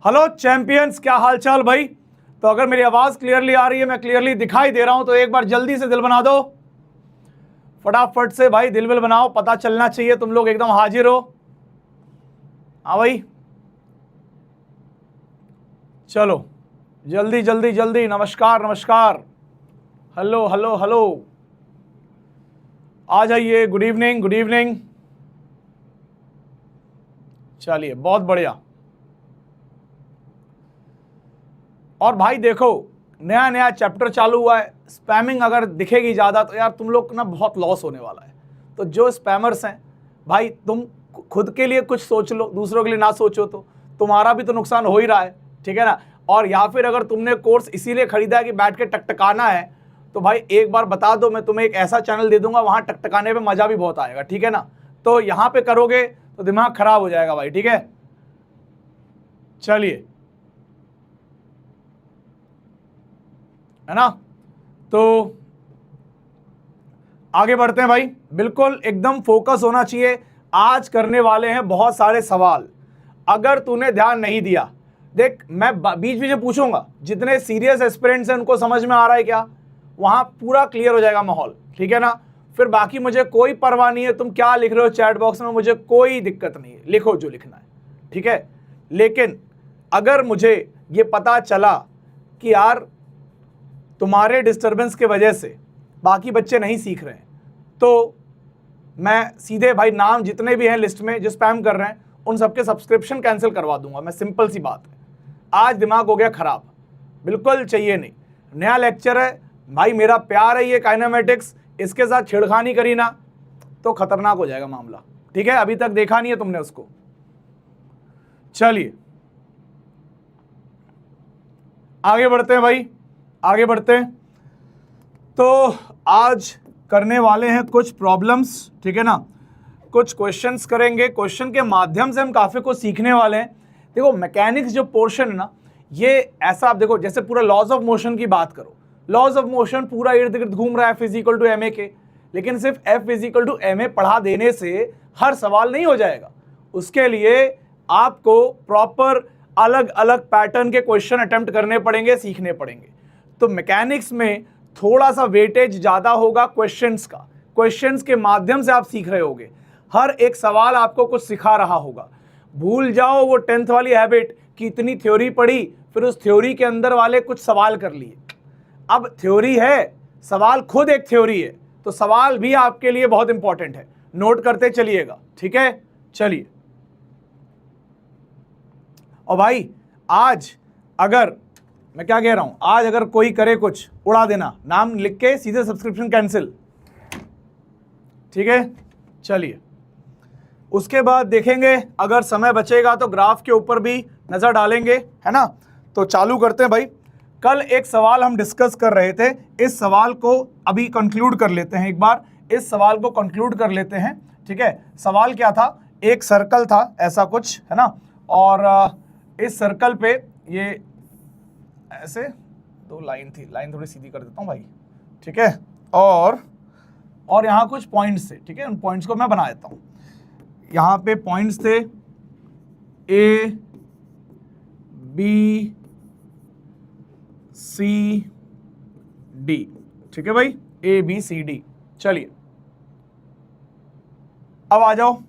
Hello champions, क्या हाल चाल भाई। तो अगर मेरी आवाज क्लियरली आ रही है, मैं क्लियरली दिखाई दे रहा हूं, तो एक बार जल्दी से दिल बना दो, फटाफट से भाई दिल विल बनाओ, पता चलना चाहिए तुम लोग एकदम हाजिर हो। हाँ भाई, चलो जल्दी जल्दी जल्दी। नमस्कार नमस्कार, हेलो हेलो हेलो, आ जाइए। Good evening good evening. चलिए, बहुत बढ़िया। और भाई देखो, नया नया चैप्टर चालू हुआ है। स्पैमिंग अगर दिखेगी ज़्यादा तो यार तुम लोग ना बहुत लॉस होने वाला है। तो जो स्पैमर्स हैं भाई, तुम खुद के लिए कुछ सोच लो, दूसरों के लिए ना सोचो तो तुम्हारा भी तो नुकसान हो ही रहा है, ठीक है ना। और या फिर अगर तुमने कोर्स इसीलिए खरीदा है कि बैठ के टकटकाना है, तो भाई एक बार बता दो, मैं तुम्हें एक ऐसा चैनल दे दूंगा, वहाँ टकटकाने पे मज़ा भी बहुत आएगा, ठीक है ना। तो यहाँ पे करोगे तो दिमाग खराब हो जाएगा भाई, ठीक है। चलिए, है ना। तो आगे बढ़ते हैं भाई, बिल्कुल एकदम फोकस होना चाहिए। आज करने वाले हैं बहुत सारे सवाल। अगर तूने ध्यान नहीं दिया, देख मैं बीच बीच में पूछूंगा, जितने सीरियस एस्पिरेंट्स हैं उनको समझ में आ रहा है क्या, वहां पूरा क्लियर हो जाएगा माहौल, ठीक है ना। फिर बाकी मुझे कोई परवाह नहीं है तुम क्या लिख रहे हो चैट बॉक्स में, मुझे कोई दिक्कत नहीं है, लिखो जो लिखना है, ठीक है। लेकिन अगर मुझे ये पता चला कि यार तुम्हारे डिस्टरबेंस की वजह से बाकी बच्चे नहीं सीख रहे हैं, तो मैं सीधे भाई नाम जितने भी हैं लिस्ट में जो स्पैम कर रहे हैं उन सबके सब्सक्रिप्शन कैंसिल करवा दूंगा मैं। सिंपल सी बात है, आज दिमाग हो गया खराब, बिल्कुल चाहिए नहीं। नया लेक्चर है भाई, मेरा प्यार है ये काइनेमेटिक्स, इसके साथ छेड़खानी करी ना तो खतरनाक हो जाएगा मामला, ठीक है। अभी तक देखा नहीं है तुमने उसको। चलिए आगे बढ़ते हैं भाई, आगे बढ़ते हैं। तो आज करने वाले हैं कुछ प्रॉब्लम्स, ठीक है ना। कुछ क्वेश्चंस करेंगे, क्वेश्चन के माध्यम से हम काफ़ी कुछ सीखने वाले हैं। देखो मैकेनिक्स जो पोर्शन है ना, ये ऐसा, आप देखो जैसे पूरा लॉज ऑफ मोशन की बात करो, लॉज ऑफ मोशन पूरा इर्द गिर्द घूम रहा है F = ma के, लेकिन सिर्फ F = ma पढ़ा देने से हर सवाल नहीं हो जाएगा। उसके लिए आपको प्रॉपर अलग अलग पैटर्न के क्वेश्चन अटेम्प्ट करने पड़ेंगे, सीखने पड़ेंगे। तो मैकेनिक्स में थोड़ा सा वेटेज ज़्यादा होगा क्वेश्चंस का, क्वेश्चंस के माध्यम से आप सीख रहे होगे, हर एक सवाल आपको कुछ सिखा रहा होगा। भूल जाओ वो 10th वाली हैबिट कि इतनी थ्योरी पढ़ी फिर उस थ्योरी के अंदर वाले कुछ सवाल कर लिए। अब थ्योरी है, सवाल खुद एक थ्योरी है, तो सवाल भी आपके लिए बहुत इंपॉर्टेंट है, नोट करते चलिएगा, ठीक है। चलिए, और भाई आज अगर मैं क्या कह रहा हूं, आज अगर कोई करे कुछ उड़ा देना, नाम लिख के सीधे सब्सक्रिप्शन कैंसिल, ठीक है। चलिए, उसके बाद देखेंगे अगर समय बचेगा तो ग्राफ के ऊपर भी नजर डालेंगे, है ना। तो चालू करते हैं भाई। कल एक सवाल हम डिस्कस कर रहे थे, इस सवाल को अभी कंक्लूड कर लेते हैं, एक बार इस सवाल को कंक्लूड कर लेते हैं, ठीक है। सवाल क्या था, एक सर्कल था ऐसा कुछ, है ना, और इस सर्कल पे ये ऐसे दो लाइन थी, लाइन थोड़ी सीधी कर देता हूँ भाई, ठीक है। और यहाँ कुछ पॉइंट्स थे, ठीक है, उन पॉइंट्स को मैं बना देता हूँ। यहाँ पे पॉइंट्स थे A B C D, ठीक है भाई, A B C D। चलिए अब आ जाओ,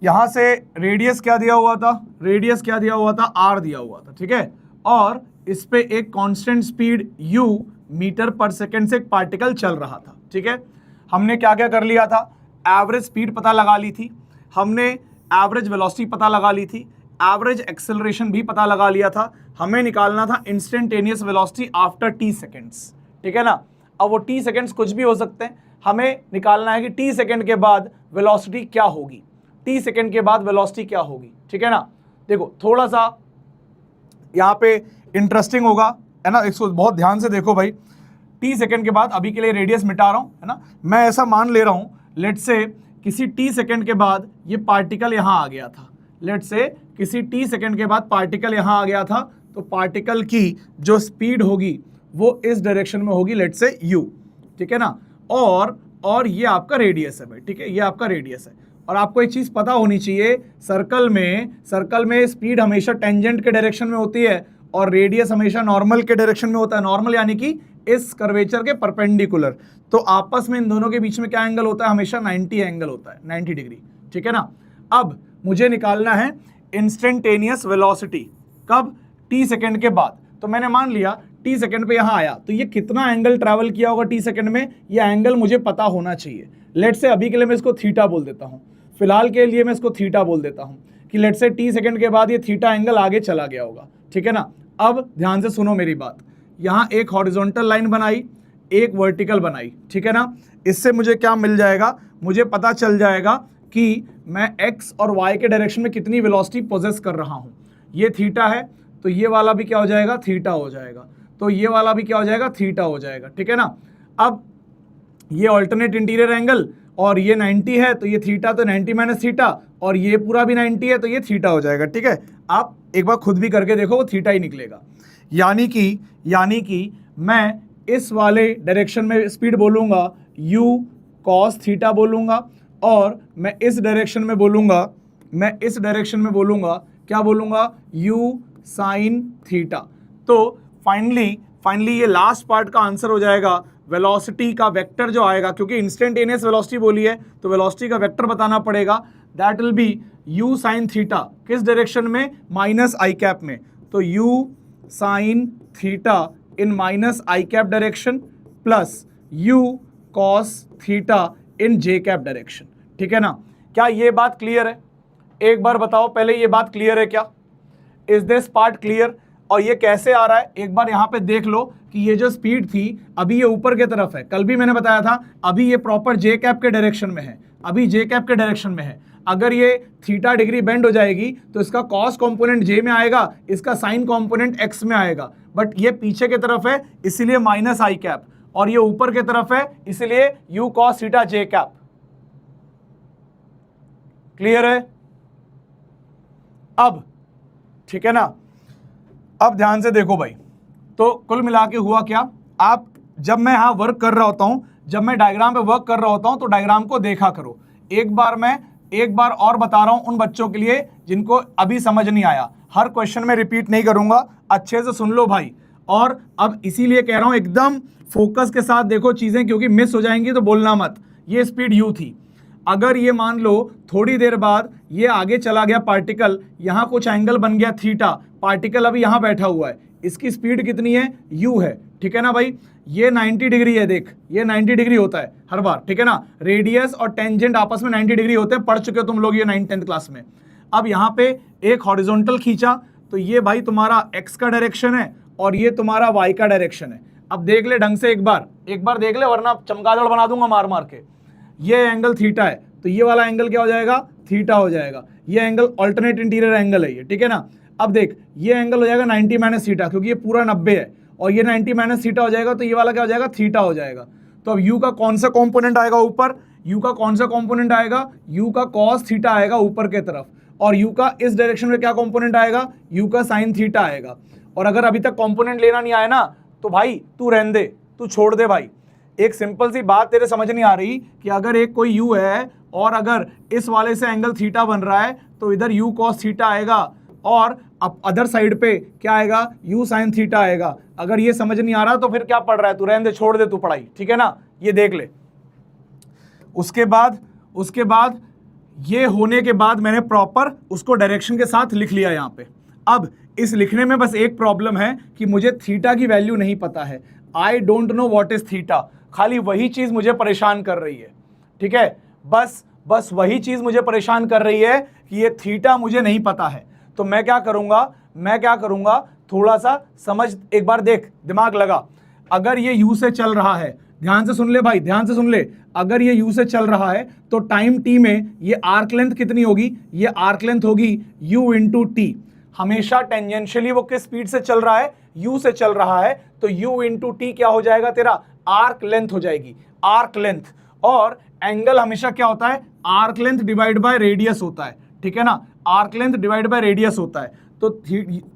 यहां से रेडियस क्या दिया हुआ था, रेडियस क्या दिया हुआ था, R दिया हुआ था, ठीक है। और इस पे एक कांस्टेंट स्पीड U मीटर पर सेकंड से एक पार्टिकल चल रहा था, ठीक है। हमने क्या क्या कर लिया था, एवरेज स्पीड पता लगा ली थी, हमने एवरेज वेलोसिटी पता लगा ली थी, एवरेज एक्सेलरेशन भी पता लगा लिया था। हमें निकालना था instantaneous velocity after t seconds, ठीक है ना। अब वो t सेकेंड्स कुछ भी हो सकते हैं, हमें निकालना है कि t सेकेंड के बाद वेलोसिटी क्या होगी, t सेकेंड के बाद वेलोसिटी क्या होगी, ठीक है ना। देखो थोड़ा सा यहाँ पे इंटरेस्टिंग होगा, है ना, इसको बहुत ध्यान से देखो भाई। t सेकेंड के बाद, अभी के लिए रेडियस मिटा रहा हूँ, है ना, मैं ऐसा मान ले रहा हूँ, लेट से किसी t सेकेंड के बाद ये पार्टिकल यहाँ आ गया था, लेट से किसी t सेकेंड के बाद पार्टिकल यहाँ आ गया था, तो पार्टिकल की जो स्पीड होगी वो इस डायरेक्शन में होगी, लेट से u, ठीक है ना। और ये आपका रेडियस है भाई, ठीक है, ये आपका रेडियस है। और आपको एक चीज पता होनी चाहिए, सर्कल में स्पीड हमेशा टेंजेंट के डायरेक्शन में होती है और रेडियस हमेशा नॉर्मल के डायरेक्शन में होता है। नॉर्मल यानी कि इस कर्वेचर के परपेंडिकुलर। तो आपस में इन दोनों के बीच में क्या एंगल होता है? हमेशा 90 एंगल होता है, 90 डिग्री। ठीक है ना। अब मुझे निकालना है इंस्टेंटेनियस वेलोसिटी। कब? t सेकंड के बाद। तो मैंने मान लिया t सेकंड पे यहां आया, तो ये कितना एंगल ट्रैवल किया होगा t सेकंड में, ये एंगल मुझे पता होना चाहिए। लेट से अभी के लिए मैं इसको थीटा बोल देता हूं, फिलहाल के लिए मैं इसको थीटा बोल देता हूं कि लेट से t सेकंड के बाद ये थीटा एंगल आगे चला गया होगा। ठीक है ना। अब ध्यान से सुनो मेरी बात, यहां एक हॉरिजॉन्टल लाइन बनाई, एक वर्टिकल बनाई। ठीक है ना। इससे मुझे क्या मिल जाएगा? मुझे पता चल जाएगा कि मैं x और y के डायरेक्शन में कितनी वेलोसिटी पोजेस कर रहा हूं। ये थीटा है तो ये वाला भी क्या हो जाएगा? थीटा हो जाएगा। तो ये वाला भी क्या हो जाएगा? थीटा हो जाएगा। ठीक है ना। अब ये अल्टरनेट इंटीरियर एंगल और ये 90 है तो ये थीटा, तो 90 माइनस थीटा, और ये पूरा भी 90 है तो ये थीटा हो जाएगा। ठीक है। आप एक बार खुद भी करके देखो, वो थीटा ही निकलेगा। यानी कि मैं इस वाले डायरेक्शन में स्पीड बोलूंगा u cos थीटा बोलूंगा, और मैं इस डायरेक्शन में बोलूंगा क्या बोलूंगा? u sin theta. तो फाइनली ये लास्ट पार्ट का आंसर हो जाएगा। वेलोसिटी का वेक्टर जो आएगा, क्योंकि इंस्टेंटेनियस वेलोसिटी बोली है तो वेलोसिटी का वेक्टर बताना पड़ेगा। That will be u sin theta. किस डायरेक्शन में? माइनस आई कैप में। तो u sin theta in minus I cap direction plus u cos theta in J cap direction. ठीक है ना। क्या ये बात क्लियर है? एक बार बताओ पहले, ये बात क्लियर है क्या? Is this part clear? और ये कैसे आ रहा है एक बार यहाँ पे देख लो कि ये जो स्पीड थी अभी ये ऊपर की तरफ है। कल भी मैंने बताया था, अभी ये प्रॉपर जे कैप के डायरेक्शन में है, अभी जे कैप के डायरेक्शन में है। अगर ये थीटा डिग्री बेंड हो जाएगी तो इसका कॉस कंपोनेंट जे में आएगा, इसका साइन कंपोनेंट एक्स में आएगा। बट ये पीछे की तरफ है इसीलिए माइनस आई कैप, और ये ऊपर की तरफ है इसलिए you cos theta J cap. Clear है? अब ठीक है ना। अब ध्यान से देखो भाई, तो कुल मिला के हुआ क्या? आप जब मैं यहां वर्क कर रहा होता हूं, जब मैं डायग्राम पे वर्क कर रहा होता हूं, तो डायग्राम को देखा करो। एक बार और बता रहा हूं उन बच्चों के लिए जिनको अभी समझ नहीं आया। हर क्वेश्चन में रिपीट नहीं करूंगा, अच्छे से सुन लो भाई। और अब इसीलिए कह रहा हूं एकदम फोकस के साथ देखो चीजें, क्योंकि मिस हो जाएंगी तो बोलना मत। ये स्पीड u थी, अगर ये मान लो थोड़ी देर बाद ये आगे चला गया पार्टिकल, यहां कुछ एंगल बन गया थीटा, पार्टिकल अभी यहां बैठा हुआ है, इसकी स्पीड कितनी है? u है। ठीक है ना भाई। ये 90 डिग्री है, देख ये 90 डिग्री होता है हर बार। ठीक है ना। रेडियस और टेंजेंट आपस में 90 डिग्री होते हैं, पढ़ चुके हो तुम लोग ये 9th 10th क्लास में। अब यहाँ पे एक हॉरिजॉन्टल खींचा तो ये भाई तुम्हारा x का डायरेक्शन है और ये तुम्हारा y का डायरेक्शन है। अब देख ले ढंग से, एक बार देख ले, वरना चमगादड़ बना दूंगा मार मार के। ये एंगल थीटा है तो ये वाला एंगल क्या हो जाएगा? थीटा हो जाएगा। ये एंगल अल्टरनेट इंटीरियर एंगल है ये। ठीक है ना। अब देख ये एंगल हो जाएगा 90 माइनस थीटा, क्योंकि ये पूरा 90 है और ये 90 माइनस थीटा हो जाएगा, तो ये वाला क्या हो जाएगा? थीटा हो जाएगा। तो अब u का कौन सा कंपोनेंट आएगा ऊपर? u का कौन सा कंपोनेंट आएगा? u का cos थीटा आएगा ऊपर के तरफ, और u का इस डायरेक्शन में क्या कंपोनेंट आएगा? u का sin थीटा आएगा। और अगर अभी तक कंपोनेंट लेना नहीं आया ना तो भाई तू रहने दे, तू छोड़ दे भाई। एक सिंपल सी बात तेरे समझ नहीं आ रही कि अगर एक कोई u है और अगर इस वाले से एंगल थीटा बन रहा है तो इधर u cos थीटा आएगा, और अब अदर साइड पे क्या आएगा? u sin थीटा आएगा। अगर ये समझ नहीं आ रहा तो फिर क्या पढ़ रहा है तू? रहने दे, छोड़ दे तू पढ़ाई। ठीक है ना। ये देख ले। उसके बाद ये होने के बाद मैंने प्रॉपर उसको डायरेक्शन के साथ लिख लिया यहाँ पे। अब इस लिखने में बस एक प्रॉब्लम है कि मुझे थीटा की वैल्यू नहीं पता है। I don't know what is theta, खाली वही चीज मुझे परेशान कर रही है। ठीक है, बस वही चीज मुझे परेशान कर रही है कि ये थीटा मुझे नहीं पता है। तो मैं क्या करूंगा, थोड़ा सा समझ, एक बार देख, दिमाग लगा। अगर ये u से चल रहा है, ध्यान से सुन ले भाई, ध्यान से सुन ले, अगर ये u से चल रहा है तो टाइम t में ये आर्क लेंथ कितनी होगी? ये आर्क लेंथ होगी u इंटू टी। हमेशा टेंजेंशियली वो किस स्पीड से चल रहा है? u से चल रहा है, तो u इंटू टी क्या हो जाएगा तेरा? आर्क लेंथ हो जाएगी, आर्क लेंथ। और एंगल हमेशा क्या होता है? Arc length divide by radius होता है। ठीक है ना, arc length divide by radius होता है। तो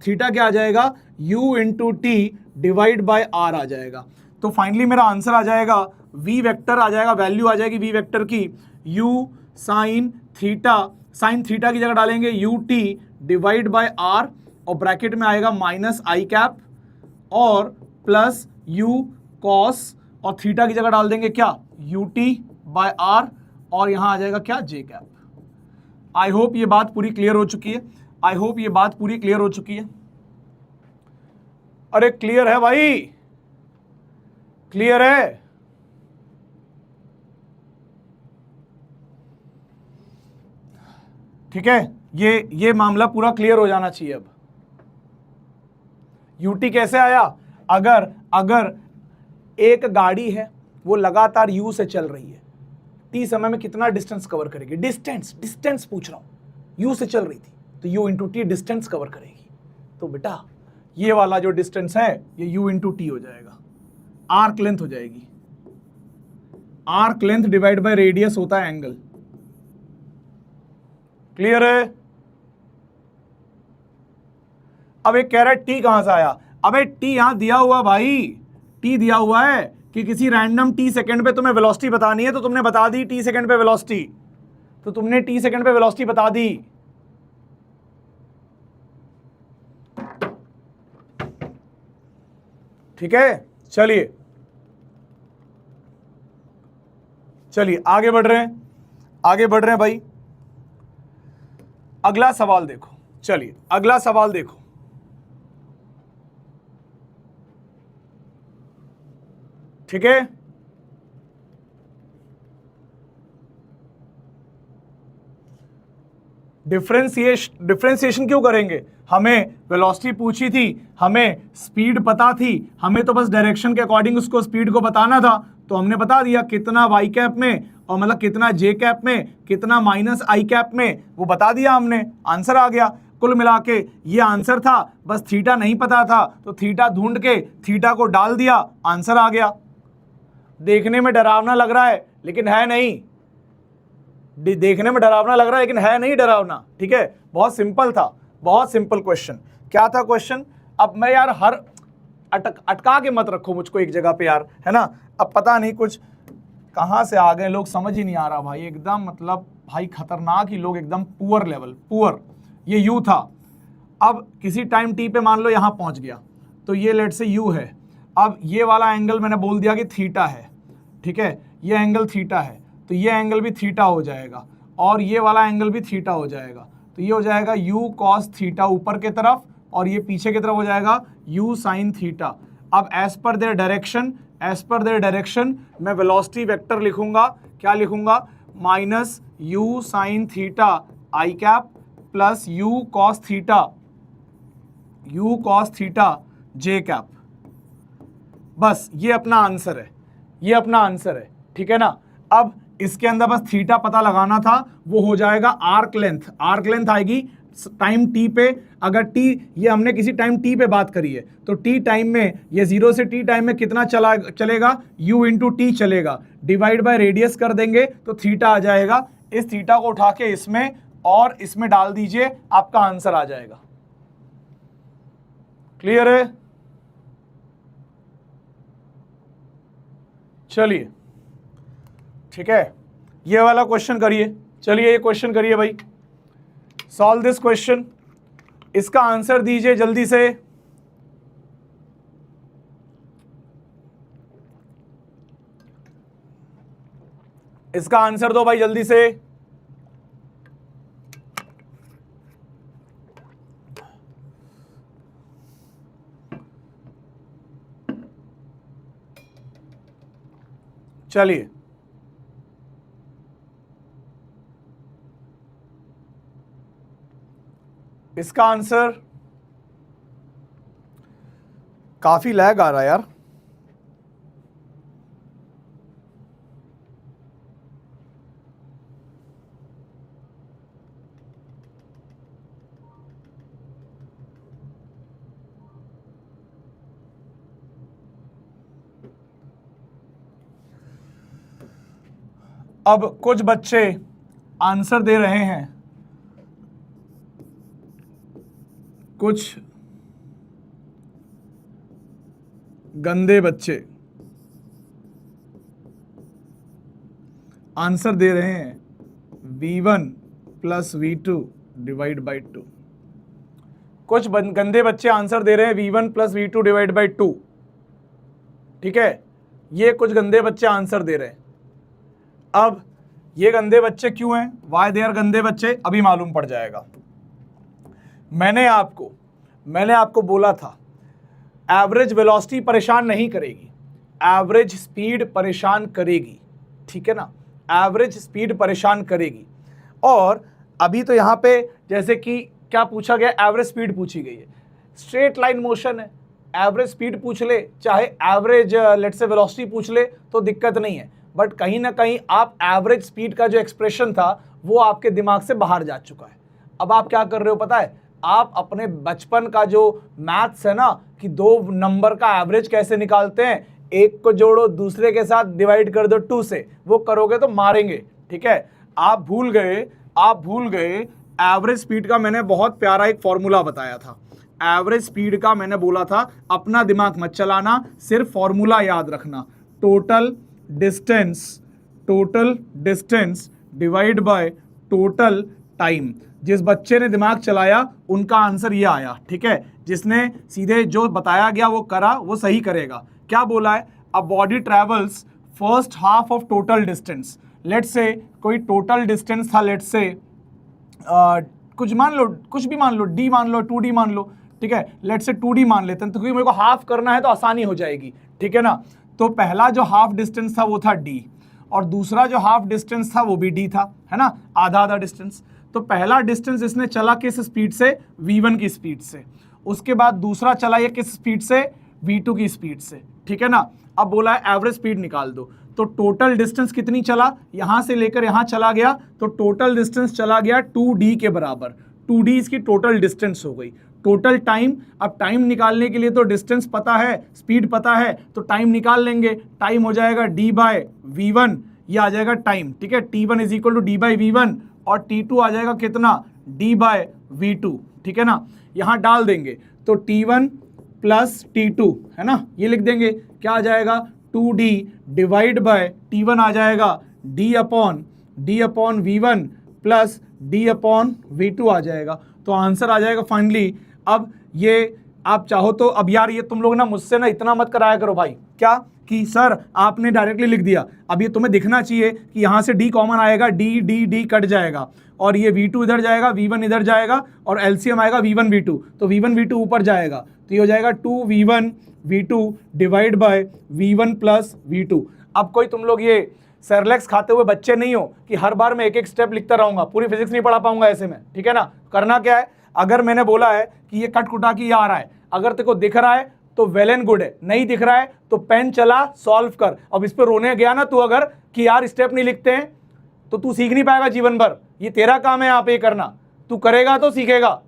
थीटा क्या आ जाएगा? u into T divide by R आ जाएगा। तो फाइनली मेरा आंसर आ जाएगा v वेक्टर आ जाएगा, वैल्यू आ जाएगी v वेक्टर की u sine theta, sine theta की जगह डालेंगे u t divide by r, और ब्रैकेट में आएगा माइनस आई कैप और प्लस यू कॉस, और थीटा की जगह डाल देंगे क्या, यू टी बाय आर, और यहां आ जाएगा क्या, जे कैप। आई होप ये बात पूरी क्लियर हो चुकी है, आई होप ये बात पूरी क्लियर हो चुकी है। अरे क्लियर है भाई, क्लियर है। ठीक है, ये मामला पूरा क्लियर हो जाना चाहिए। अब यूटी कैसे आया, अगर एक गाड़ी है वो लगातार यू से चल रही है, टी समय में कितना डिस्टेंस कवर करेगी, डिस्टेंस पूछ रहा हूं, यू से चल रही थी तो you into T distance cover करेगी। तो बेटा ये वाला जो डिस्टेंस है ये यू इंटू टी हो जाएगा, आर्क लेंथ हो जाएगी, arc length divide by radius होता है एंगल। क्लियर है। अब एक कह रहा है टी कहां से आया, अबे टी यहां दिया हुआ भाई, टी दिया हुआ है कि किसी रैंडम टी सेकंड पे तुम्हें वेलोसिटी बतानी है, तो तुमने बता दी टी सेकंड पे वेलोसिटी, तो तुमने टी सेकंड पे वेलोसिटी बता दी। ठीक है, चलिए आगे बढ़ रहे हैं भाई। अगला सवाल देखो, चलिए अगला सवाल देखो। ठीक है, डिफरेंशिएशन क्यों करेंगे, हमें वेलोसिटी पूछी थी, हमें स्पीड पता थी, हमें तो बस डायरेक्शन के अकॉर्डिंग उसको स्पीड को बताना था, तो हमने बता दिया कितना वाई कैप में, और मतलब कितना जे कैप में, कितना माइनस आई कैप में, वो बता दिया हमने, आंसर आ गया। कुल मिला के ये आंसर था, बस थीटा नहीं पता था तो थीटा ढूंढ के थीटा को डाल दिया, आंसर आ गया। देखने में डरावना लग रहा है लेकिन है नहीं, देखने में डरावना लग रहा है लेकिन है नहीं डरावना। ठीक है, बहुत सिंपल था, बहुत सिंपल क्वेश्चन। क्या था क्वेश्चन, अब मैं यार हर अटका के मत रखो मुझको एक जगह पे यार, है ना। अब पता नहीं कुछ कहां से आ गए लोग, समझ ही नहीं आ रहा भाई, एकदम मतलब भाई खतरनाक ही लोग, एकदम पुअर लेवल, पुअर। ये यू था, अब किसी टाइम टी पे मान लो यहां पहुंच गया, तो ये लेट से यू है, अब ये वाला एंगल मैंने बोल दिया कि थीटा है। ठीक है, ये एंगल थीटा है तो ये एंगल भी थीटा हो जाएगा, और ये वाला एंगल भी थीटा हो जाएगा, तो ये हो जाएगा यू कॉस थीटा ऊपर के तरफ, और ये पीछे की तरफ हो जाएगा यू साइन थीटा। अब एज पर देयर डायरेक्शन मैं वेलोसिटी वेक्टर लिखूंगा, क्या लिखूंगा, minus you sine theta I cap plus u cos theta J cap. बस ये अपना आंसर है, ये अपना आंसर है। ठीक है ना, अब इसके अंदर बस थीटा पता लगाना था, वो हो जाएगा आर्क लेंथ आएगी टाइम टी पे। अगर टी, ये हमने किसी टाइम टी पे बात करी है, तो टी टाइम में, ये 0 से टी टाइम में कितना चलेगा, u इंटू टी चलेगा, डिवाइड बाय रेडियस कर देंगे तो थीटा आ जाएगा। इस थीटा को उठा के इसमें और इसमें डाल दीजिए, आपका आंसर आ जाएगा। क्लियर है, चलिए ठीक है, ये वाला क्वेश्चन करिए, चलिए ये क्वेश्चन करिए भाई, सॉल्व दिस क्वेश्चन, इसका आंसर दीजिए जल्दी से। इसका आंसर दो भाई जल्दी से। चलिए इसका आंसर, काफी लैग आ रहा है यार, अब कुछ बच्चे आंसर दे रहे हैं, कुछ गंदे बच्चे आंसर दे रहे हैं V1 plus V2 divide by 2। कुछ गंदे बच्चे आंसर दे रहे हैं V1 plus V2 divide by 2, ठीक है, ये कुछ गंदे बच्चे आंसर दे रहे हैं। अब ये गंदे बच्चे क्यों हैं, वाई दे आर गंदे बच्चे, अभी मालूम पड़ जाएगा। मैंने आपको बोला था एवरेज वेलोसिटी परेशान नहीं करेगी, एवरेज स्पीड परेशान करेगी, ठीक है ना, एवरेज स्पीड परेशान करेगी। और अभी तो यहाँ पे जैसे कि क्या पूछा गया, एवरेज स्पीड पूछी गई है, स्ट्रेट लाइन मोशन है, एवरेज स्पीड पूछ ले चाहे एवरेज लेट्स से वेलोसिटी पूछ ले तो दिक्कत नहीं है, बट कहीं ना कहीं आप एवरेज स्पीड का जो एक्सप्रेशन था वो आपके दिमाग से बाहर जा चुका है। अब आप क्या कर रहे हो पता है, आप अपने बचपन का जो मैथ्स है ना कि 2 नंबर का एवरेज कैसे निकालते हैं, एक को जोड़ो दूसरे के साथ डिवाइड कर दो 2 से, वो करोगे तो मारेंगे, ठीक है। आप भूल गए एवरेज स्पीड का मैंने बहुत प्यारा एक फॉर्मूला बताया था। एवरेज स्पीड का मैंने बोला था अपना दिमाग मत चलाना, सिर्फ फॉर्मूला याद रखना, total distance divide by total time. जिस बच्चे ने दिमाग चलाया उनका आंसर ये आया, ठीक है। जिसने सीधे जो बताया गया वो करा वो सही करेगा। क्या बोला है, a body travels first half of total distance. Let's say कोई टोटल डिस्टेंस था, लेट्स से कुछ मान लो, कुछ भी मान लो, डी मान लो, 2D मान लो, ठीक है। लेट्स से 2D मान लेते हैं तो क्योंकि मेरे को हाफ करना है तो आसानी हो जाएगी, ठीक है ना। तो पहला जो हाफ डिस्टेंस था वो था D, और दूसरा जो हाफ डिस्टेंस था वो भी D था, है ना, आधा डिस्टेंस। तो पहला डिस्टेंस इसने चला किस स्पीड से, V1 की स्पीड से, उसके बाद दूसरा चला ये किस स्पीड से, V2 की स्पीड से, ठीक है ना। अब बोला है एवरेज स्पीड निकाल दो, तो टोटल डिस्टेंस कितनी चला, यहां से लेकर यहां चला गया तो टोटल डिस्टेंस चला गया 2D के बराबर। 2D इसकी टोटल डिस्टेंस हो गई। टोटल टाइम, अब टाइम निकालने के लिए तो डिस्टेंस पता है, स्पीड पता है, तो टाइम निकाल लेंगे। टाइम हो जाएगा D बाय V1, ये आ जाएगा टाइम, ठीक है। T1 is equal to D by V1, और T2 आ जाएगा कितना, D बाय V2, ठीक है ना। यहाँ डाल देंगे तो T1 प्लस T2, है ना, ये लिख देंगे। क्या आ जाएगा, 2D डिवाइड बाय T1 आ जाएगा D upon V1 plus D upon V2 आ जाएगा। तो आंसर आ जाएगा फाइनली। अब ये आप चाहो तो, अब यार ये तुम लोग ना मुझसे ना इतना मत कराया करो भाई, क्या कि सर आपने डायरेक्टली लिख दिया। अब ये तुम्हें दिखना चाहिए कि यहाँ से D कॉमन आएगा, D कट जाएगा, और ये V2 इधर जाएगा, V1 इधर जाएगा, और LCM आएगा V1 V2, तो V1 V2 ऊपर जाएगा, तो ये हो जाएगा 2V1 V2 divide bye V1 plus V2। अब कोई तुम लोग ये सेरेलैक्स खाते हुए बच्चे नहीं हो कि हर बार मैं एक एक स्टेप लिखता रहूंगा, पूरी फिजिक्स नहीं पढ़ा पाऊंगा ऐसे में, ठीक है ना। करना क्या है, अगर मैंने बोला है कि ये कट कुटा की आ रहा है, अगर तेरे को दिख रहा है तो वेल एंड गुड है, नहीं दिख रहा है तो पेन चला सॉल्व कर। अब इस पे रोने गया ना तू अगर कि यार स्टेप नहीं लिखते हैं, तो तू सीख नहीं पाएगा जीवन भर। ये तेरा काम है यहाँ पे करना, तू करेगा तो सीखेगा,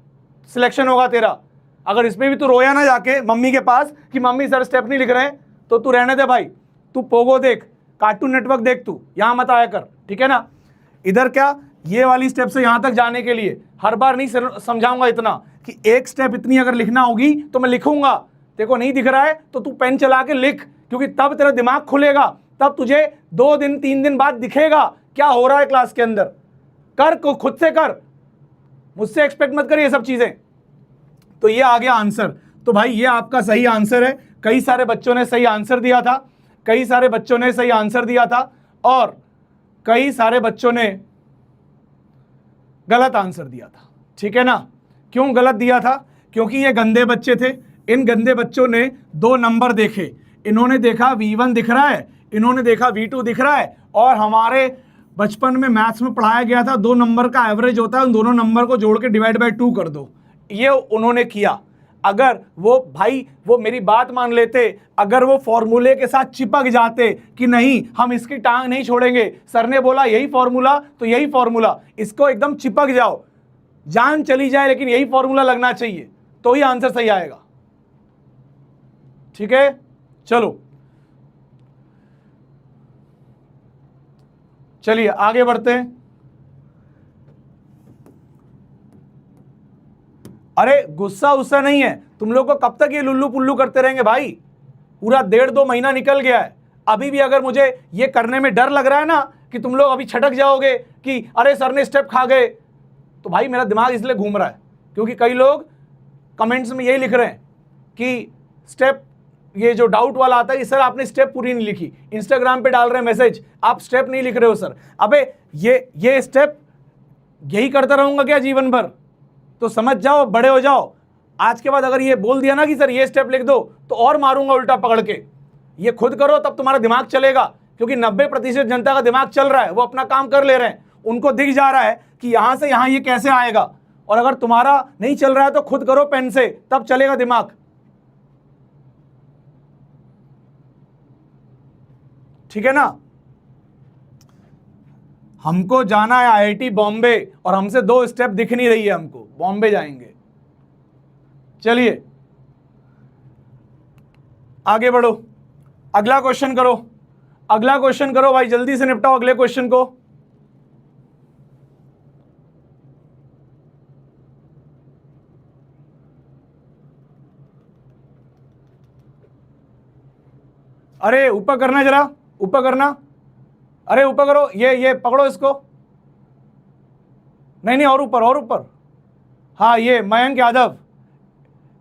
सिलेक्शन होगा तेरा। अगर इसमें भी तू रोया ना जाके मम्मी के पास कि मम्मी सर स्टेप नहीं लिख रहे हैं, तो तू रहने दे भाई, तू पोगो देख, कार्टून नेटवर्क देख, तू यहाँ मत आया कर, ठीक है ना। इधर क्या, ये वाली स्टेप से यहाँ तक जाने के लिए हर बार नहीं समझाऊंगा इतना कि एक स्टेप इतनी अगर लिखना होगी तो मैं लिखूंगा। तेरे को नहीं दिख रहा है तो तू पेन चला के लिख, क्योंकि तब तेरा दिमाग खुलेगा, तब तुझे 2 दिन 3 दिन बाद दिखेगा क्या हो रहा है क्लास के अंदर। कर, खुद से कर, मुझसे एक्सपेक्ट मत कर ये सब चीजें। तो ये आ गया आंसर। तो भाई ये आपका सही आंसर है। कई सारे बच्चों ने सही आंसर दिया था, कई सारे बच्चों ने सही आंसर दिया था, और कई सारे बच्चों ने गलत आंसर दिया था, ठीक है ना। क्यों गलत दिया था, क्योंकि ये गंदे बच्चे थे। इन गंदे बच्चों ने 2 नंबर देखे, इन्होंने देखा V1 दिख रहा है, इन्होंने देखा V2 दिख रहा है, और हमारे बचपन में मैथ्स में पढ़ाया गया था 2 नंबर का एवरेज होता है, उन दोनों नंबर को जोड़ के डिवाइड बाय 2 कर दो, ये उन्होंने किया। अगर वो भाई वो मेरी बात मान लेते, अगर वो फॉर्मूले के साथ चिपक जाते कि नहीं हम इसकी टांग नहीं छोड़ेंगे, सर ने बोला यही फॉर्मूला तो यही फॉर्मूला, इसको एकदम चिपक जाओ, जान चली जाए लेकिन यही फॉर्मूला लगना चाहिए, तो ही आंसर सही आएगा, ठीक है। चलो चलिए आगे बढ़ते हैं। अरे गुस्सा उस्सा नहीं है, तुम लोग को कब तक ये लुल्लू पुल्लू करते रहेंगे भाई, पूरा 1.5-2 महीना निकल गया है। अभी भी अगर मुझे ये करने में डर लग रहा है ना कि तुम लोग अभी छटक जाओगे कि अरे सर ने स्टेप खा गए, तो भाई मेरा दिमाग इसलिए घूम रहा है क्योंकि कई लोग कमेंट्स में यही लिख रहे हैं कि स्टेप, ये जो डाउट वाला आता है, सर आपने स्टेप पूरी नहीं लिखी। इंस्टाग्राम पे डाल रहे हैं मैसेज, आप स्टेप नहीं लिख रहे हो सर। अबे ये स्टेप यही करता रहूंगा क्या जीवन भर? तो समझ जाओ, बड़े हो जाओ। आज के बाद अगर ये बोल दिया ना कि सर ये स्टेप लिख दो, तो और मारूंगा उल्टा पकड़ के। ये खुद करो तब तुम्हारा दिमाग चलेगा, क्योंकि 90% जनता का दिमाग चल रहा है, वो अपना काम कर ले रहे हैं, उनको दिख जा रहा है कि यहां से यहां ये कैसे आएगा। और अगर तुम्हारा नहीं चल रहा है तो खुद करो पेन से, तब चलेगा दिमाग। ठीक है ना? हमको जाना है आईआईटी बॉम्बे और हमसे 2 स्टेप दिख नहीं रही है, हमको बॉम्बे जाएंगे। चलिए आगे बढ़ो, अगला क्वेश्चन करो, अगला क्वेश्चन करो भाई, जल्दी से निपटाओ अगले क्वेश्चन को। अरे ऊपर करना, जरा ऊपर करना, अरे ऊपर करो, ये पकड़ो इसको, नहीं और ऊपर, और ऊपर। हाँ ये मयंक यादव,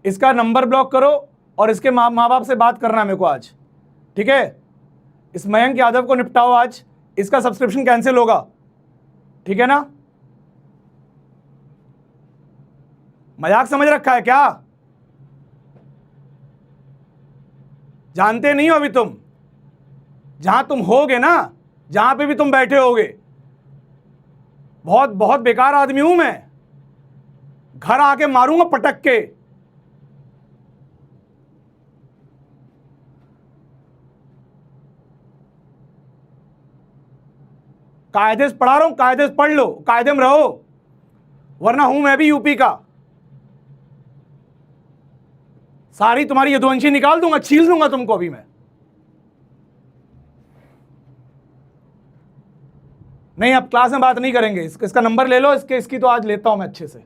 इसका नंबर ब्लॉक करो और इसके माँ बाप से बात करना है मेरे को आज, ठीक है? इस मयंक यादव को निपटाओ आज, इसका सब्सक्रिप्शन कैंसिल होगा, ठीक है ना? मजाक समझ रखा है क्या? जानते नहीं हो अभी तुम, जहां तुम होगे ना, जहां पे भी तुम बैठे होगे, बहुत बहुत बेकार आदमी हूं मैं, घर आके मारूंगा पटक के। कायदे से पढ़ा रहा हूं, कायदे से पढ़ लो, कायदे में रहो, वरना हूं मैं भी यूपी का। सारी तुम्हारी यदुवंशी निकाल दूंगा, छील दूंगा तुमको अभी मैं। नहीं अब क्लास में बात नहीं करेंगे, इसका नंबर ले लो, इसकी तो आज लेता हूं मैं अच्छे से।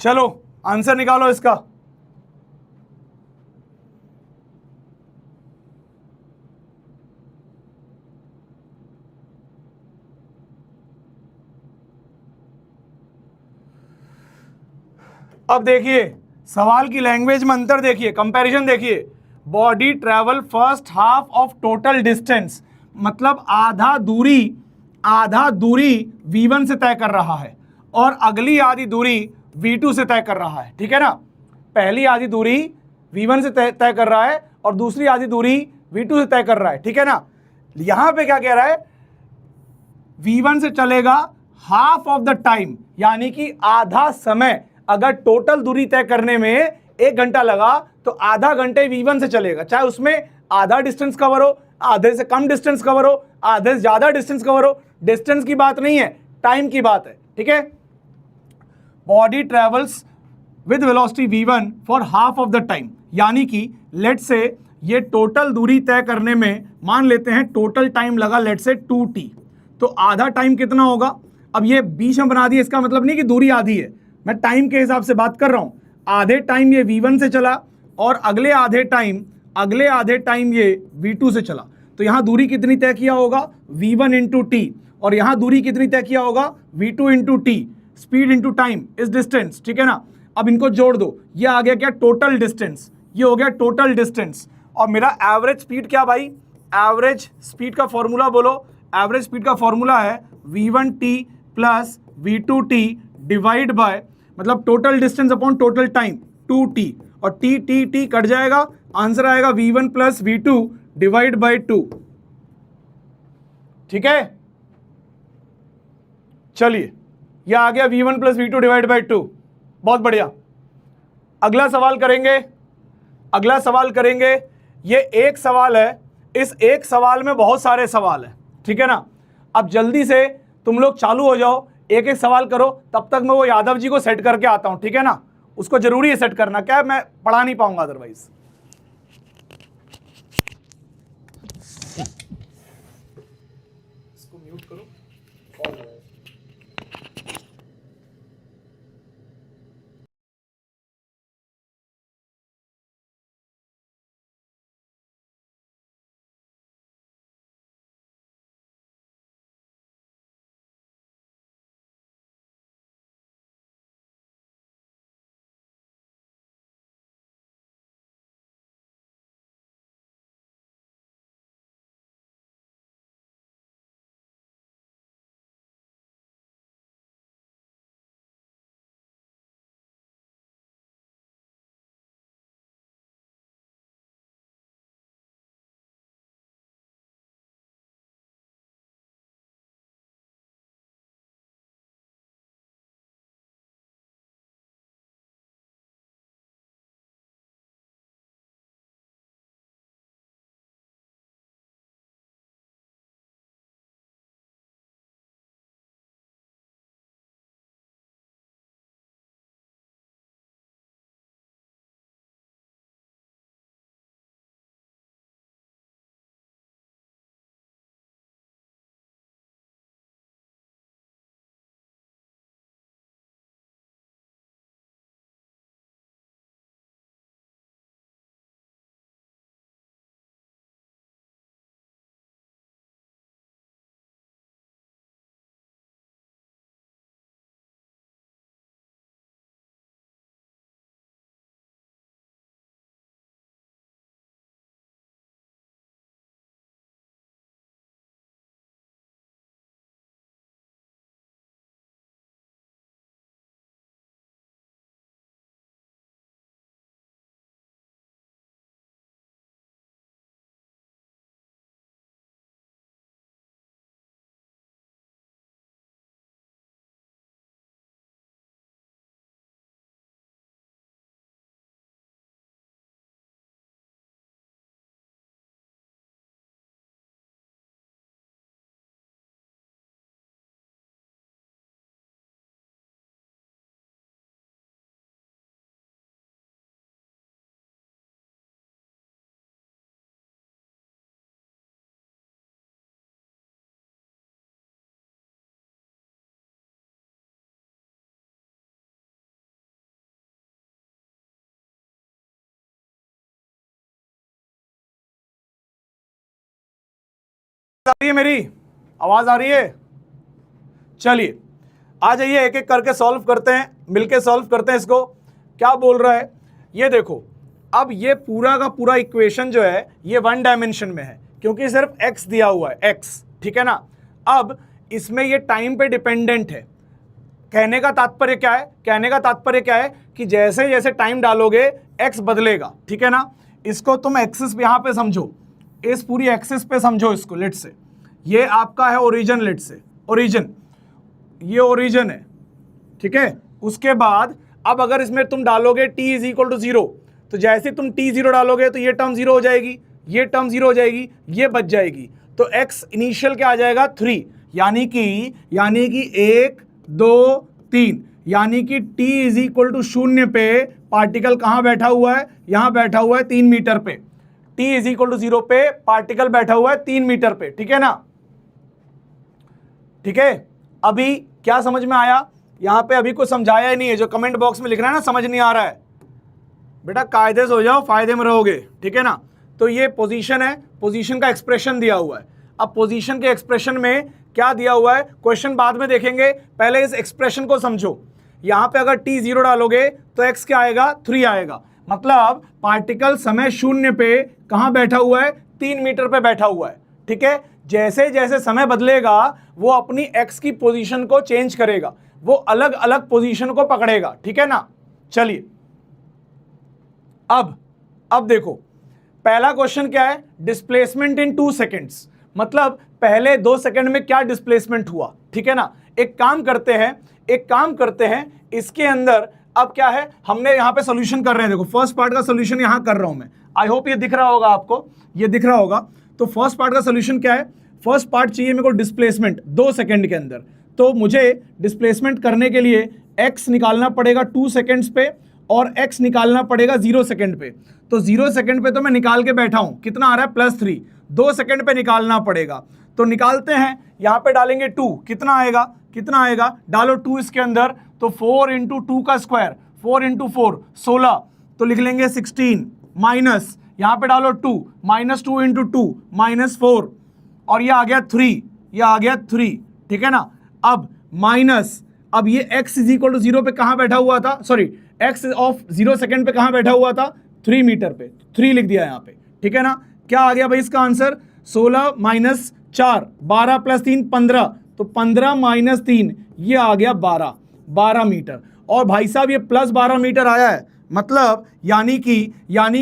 चलो आंसर निकालो इसका। अब देखिए सवाल की लैंग्वेज में अंतर देखिए, कंपैरिजन देखिए। Body travel first half of total distance, मतलब आधा दूरी v1 से तय कर रहा है और अगली आधी दूरी v2 से तय कर रहा है, ठीक है ना? पहली आधी दूरी v1 से तय कर रहा है और दूसरी आधी दूरी v2 से तय कर रहा है, ठीक है ना? यहां पे क्या कह रहा है? v1 से चलेगा हाफ ऑफ द टाइम, यानी कि आधा समय। अगर टोटल दूरी तय करने में 1 घंटा लगा तो आधा घंटे v1 से चलेगा, चाहे उसमें आधा डिस्टेंस कवर हो, आधे से कम डिस्टेंस कवर हो, आधे से ज्यादा डिस्टेंस कवर हो। डिस्टेंस की बात नहीं है, टाइम की बात है, ठीक है? Body travels with velocity v1 for half of the time, यानी कि लेट से ये टोटल दूरी तय करने में मान लेते हैं टोटल टाइम लगा लेट से 2t, तो आधा टाइम कितना होगा? अब ये बीच में बना दिया, इसका मतलब नहीं कि दूरी आधी है, मैं टाइम के हिसाब से बात कर रहा हूं। आधे टाइम ये v1 से चला और अगले आधे टाइम ये v2 से चला, तो यहां दूरी कितनी तय किया होगा? v1 इंटू टी, और यहां दूरी कितनी तय किया होगा? v2 into T. Speed into time is distance, ठीक है ना? अब इनको जोड़ दो, ये आ गया क्या? टोटल डिस्टेंस, ये हो गया टोटल डिस्टेंस। और मेरा एवरेज स्पीड क्या भाई? एवरेज स्पीड का फॉर्मूला बोलो। एवरेज स्पीड का फॉर्मूला है v1t plus v2t divide by, मतलब total distance upon total time 2t, और t कट जाएगा, आंसर आएगा v1 plus v2 divide bye 2, ठीक है? चलिए यह आ गया v1 plus v2 divide bye 2, बहुत बढ़िया। अगला सवाल करेंगे, अगला सवाल करेंगे। ये एक सवाल है, इस एक सवाल में बहुत सारे सवाल हैं, ठीक है ना? अब जल्दी से तुम लोग चालू हो जाओ, एक एक सवाल करो, तब तक मैं वो यादव जी को सेट करके आता हूं, ठीक है ना? उसको जरूरी है सेट करना, क्या मैं पढ़ा नहीं पाऊंगा अदरवाइज। इसको म्यूट करो। आ रही है मेरी आवाज आ रही है? चलिए आ जाइए, एक एक करके सॉल्व करते हैं, मिलके सॉल्व करते हैं इसको। क्या बोल रहा है ये देखो। अब ये पूरा का पूरा इक्वेशन जो है ये वन डायमेंशन में है क्योंकि सिर्फ x दिया हुआ है, x, ठीक है ना। अब इसमें ये टाइम पे डिपेंडेंट है। कहने का तात्पर्य क्या है? कहने का तात्पर्य क्या है कि जैसे जैसे टाइम डालोगे x बदलेगा, ठीक है ना। इसको तुम एक्सिस यहाँ पे समझो, इस पूरी एक्सिस पे समझो इसको। लेट से ये आपका है ओरिजिन, लेट से ओरिजिन, ये ओरिजिन है, ठीक है। उसके बाद अब अगर इसमें तुम डालोगे t इज इक्वल टू 0, तो जैसे तुम t0 डालोगे तो ये टर्म 0 हो जाएगी, ये टर्म 0 हो जाएगी, ये बच जाएगी। तो x इनिशियल क्या आ जाएगा 3, यानी कि 1 2 3, यानी कि t इज इक्वल टू 0 पे पार्टिकल कहां बैठा हुआ है? यहां बैठा हुआ है 3 मीटर पे। t इज इक्वल टू 0 पे पार्टिकल बैठा हुआ है 3 मीटर पे, ठीक है ना। ठीक है, अभी क्या समझ में आया? यहां पे अभी कुछ समझाया ही नहीं है। जो कमेंट बॉक्स में लिख रहा है ना समझ नहीं आ रहा है, बेटा कायदे से हो जाओ, फायदे में रहोगे, ठीक है ना। तो ये पोजीशन है, पोजीशन का एक्सप्रेशन दिया हुआ है। अब पोजीशन के एक्सप्रेशन में क्या दिया हुआ है, क्वेश्चन बाद में देखेंगे, पहले इस एक्सप्रेशन को समझो। यहां पे अगर t 0 डालोगे तो x क्या आएगा? 3 आएगा। मतलब पार्टिकल समय 0 पे कहां बैठा हुआ है? 3 मीटर पे बैठा हुआ है, ठीक है। जैसे जैसे समय बदलेगा वो अपनी x की पोजीशन को चेंज करेगा, वो अलग अलग पोजीशन को पकड़ेगा, ठीक है ना। चलिए अब देखो, पहला क्वेश्चन क्या है? डिस्प्लेसमेंट इन 2 सेकेंड्स, मतलब पहले 2 सेकंड में क्या डिस्प्लेसमेंट हुआ, ठीक है ना। एक काम करते हैं इसके अंदर। अब क्या है, हमने यहां पे सॉल्यूशन कर रहे हैं, देखो फर्स्ट पार्ट का सॉल्यूशन यहां कर रहा हूं मैं। आई होप ये दिख रहा होगा आपको, ये दिख रहा होगा। तो फर्स्ट पार्ट का सॉल्यूशन क्या है? फर्स्ट पार्ट चाहिए मेरे को डिस्प्लेसमेंट 2 सेकंड के अंदर। तो मुझे डिस्प्लेसमेंट करने के लिए x निकालना पड़ेगा 2 सेकंड्स पे और x निकालना पड़ेगा 0 सेकंड पे। तो 0 सेकंड पे तो मैं निकाल के बैठा हूं, कितना आ रहा है? +3। 2 सेकंड पे निकालना पड़ेगा, तो निकालते हैं। यहां पे डालेंगे 2, कितना आएगा? डालो 2 इसके अंदर, तो 4 इंटू 2 का स्क्वायर, 4 इंटू 4 16, तो लिख लेंगे 16, माइनस यहां पे डालो 2, -2 इंटू 2 -4, और ये आ गया 3, ठीक है ना। अब माइनस, अब ये x इज इक्वल टू 0 पे कहां बैठा हुआ था? सॉरी, x ऑफ 0 सेकंड पे कहां बैठा हुआ था? 3 मीटर पे, 3 लिख दिया यहां पे, ठीक है ना। क्या आ गया भाई इसका आंसर? 16 - 4, 12 + 3 15, तो 15 - 3 ये आ गया 12 मीटर। और भाई साहब ये +12 मीटर आया है, मतलब यानी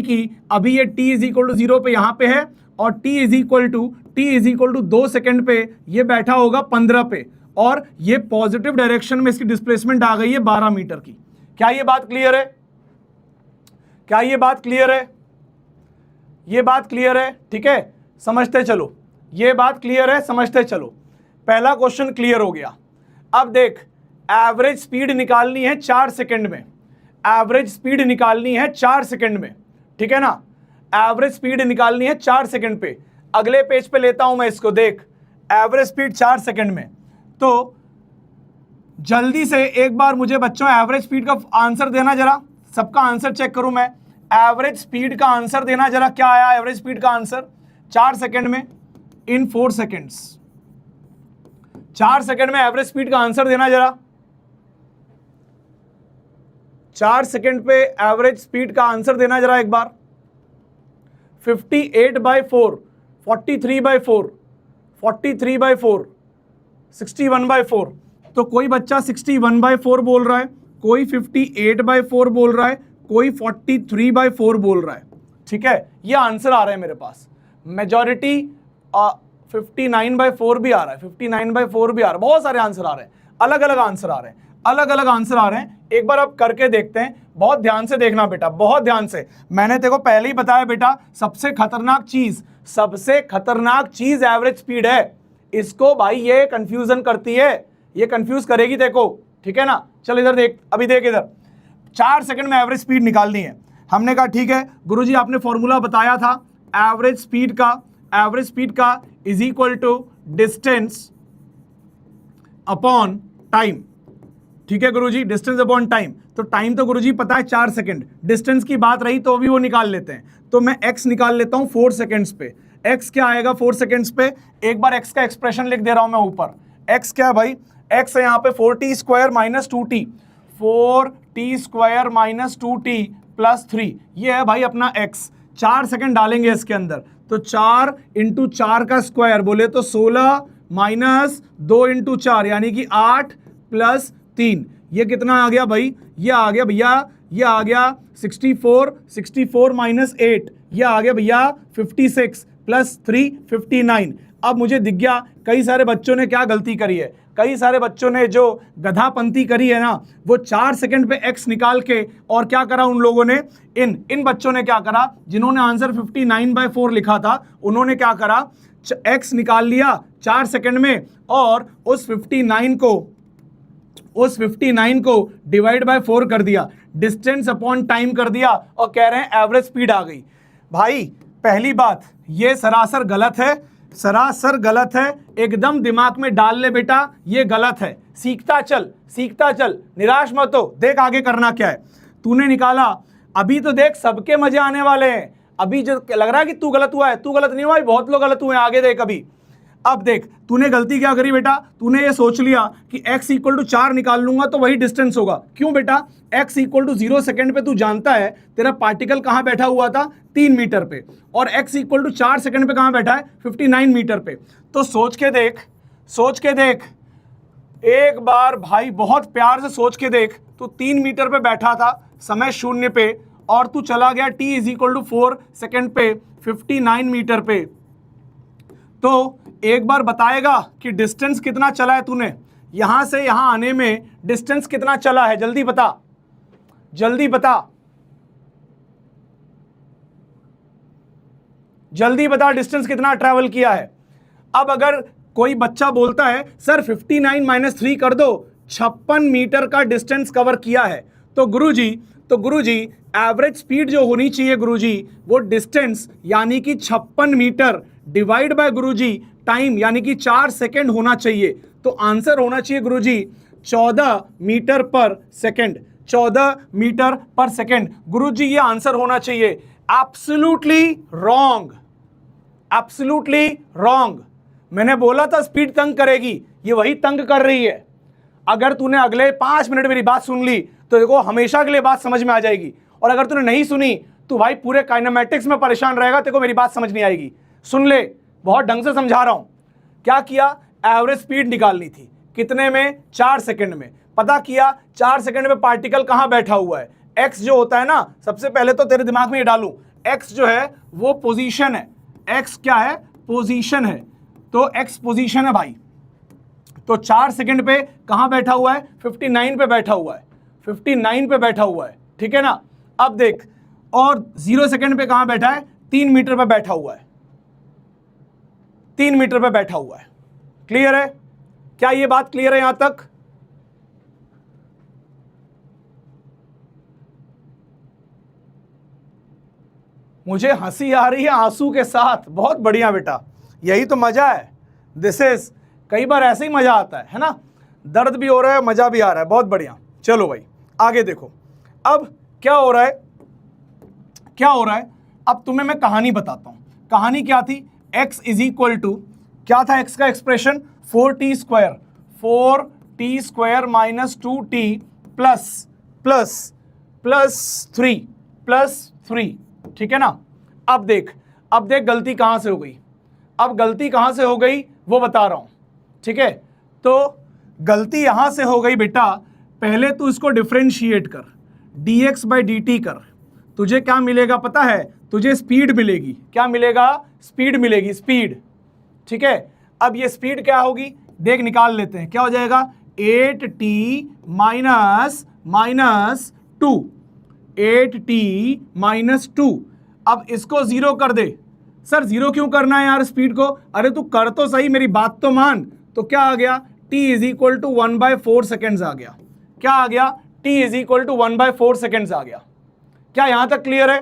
कि अभी ये t इज इक्वल टू 0 पे यहां पे है और t is equal to 2 second पे ये बैठा होगा 15 पे, और ये पॉजिटिव डायरेक्शन में इसकी डिस्प्लेसमेंट आ गई है 12 मीटर की। क्या ये बात क्लियर है? ये बात क्लियर है, ठीक है। समझते चलो, ये बात क्लियर है, समझते चलो। पहला क्वेश्चन क्लियर हो गया। अब देख, एवरेज स्पीड निकालनी है 4 सेकंड में, ठीक है ना। एवरेज स्पीड निकालनी है 4 सेकंड पे। अगले पेज पे लेता हूं मैं इसको, देख एवरेज स्पीड 4 सेकंड में। तो जल्दी से एक बार मुझे बच्चों एवरेज स्पीड का आंसर देना, जरा सबका आंसर चेक करूं मैं। एवरेज स्पीड का आंसर देना जरा, क्या आया एवरेज स्पीड का आंसर 4 सेकंड में इन 4 सेकंड्स। 4 सेकंड में एवरेज स्पीड का आंसर देना जरा। 4 सेकंड पे एवरेज स्पीड का आंसर देना जरा एक बार। 58/4, 43/4, 43/4, 61/4। तो कोई बच्चा 61/4 बोल रहा है, कोई 58/4 बोल रहा है, कोई 43/4 बोल रहा है, ठीक है। ये आंसर आ रहा है मेरे पास। मेजॉरिटी 59/4 भी आ रहा है, 59/4 भी आ रहा है। बहुत सारे आंसर आ रहे हैं, अलग अलग आंसर आ रहे हैं, एक बार अब करके देखते हैं। बहुत ध्यान से देखना बेटा, बहुत ध्यान से। मैंने तेको पहले ही बताया बेटा, सबसे खतरनाक चीज एवरेज स्पीड है। इसको भाई ये कंफ्यूजन करती है, ये कंफ्यूज करेगी तेको, ठीक है ना। चल इधर देख, अभी देख इधर। 4 सेकंड में एवरेज स्पीड निकालनी है। हमने कहा ठीक है गुरुजी, आपने फॉर्मूला बताया था एवरेज स्पीड का is equal to distance upon time, ठीक है गुरुजी, डिस्टेंस अपॉन टाइम। तो टाइम तो गुरुजी पता है 4 सेकंड, डिस्टेंस की बात रही तो भी वो निकाल लेते हैं। तो मैं x निकाल लेता हूं 4 सेकंड्स पे। x क्या आएगा 4 सेकंड्स पे? एक बार x का एक्सप्रेशन लिख दे रहा हूं मैं ऊपर। x क्या है भाई? x है यहाँ पे 4t square minus 2t, 4t square minus 2t plus 3, ये है भाई अपना x। 4 सेकंड डालेंगे इसके अंदर, तो 4 इंटू 4 का स्क्वायर बोले तो 16 माइनस 2 इंटू 4 यानी कि 8 प्लस 3, ये कितना आ गया भाई? ये आ गया भैया, ये आ गया 64, 64 माइनस 8, ये आ गया भैया 56 प्लस 3 59। अब मुझे दिख गया कई सारे बच्चों ने क्या गलती करी है। कई सारे बच्चों ने जो गधापंती करी है ना, वो 4 सेकंड पे x निकाल के और क्या करा उन लोगों ने, इन बच्चों ने क्या करा, जिन्होंने आंसर 59/4 लिखा था, उन्होंने क्या करा, x निकाल लिया 4 सेकंड में और उस 59 को डिवाइड बाय 4 कर दिया, डिस्टेंस अपॉन टाइम कर दिया और कह रहे हैं एवरेज स्पीड आ गई। भाई पहली बात, ये सरासर गलत है, सरासर गलत है, एकदम दिमाग में डाल ले बेटा, ये गलत है। सीखता चल, सीखता चल, निराश मत हो, देख आगे करना क्या है। तूने निकाला, अभी तो देख सबके मजे आने वाले हैं। अभी जो लग रहा है कि तू गलत हुआ है, तू गलत नहीं हुआ है, बहुत लोग गलत हुए हैं, आगे देख अभी। अब देख तूने गलती क्या करी बेटा, तूने ये सोच लिया कि x इक्वल टू 4 निकाल लूंगा तो वही डिस्टेंस होगा। क्यों बेटा? x इक्वल टू 0 सेकंड पे तू जानता है तेरा पार्टिकल कहां बैठा हुआ था, 3 मीटर पे, और x इक्वल टू 4 सेकंड पे कहां बैठा है, 59 मीटर पे। तो सोच के देख, सोच के देख एक बार भाई, बहुत प्यार से सोच के देख। तू 3 मीटर पे बैठा था समय शून्य पे, और तू चला गया t is equal to 4 second पे 59 मीटर पे। तो एक बार बताएगा कि डिस्टेंस कितना चला है तूने, यहां से यहां आने में डिस्टेंस कितना चला है, जल्दी बता, जल्दी बता, जल्दी बता, डिस्टेंस कितना ट्रैवल किया है। अब अगर कोई बच्चा बोलता है सर 59 माइनस 3 कर दो, 56 मीटर का डिस्टेंस कवर किया है, तो गुरुजी एवरेज स्पीड जो होनी चाहिए गुरुजी, वो डिस्टेंस यानी कि 56 मीटर डिवाइड बाय गुरुजी टाइम यानी कि 4 सेकंड होना चाहिए। तो आंसर होना चाहिए गुरुजी 14 मीटर पर सेकंड, 14 मीटर पर सेकंड। गुरुजी ये आंसर होना चाहिए। Absolutely wrong, absolutely wrong. मैंने बोला था स्पीड तंग करेगी, ये वही तंग कर रही है। अगर तूने अगले 5 मिनट मेरी बात सुन ली तो देखो हमेशा के लिए बात समझ में आ जाएगी, और अगर तूने नहीं सुनी तो भाई पूरे काइनेमेटिक्स में परेशान रहेगा, तेरे को मेरी बात समझ नहीं आएगी। सुन ले, बहुत ढंग से समझा रहा हूं। क्या किया? एवरेज स्पीड निकालनी थी, कितने में? 4 सेकंड में। पता किया 4 सेकंड में पार्टिकल कहां बैठा हुआ है। एक्स जो होता है ना, सबसे पहले तो तेरे दिमाग में ये डालूं, एक्स जो है वो पोजीशन है। एक्स क्या है? पोजीशन है। तो एक्स पोजीशन है भाई। तो 4 सेकंड पे कहां बैठा हुआ है? 59 पे बैठा हुआ है, 59 पे बैठा हुआ है, ठीक है ना। अब देख, और 0 सेकंड पे कहां बैठा है? 3 मीटर पे बैठा हुआ है, 3 मीटर पे बैठा हुआ है। क्लियर है? क्या ये बात क्लियर है यहां तक? मुझे हंसी आ रही है आंसू के साथ, बहुत बढ़िया बेटा, यही तो मजा है। दिस इज, कई बार ऐसे ही मजा आता है ना, दर्द भी हो रहा है, मजा भी आ रहा है, बहुत बढ़िया। चलो भाई आगे देखो, अब क्या हो रहा है, क्या हो रहा है। अब तुम्हें मैं कहानी बताता हूं। कहानी क्या थी? x इज इक्वल टू, क्या था x का expression? 4t square, 4t square minus 2t plus plus plus 3, ठीक है ना। अब देख गलती कहां से हो गई, अब गलती कहां से हो गई वो बता रहा हूं, ठीक है। तो गलती यहां से हो गई बेटा, पहले तू इसको डिफरेंशिएट कर, dx बाई dt कर, तुझे क्या मिलेगा पता है? तुझे स्पीड मिलेगी। क्या मिलेगा? स्पीड मिलेगी, स्पीड, ठीक है। अब ये स्पीड क्या होगी, देख निकाल लेते हैं। क्या हो जाएगा? 8t minus 2, 8t minus 2। अब इसको 0 कर दे। सर 0 क्यों करना है यार स्पीड को? अरे तू कर तो सही, मेरी बात तो मान। तो क्या आ गया? t is equal to 1/4 seconds आ गया। क्या आ गया? t is equal to 1/4 seconds आ गया। क्या यहां तक क्लियर है?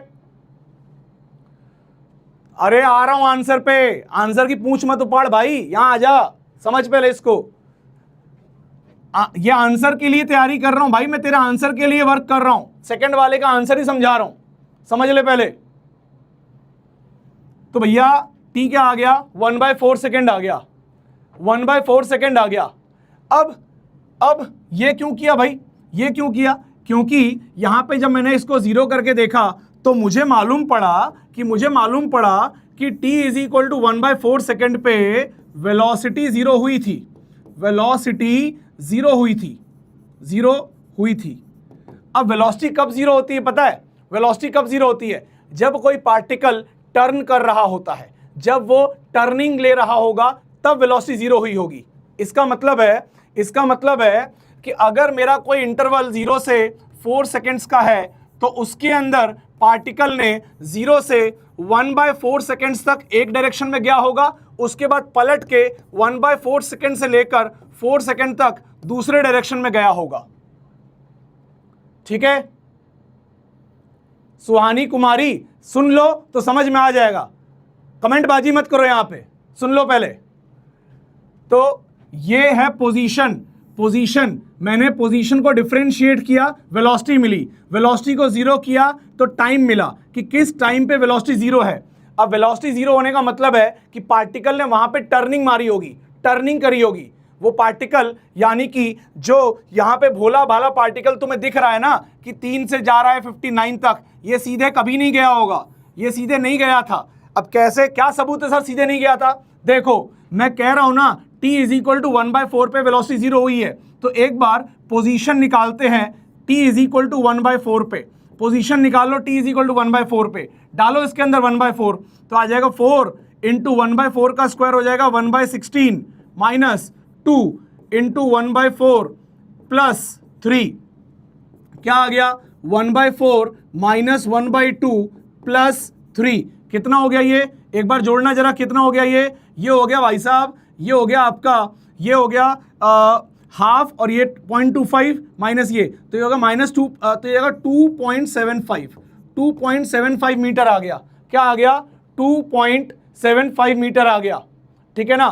अरे आ रहा हूं आंसर पे, आंसर की पूछ मत उपाड़ भाई, यहां आ जा, समझ पहले इसको। ये आंसर के लिए तैयारी कर रहा हूं भाई, मैं तेरा आंसर के लिए वर्क कर रहा हूं, सेकंड वाले का आंसर ही समझा रहा हूं, समझ ले पहले। तो भैया टी क्या आ गया, 1/4 सेकेंड आ गया, 1/4 सेकेंड आ गया। अब ये क्यों किया भाई, ये क्यों किया, क्योंकि यहां पे जब मैंने इसको जीरो करके देखा तो मुझे मालूम पड़ा कि t is equal to 1/4 second पे वेलोसिटी जीरो हुई थी, वेलोसिटी जीरो हुई थी। अब वेलोसिटी कब जीरो होती है पता है, वेलोसिटी कब जीरो होती है, जब कोई पार्टिकल टर्न कर रहा होता है, जब वो टर्निंग ले रहा होगा तब वेलोसिटी जीरो हुई होगी। इसका मतलब है कि अगर मेरा कोई इंटरवल 0 से 4 सेकेंड्स का है तो उसके अंदर पार्टिकल ने 0 से 1/4 सेकेंड्स तक एक डायरेक्शन में गया होगा, उसके बाद पलट के 1/4 सेकेंड से लेकर 4 सेकेंड तक दूसरे डायरेक्शन में गया होगा। ठीक है, सुहानी कुमारी सुन लो तो समझ में आ जाएगा, कमेंट बाजी मत करो, यहां पे सुन लो पहले। तो ये है पोजीशन, मैंने पोजीशन को डिफरेंशिएट किया, वेलोसिटी मिली, वेलोसिटी को जीरो किया तो टाइम मिला कि किस टाइम पे वेलोसिटी जीरो है। अब वेलोसिटी जीरो होने का मतलब है कि पार्टिकल ने वहां पे टर्निंग मारी होगी, टर्निंग करी होगी। वो पार्टिकल यानी कि जो यहां पे भोला भाला पार्टिकल तुम्हें दिख रहा है ना कि 3 से जा रहा है 59 तक, ये सीधे कभी नहीं गया होगा, ये सीधे नहीं गया था। अब कैसे, क्या सबूत है सर सीधे नहीं गया था? देखो मैं कह रहा हूं ना t इज इक्वल टू 1/4 पे वेलोसिटी जीरो हुई है, तो एक बार पोजीशन निकालते हैं, t इज इक्वल टू 1/4 पे पोजीशन निकाल लो, t इज इक्वल टू 1/4 पे डालो इसके अंदर 1/4 तो आ जाएगा 4 इंटू 1/4 का स्क्वायर हो जाएगा 1/16 माइनस 2 इंटू 1/4 प्लस 3, क्या आ गया 1/4 माइनस 1/2 प्लस 3, कितना हो गया ये, एक बार जोड़ना जरा, कितना हो गया ये हो गया भाई साहब, ये हो गया आपका, ये हो गया हाफ और ये 0.25 माइनस ये, तो ये होगा -2, तो ये होगा 2.75 मीटर आ गया। क्या आ गया? 2.75 मीटर आ गया। ठीक है ना,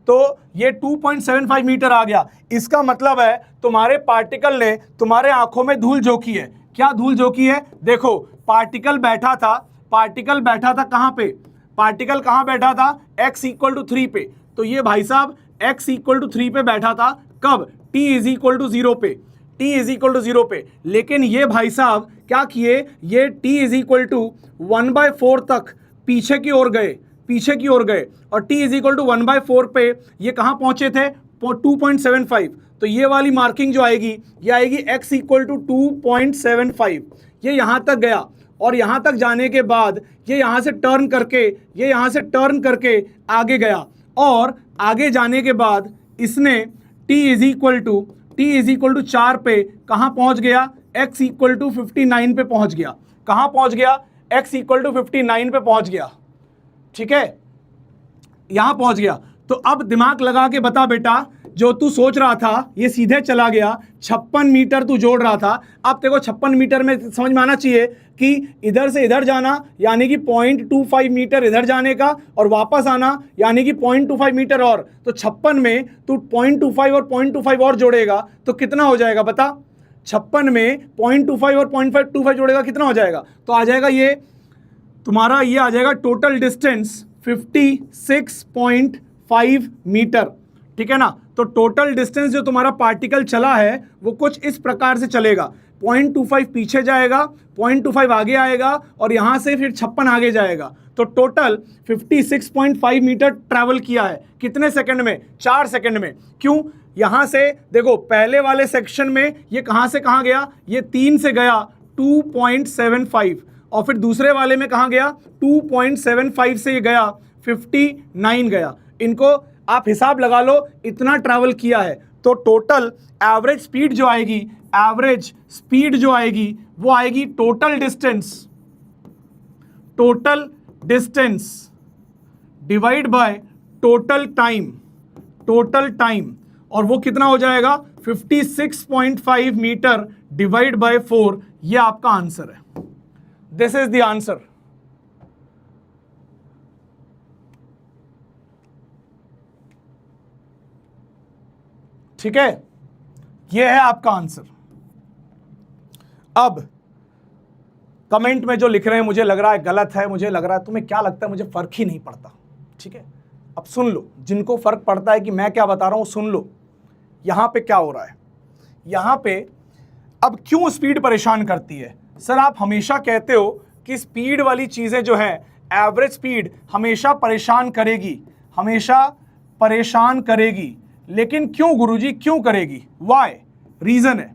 तो ये 2.75 मीटर आ गया। इसका मतलब है तुम्हारे पार्टिकल ने तुम्हारे आंखों में धूल झोंकी है। क्या धूल झोंकी है? देखो पार्टिकल बैठा था कहां पे, पार्टिकल कहां बैठा था, x इक्वल टू 3 पे, तो ये भाई साहब x इक्वल टू 3 पे बैठा था, कब, t इज इक्वल टू 0 पे, t इज इक्वल टू 0 पे। लेकिन ये भाई साहब क्या किए, ये t इज इक्वल टू 1/4 तक पीछे की ओर गए और t इज इक्वल टू 1/4 पे ये कहां पहुंचे थे, 2.75, तो ये वाली मार्किंग जो आएगी ये आएगी x इक्वल टू 2.75, ये यहां तक गया और यहां तक जाने के बाद ये यहां से टर्न करके आगे गया और आगे जाने के बाद इसने t इज इक्वल टू 4 पे कहां पहुंच गया, x इक्वल टू 59 पे पहुंच गया। कहां पहुंच गया, x इक्वल टू 59 पे पहुंच गया। ठीक है, यहां पहुंच गया। तो अब दिमाग लगा के बता बेटा, जो तू सोच रहा था ये सीधे चला गया, 56 मीटर तू जोड़ रहा था, अब देखो 56 मीटर में समझ में आना चाहिए कि इधर से इधर जाना यानी कि 0.25 मीटर इधर जाने का और वापस आना यानी कि 0.25 मीटर और, तो 56 में तू 0.25 और 0.25 और जोड़ेगा तो कितना हो जाएगा बता, 56 में 0.25 और 0.25 जोड़ेगा कितना हो जाएगा, तो आ जाएगा ये तुम्हारा, ये आ जाएगा टोटल डिस्टेंस 56.5 मीटर। ठीक है ना, तो टोटल डिस्टेंस जो तुम्हारा पार्टिकल चला है वो कुछ इस प्रकार से चलेगा, 0.25 पीछे जाएगा, 0.25 आगे आएगा और यहां से फिर 56 आगे जाएगा, तो टोटल 56.5 मीटर ट्रैवल किया है। कितने सेकंड में? 4 सेकंड में। क्यों? यहां से देखो पहले वाले सेक्शन में ये कहां से कहां गया, ये 3 से गया 2.75 और फिर दूसरे वाले में कहां गया, 2.75 से ये गया 59 गया। इनको आप हिसाब लगा लो, इतना ट्रैवल किया है। तो टोटल एवरेज स्पीड जो आएगी वो आएगी total distance divide by total time, और वो कितना हो जाएगा 56.5 मीटर डिवाइड बाय 4। ये आपका आंसर है, दिस इज द आंसर। ठीक है, ये है आपका आंसर। अब कमेंट में जो लिख रहे हैं मुझे लग रहा है गलत है, मुझे लग रहा है, तुम्हें क्या लगता है, मुझे फर्क ही नहीं पड़ता, ठीक है। अब सुन लो, जिनको फर्क पड़ता है कि मैं क्या बता रहा हूं सुन लो। यहां पे क्या हो रहा है, यहां पे अब क्यों स्पीड परेशान करती है? सर आप हमेशा कहते हो कि स्पीड वाली चीजें जो है, एवरेज स्पीड हमेशा परेशान करेगी, हमेशा परेशान करेगी, लेकिन क्यों गुरुजी, क्यों करेगी? वाई? रीजन है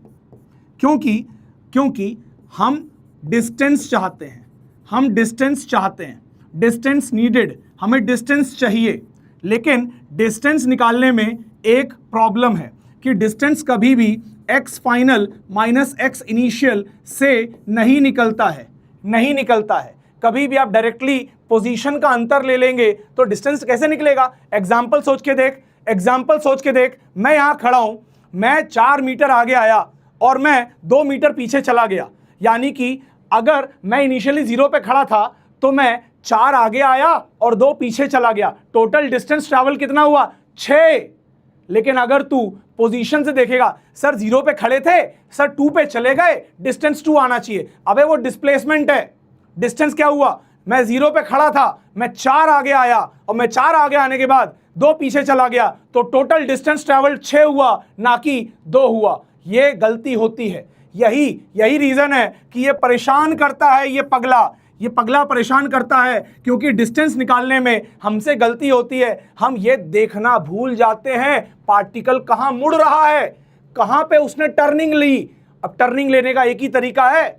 क्योंकि हम डिस्टेंस चाहते हैं, हम डिस्टेंस चाहते हैं, डिस्टेंस नीडेड, हमें डिस्टेंस चाहिए। लेकिन डिस्टेंस निकालने में एक प्रॉब्लम है कि डिस्टेंस कभी भी x final minus x initial से नहीं निकलता है, नहीं निकलता है। कभी भी आप डायरेक्टली पोजीशन का अंतर ले लेंगे तो डिस्टेंस कैसे निकलेगा? एग्जाम्पल सोच के देख, एग्जाम्पल सोच के देख। मैं यहां खड़ा हूं, मैं 4 मीटर आगे आया और मैं 2 मीटर पीछे चला गया, यानी कि अगर मैं इनिशियली 0 पे खड़ा था तो मैं 4 आगे आया और 2 पीछे चला गया। टोटल डिस्टेंस ट्रैवल कितना हुआ? 6। लेकिन अगर तू पोजीशन से देखेगा, सर 0 पे खड़े थे, सर 2 पे चले गए, डिस्टेंस 2 आना चाहिए। अबे वो डिस्प्लेसमेंट है, डिस्टेंस क्या हुआ? मैं 0 पे खड़ा था, मैं 4 आगे आया और मैं 4 आगे आने के बाद 2 पीछे चला गया, तो टोटल डिस्टेंस ट्रैवल 6 हुआ, ना कि 2 हुआ। ये गलती होती है। यही रीजन है कि ये परेशान करता है, ये पगला परेशान करता है, क्योंकि डिस्टेंस निकालने में हमसे गलती होती है। हम ये देखना भूल जाते हैं पार्टिकल कहां मुड़ रहा है, कहां पे उसने टर्निंग ली। अब टर्निंग लेने का एक ही तरीका है,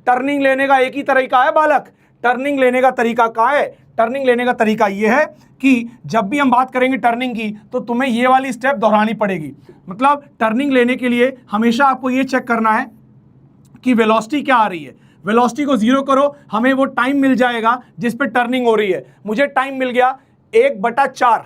टर्निंग लेने का एक ही तरीका है बालक। टर्निंग लेने का तरीका क्या है? टर्निंग लेने का तरीका यह है कि जब भी हम बात करेंगे टर्निंग की तो तुम्हें ये वाली स्टेप दोहरानी पड़ेगी। मतलब टर्निंग लेने के लिए हमेशा आपको ये चेक करना है कि वेलोसिटी क्या आ रही है। वेलोसिटी को 0 करो, हमें वो टाइम मिल जाएगा जिस पे टर्निंग हो रही है। मुझे टाइम मिल गया 1/4,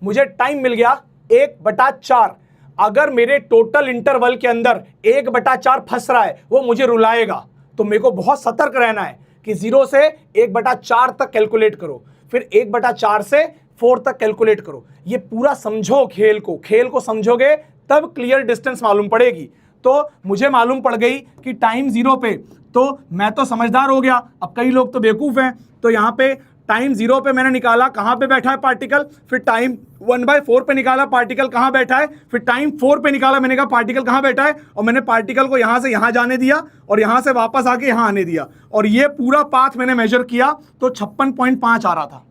मुझे टाइम मिल गया 1/4। अगर मेरे टोटल इंटरवल के अंदर 1/4 फंस रहा है, वो मुझे रुलाएगा। तो मेरे को बहुत सतर्क रहना है कि 0 से 1/4 तक कैलकुलेट करो, फिर 1/4 से 4 तक कैलकुलेट करो। ये पूरा समझो, खेल को समझोगे तब क्लियर डिस्टेंस मालूम पड़ेगी। तो मुझे मालूम पड़ गई कि टाइम 0 पे, तो मैं तो समझदार हो गया। अब कई लोग तो बेवकूफ हैं, तो यहाँ पे टाइम 0 पे मैंने निकाला कहाँ पे बैठा है पार्टिकल, फिर टाइम 1/4 पे निकाला पार्टिकल कहाँ बैठा है, फिर टाइम 4 पे निकाला, मैंने कहा पार्टिकल कहाँ बैठा है, और मैंने पार्टिकल को यहाँ से यहाँ जाने दिया और यहाँ से वापस आके यहाँ आने दिया, और ये पूरा पाथ मैंने मेजर किया तो 56.5 आ रहा था।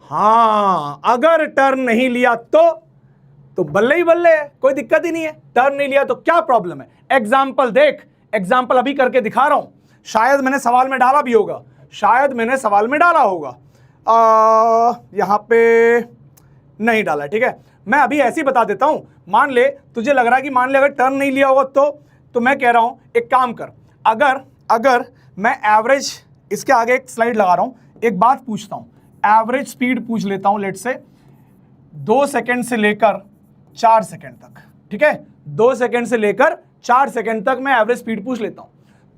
हाँ, अगर टर्न नहीं लिया तो बल्ले ही बल्ले है, कोई दिक्कत ही नहीं है। टर्न नहीं लिया तो क्या प्रॉब्लम है? एग्जाम्पल देख, एग्जाम्पल अभी करके दिखा रहा हूं। शायद मैंने सवाल में डाला भी होगा, शायद मैंने सवाल में डाला होगा, यहां पे नहीं डाला, ठीक है। मैं अभी ऐसे ही बता देता हूं। मान ले तुझे लग रहा है कि मान ले अगर टर्न नहीं लिया होगा तो मैं कह रहा हूं एक काम कर, अगर मैं एवरेज, इसके आगे एक स्लाइड लगा रहा हूं, एक बात पूछता हूं, एवरेज स्पीड पूछ लेता हूं, लेट से 2 सेकंड से लेकर 4 सेकंड तक, ठीक है। 2 सेकंड से लेकर 4 सेकंड तक मैं एवरेज स्पीड पूछ लेता हूं।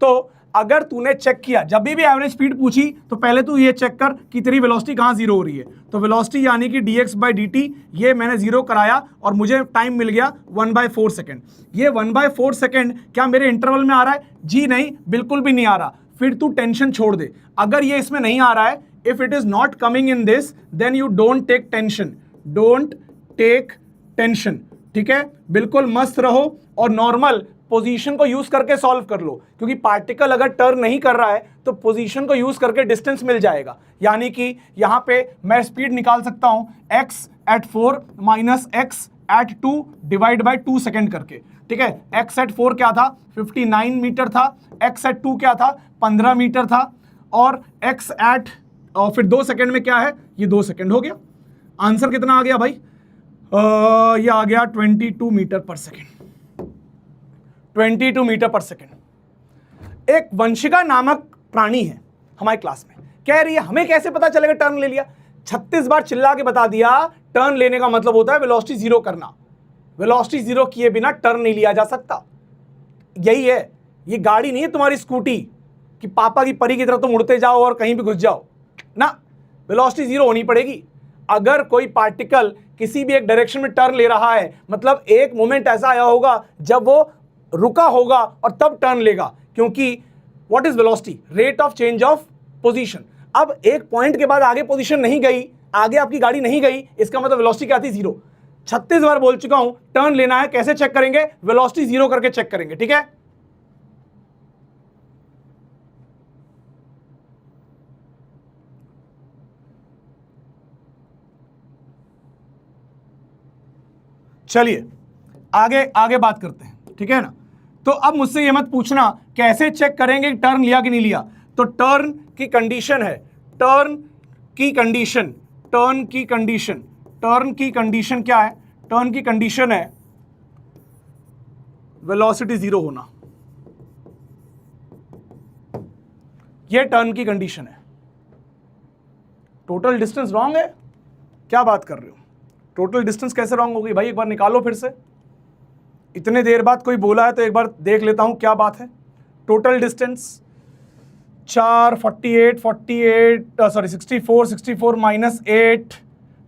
तो अगर तूने चेक किया, जब भी एवरेज स्पीड पूछी तो पहले तू ये चेक कर कि तेरी वेलोसिटी कहां 0 हो रही है। तो वेलोसिटी यानी कि dx/dt, ये मैंने 0 कराया और मुझे टाइम मिल गया 1/4 सेकंड। ये 1/4 सेकंड क्या मेरे इंटरवल में आ रहा है? जी नहीं, बिल्कुल भी नहीं आ रहा। फिर तू टेंशन छोड़ दे। अगर ये इसमें नहीं आ रहा है, if it is not coming in this, then you don't take tension, don't take tension, ठीक है। बिल्कुल मस्त रहो और नॉर्मल पोजीशन को यूज करके सॉल्व कर लो, क्योंकि पार्टिकल अगर टर्न नहीं कर रहा है तो पोजीशन को यूज करके डिस्टेंस मिल जाएगा। यानी कि यहां पे मैं स्पीड निकाल सकता हूं x at 4 minus x at 2 divide bye 2 second करके, ठीक है। x at 4 क्या था? 59 मीटर था। x at 2 क्या था? 15 मीटर था। और x at और फिर 2 सेकेंड में क्या है? ये 2 सेकेंड हो गया। आंसर कितना आ गया भाई? ये आ गया 22 metre per second, 22 metre per second. एक वंशिका नामक प्राणी है हमारी क्लास में, कह रही है हमें कैसे पता चलेगा टर्न ले लिया? 36 बार चिल्ला के बता दिया, टर्न लेने का मतलब होता है वेलोसिटी 0 करना। वेलोसिटी 0 किए बिना टर्न नहीं लिया जा सकता। यही है, ये गाड़ी नहीं है तुम्हारी स्कूटी कि पापा की परी की तरह तुम उड़ते जाओ और कहीं भी घुस जाओ ना। वेलोसिटी जीरो होनी पड़ेगी। अगर कोई पार्टिकल किसी भी एक डायरेक्शन में टर्न ले रहा है, मतलब एक मोमेंट ऐसा आया होगा जब वो रुका होगा और तब टर्न लेगा, क्योंकि what is velocity? Rate of change of position. अब एक पॉइंट के बाद आगे पोजीशन नहीं गई, आगे आपकी गाड़ी नहीं गई, इसका मतलब वेलोसिटी क्या थी? जीरो। 36 बार बोल चुका हूं, टर्न लेना है, कैसे चेक करेंगे? वेलोसिटी जीरो करके चेक करेंगे, ठीक है? चलिए आगे आगे बात करते हैं, ठीक है ना? तो अब मुझसे ये मत पूछना कैसे चेक करेंगे टर्न लिया कि नहीं लिया। तो टर्न की कंडीशन है, टर्न की कंडीशन, टर्न की कंडीशन, टर्न की कंडीशन क्या है? टर्न की कंडीशन है वेलोसिटी जीरो होना। यह टर्न की कंडीशन है। टोटल डिस्टेंस रॉन्ग है? क्या बात कर रहे हो? टोटल डिस्टेंस कैसे रॉन्ग होगी भाई? एक बार निकालो फिर से। इतने देर बाद कोई बोला है तो एक बार देख लेता हूं क्या बात है। टोटल डिस्टेंस 4 48 48 सॉरी 64 64 माइनस 8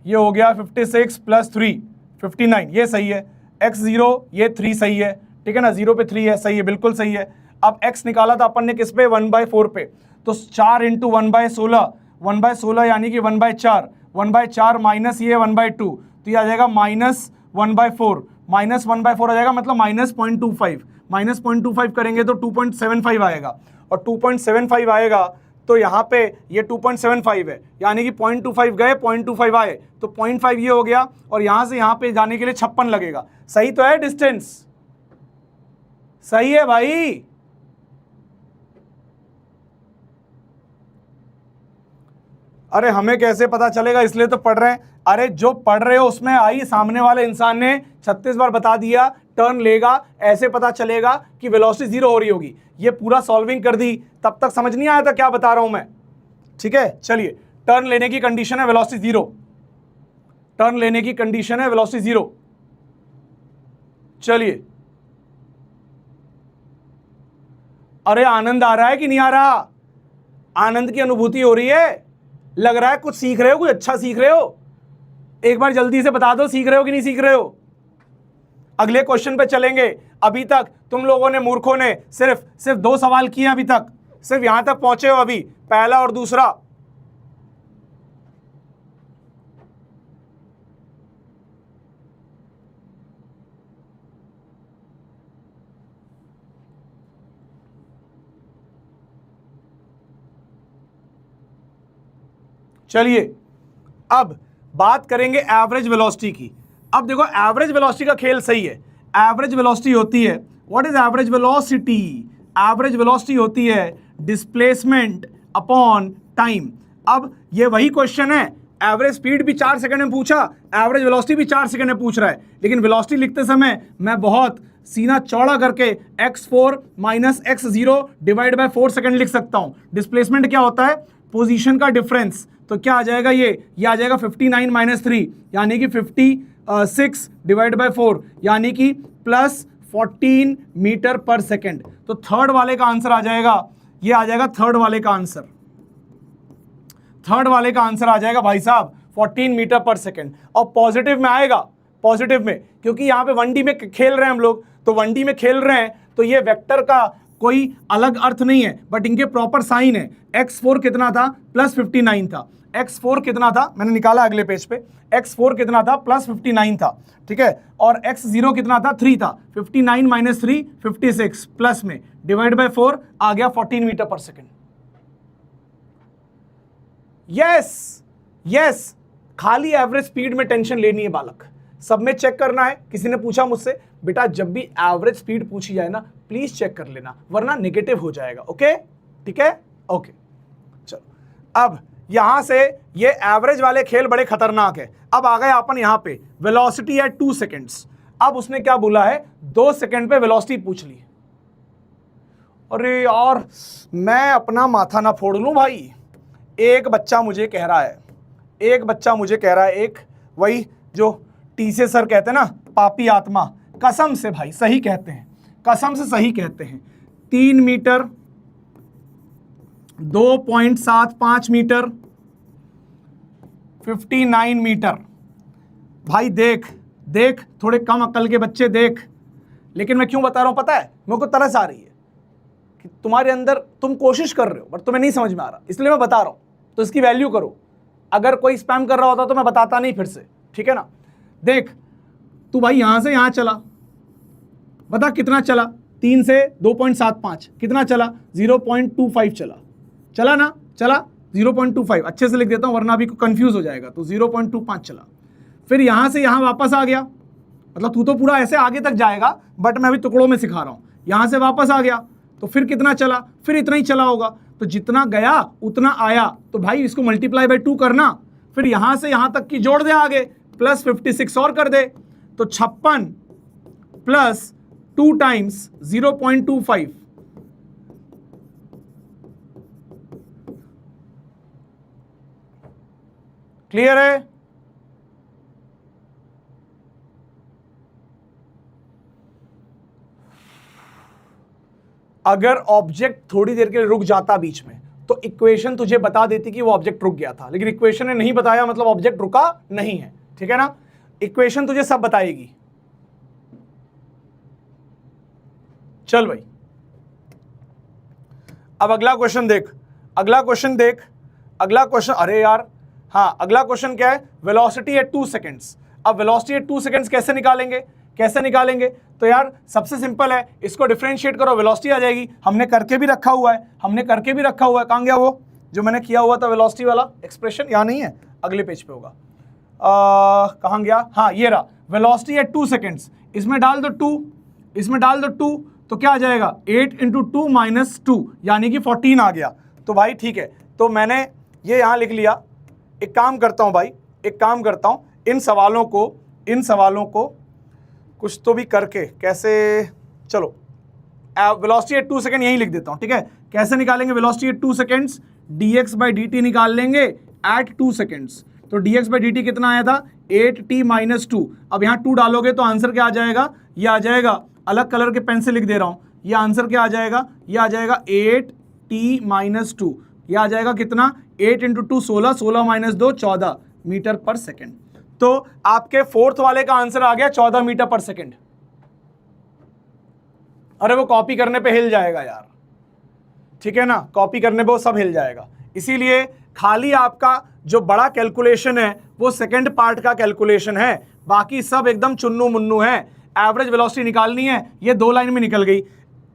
ये हो गया 56 प्लस 3 59, ये सही है। x0 ये 3 सही है, ठीक है ना? 0 पे 3 है, सही है, बिल्कुल सही है। अब x निकाला था अपन ने किस पे? 1/4 पे। तो 4 इंटू 1/16, 1/16 यानी कि 1/4, 1/4 माइनस ये 1/2, तो ये आ जाएगा -1/4, -1/4 आ जाएगा, मतलब -0.25, -0.25 करेंगे तो 2.75 आएगा, और 2.75 आएगा तो यहाँ पे ये 2.75 है, यानी कि 0.25 गए 0.25 आए, तो 0.5 ये हो गया, और यहाँ से यहाँ पे जाने के लिए 56 लगेगा। सही तो है डिस्टेंस? सही है भाई? अरे हमें कैसे पता चलेगा, इसलिए तो पढ़ रहे हैं। अरे जो पढ़ रहे हो उसमें आई, सामने वाले इंसान ने 36 बार बता दिया टर्न लेगा, ऐसे पता चलेगा कि वेलोसिटी जीरो हो रही होगी। ये पूरा सॉल्विंग कर दी, तब तक समझ नहीं आया था क्या बता रहा हूं मैं, ठीक है? चलिए, टर्न लेने की कंडीशन है वेलोसिटी जीरो, टर्न लेने की कंडीशन है वेलोसिटी जीरो। चलिए, अरे आनंद आ रहा है कि नहीं आ रहा? आनंद की अनुभूति हो रही है? लग रहा है कुछ सीख रहे हो, कुछ अच्छा सीख रहे हो? एक बार जल्दी से बता दो सीख रहे हो कि नहीं सीख रहे हो। अगले क्वेश्चन पे चलेंगे। अभी तक तुम लोगों ने, मूर्खों ने, सिर्फ 2 सवाल किए अभी तक, सिर्फ यहां तक पहुंचे हो अभी, पहला और दूसरा। चलिए अब बात करेंगे एवरेज वेलोसिटी की। अब देखो एवरेज वेलोसिटी का खेल सही है। एवरेज वेलोसिटी होती है, what is average velocity? Average velocity होती है डिस्प्लेसमेंट अपॉन टाइम। अब ये वही क्वेश्चन है, एवरेज स्पीड भी 4 सेकंड में पूछा, एवरेज वेलोसिटी भी 4 सेकंड में पूछ रहा है, लेकिन वेलोसिटी लिखते समय मैं बहुत सीना चौड़ा करके x4 minus x0 divide by 4 second लिख सकता हूं। डिस्प्लेसमेंट क्या होता है? पोजीशन का डिफरेंस। तो क्या आ जाएगा? ये आ जाएगा 59 माइनस 3, यानी कि 56 डिवाइड बाय 4, यानी कि प्लस 14 मीटर पर सेकंड। तो थर्ड वाले का आंसर आ जाएगा, ये आ जाएगा थर्ड वाले का आंसर। थर्ड वाले का आंसर आ जाएगा भाई साहब 14 मीटर पर सेकंड। और पॉजिटिव में आएगा, पॉजिटिव में, क्योंकि यहाँ पे 1D में खेल रहे हैं हम लोग, तो 1D में खेल रहे हैं तो ये वेक्टर का कोई अलग अर्थ नहीं है, बट इनके प्रॉपर साइन है। x4 कितना था? प्लस 59 था। x4 कितना था? मैंने निकाला अगले पेज पे। x4 कितना था? प्लस 59 था, ठीक है? और x0 कितना था? 3 था। 59 माइनस 3 56 प्लस में डिवाइड बाय 4 आ गया 14 metre per second. Yes yes, खाली एवरेज स्पीड में टेंशन लेनी है बालक, सब में चेक करना है। किसी ने पूछा मुझसे, बेटा जब भी एवरेज स्पीड पूछी जाए ना प्लीज चेक कर लेना, वरना नेगेटिव हो जाएगा। ओके, ठीक है? ओके, चलो अब यहां से ये एवरेज वाले खेल बड़े खतरनाक है। अब आ गए अपन यहां पे वेलोसिटी एट 2 सेकेंड्स। अब उसने क्या बोला है? 2 सेकेंड पे वेलोसिटी पूछ ली। अरे यार मैं अपना माथा ना फोड़ लूं भाई। एक बच्चा मुझे कह रहा है, एक वही जो टीसे सर कहते हैं ना, पापी आत्मा, कसम से भाई सही कहते हैं, कसम से सही कहते हैं, 3 मीटर, 2.75 मीटर, 59 मीटर। भाई देख देख, थोड़े कम अक्ल के बच्चे देख, लेकिन मैं क्यों बता रहा हूं पता है? मेरे को तरस आ रही है कि तुम्हारे अंदर, तुम कोशिश कर रहे हो बट तुम्हें नहीं समझ में आ रहा, इसलिए मैं बता रहा हूं, तो इसकी वैल्यू करो। अगर कोई स्पैम कर रहा होता तो मैं बताता नहीं फिर से, ठीक है ना। देख तू भाई यहां से यहां चला, बता कितना चला? 3 से 2.75 कितना चला? 0.25 चला ना? चला 0.25, अच्छे से लिख देता हूं वरना अभी कंफ्यूज हो जाएगा। तो 0.25 चला, फिर यहां से यहां वापस आ गया, मतलब तू तो पूरा ऐसे आगे तक जाएगा बट मैं अभी टुकड़ों में सिखा रहा हूं। यहां से वापस आ गया तो फिर कितना चला? फिर इतना ही चला होगा, तो जितना गया उतना आया। तो भाई इसको मल्टीप्लाई बाय 2 करना, फिर यहां से यहां तक की जोड़ दे आगे, प्लस 56 और कर दे, तो 56 प्लस 2 टाइम्स 0.25, क्लियर है? अगर ऑब्जेक्ट थोड़ी देर के लिए रुक जाता बीच में तो इक्वेशन तुझे बता देती कि वो ऑब्जेक्ट रुक गया था, लेकिन इक्वेशन ने नहीं बताया, मतलब ऑब्जेक्ट रुका नहीं है, ठीक है ना। इक्वेशन तुझे सब बताएगी। चल भाई अब अगला क्वेश्चन देख, अगला क्वेश्चन देख, अगला क्वेश्चन, अरे यार हाँ, अगला क्वेश्चन क्या है? Velocity at 2 seconds. अब वेलोसिटी एट 2 सेकेंड्स कैसे निकालेंगे? कैसे निकालेंगे? तो यार सबसे सिंपल है, इसको डिफरेंशिएट करो, वेलोसिटी आ जाएगी। हमने करके भी रखा हुआ है, हमने करके भी रखा हुआ है। कहाँ गया वो जो मैंने किया हुआ था वेलोसिटी वाला एक्सप्रेशन? यहाँ नहीं है, अगले पेज पे होगा। कहाँ गया? हाँ ये रहा, वेलोसिटी एट 2 सेकेंड्स। इसमें डाल दो 2, इसमें डाल दो 2, तो क्या आ जाएगा? 8 × 2 - 2 यानी कि 14 आ गया। तो भाई ठीक है, तो मैंने ये यहाँ लिख लिया। एक काम करता हूँ भाई, एक काम करता हूँ, इन सवालों को कुछ तो भी करके, कैसे, चलो वेलोसिटी एट 2 सेकेंड यहीं लिख देता हूँ, ठीक है। कैसे निकालेंगे वेलोसिटी एट 2 सेकेंड्स? dx/dt निकाल लेंगे एट 2 सेकेंड्स। तो dx/dt कितना आया था? 8t - 2। अब यहाँ 2 डालोगे तो आंसर क्या आ जाएगा? ये आ जाएगा, अलग कलर के पेन से लिख दे रहा हूँ, ये आंसर क्या आ जाएगा? ये आ जाएगा 8t - 2। ये आ जाएगा कितना? 8 × 2 16, 16 - 2 14 मीटर पर सेकेंड। तो आपके फोर्थ वाले का आंसर आ गया 14 मीटर पर सेकेंड। अरे वो कॉपी करने पे हिल जाएगा यार, ठीक है ना, कॉपी करने पे वो सब हिल जाएगा। इसीलिए खाली आपका जो बड़ा कैलकुलेशन है वो सेकंड पार्ट का कैलकुलेशन है, बाकी सब एकदम चुन्नू मुन्नू है। एवरेज वेलोसिटी निकालनी है, ये 2 लाइन में निकल गई।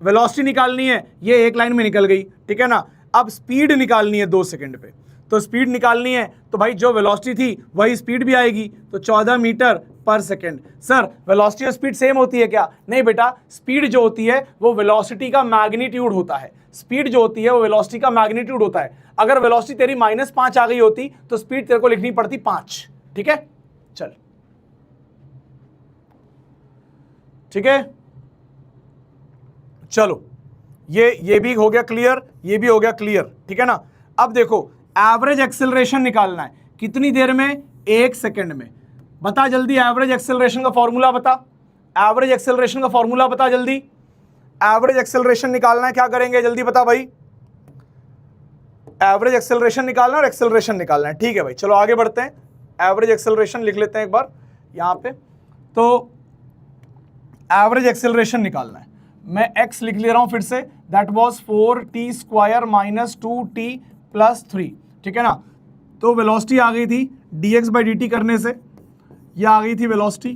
वेलोसिटी निकालनी है, ये 1 लाइन में निकल गई, ठीक है ना। अब स्पीड निकालनी है 2 सेकंड पे, तो स्पीड निकालनी है तो भाई जो वेलोसिटी थी वही स्पीड भी आएगी, तो 14 मीटर पर सेकंड। सर वेलोसिटी और स्पीड सेम होती है क्या? नहीं बेटा, स्पीड जो होती है वो वेलोसिटी का मैग्नीट्यूड होता है। स्पीड जो होती है वो वेलोसिटी का मैग्नीट्यूड होता है। अगर वेलोसिटी तेरी -5 आ गई होती तो स्पीड तेरे को लिखनी पड़ती 5, ठीक है। चल ठीक है, चलो ये भी हो गया क्लियर, ये भी हो गया क्लियर, ठीक है ना। अब देखो एवरेज एक्सेलरेशन निकालना है, कितनी देर में? 1 सेकंड में। बता जल्दी, एवरेज एक्सेलरेशन का फॉर्मूला बता, एवरेज एक्सेलरेशन का फॉर्मूला बता जल्दी। एवरेज एक्सेलरेशन निकालना है, क्या करेंगे जल्दी बता भाई। एवरेज एक्सेलरेशन निकालना और एक्सेलरेशन निकालना है, ठीक है भाई। चलो आगे बढ़ते हैं, एवरेज एक्सेलरेशन लिख लेते हैं एक बार यहां पे। तो एवरेज एक्सेलरेशन निकालना है, मैं x लिख ले रहा हूं फिर से, दैट वाज 4t² - 2t + 3, ठीक है ना। तो वेलोसिटी आ गई थी dx/dt करने से, ये आ गई थी वेलोसिटी,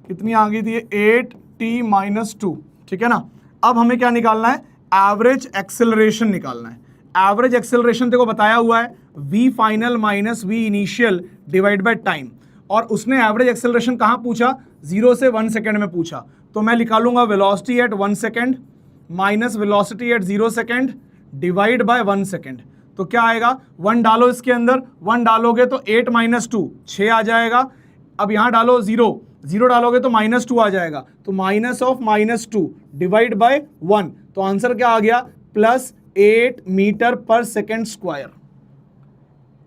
कितनी आ गई थी? 8t - 2, ठीक है ना। अब हमें क्या निकालना है? एवरेज एक्सेलरेशन निकालना है। एवरेज एक्सेलरेशन देखो बताया हुआ है v final - v initial divide by time, और उसने एवरेज एक्सेलरेशन कहाँ पूछा? 0 से 1 सेकेंड में पूछा। तो मैं निकालूंगा velocity at 1 second minus velocity at 0 second divide by 1 second. तो क्या आएगा? 1 डालो इसके अंदर, 1 डालोगे तो 8 - 2 6 आ जाएगा। अब यहाँ डालो 0 डालोगे तो -2 आ जाएगा, तो -2 डिवाइड बाय 1, तो आंसर क्या आ गया? +8 metre per second square,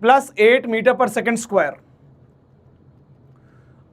+8 metre per second square.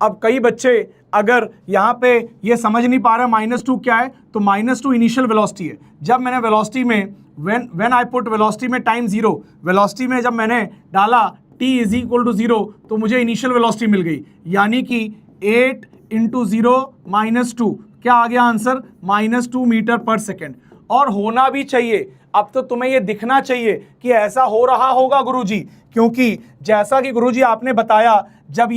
अब कई बच्चे अगर यहाँ पे ये समझ नहीं पा रहे -2 क्या है, तो -2 इनिशियल वेलोसिटी है। जब मैंने वेलोसिटी में व्हेन आई पुट वेलोसिटी में टाइम 0, वेलोसिटी में जब मैंने डाला t इज इक्वल टू 0, तो मुझे इनिशियल वेलोसिटी मिल गई, यानी कि 8 इंटू 0 माइनस 2, क्या आ गया आंसर, -2 मीटर पर सेकेंड। और होना भी चाहिए, अब तो तुम्हें ये दिखना चाहिए कि ऐसा हो रहा होगा गुरुजी, क्योंकि जैसा कि गुरुजी आपने बताया, जब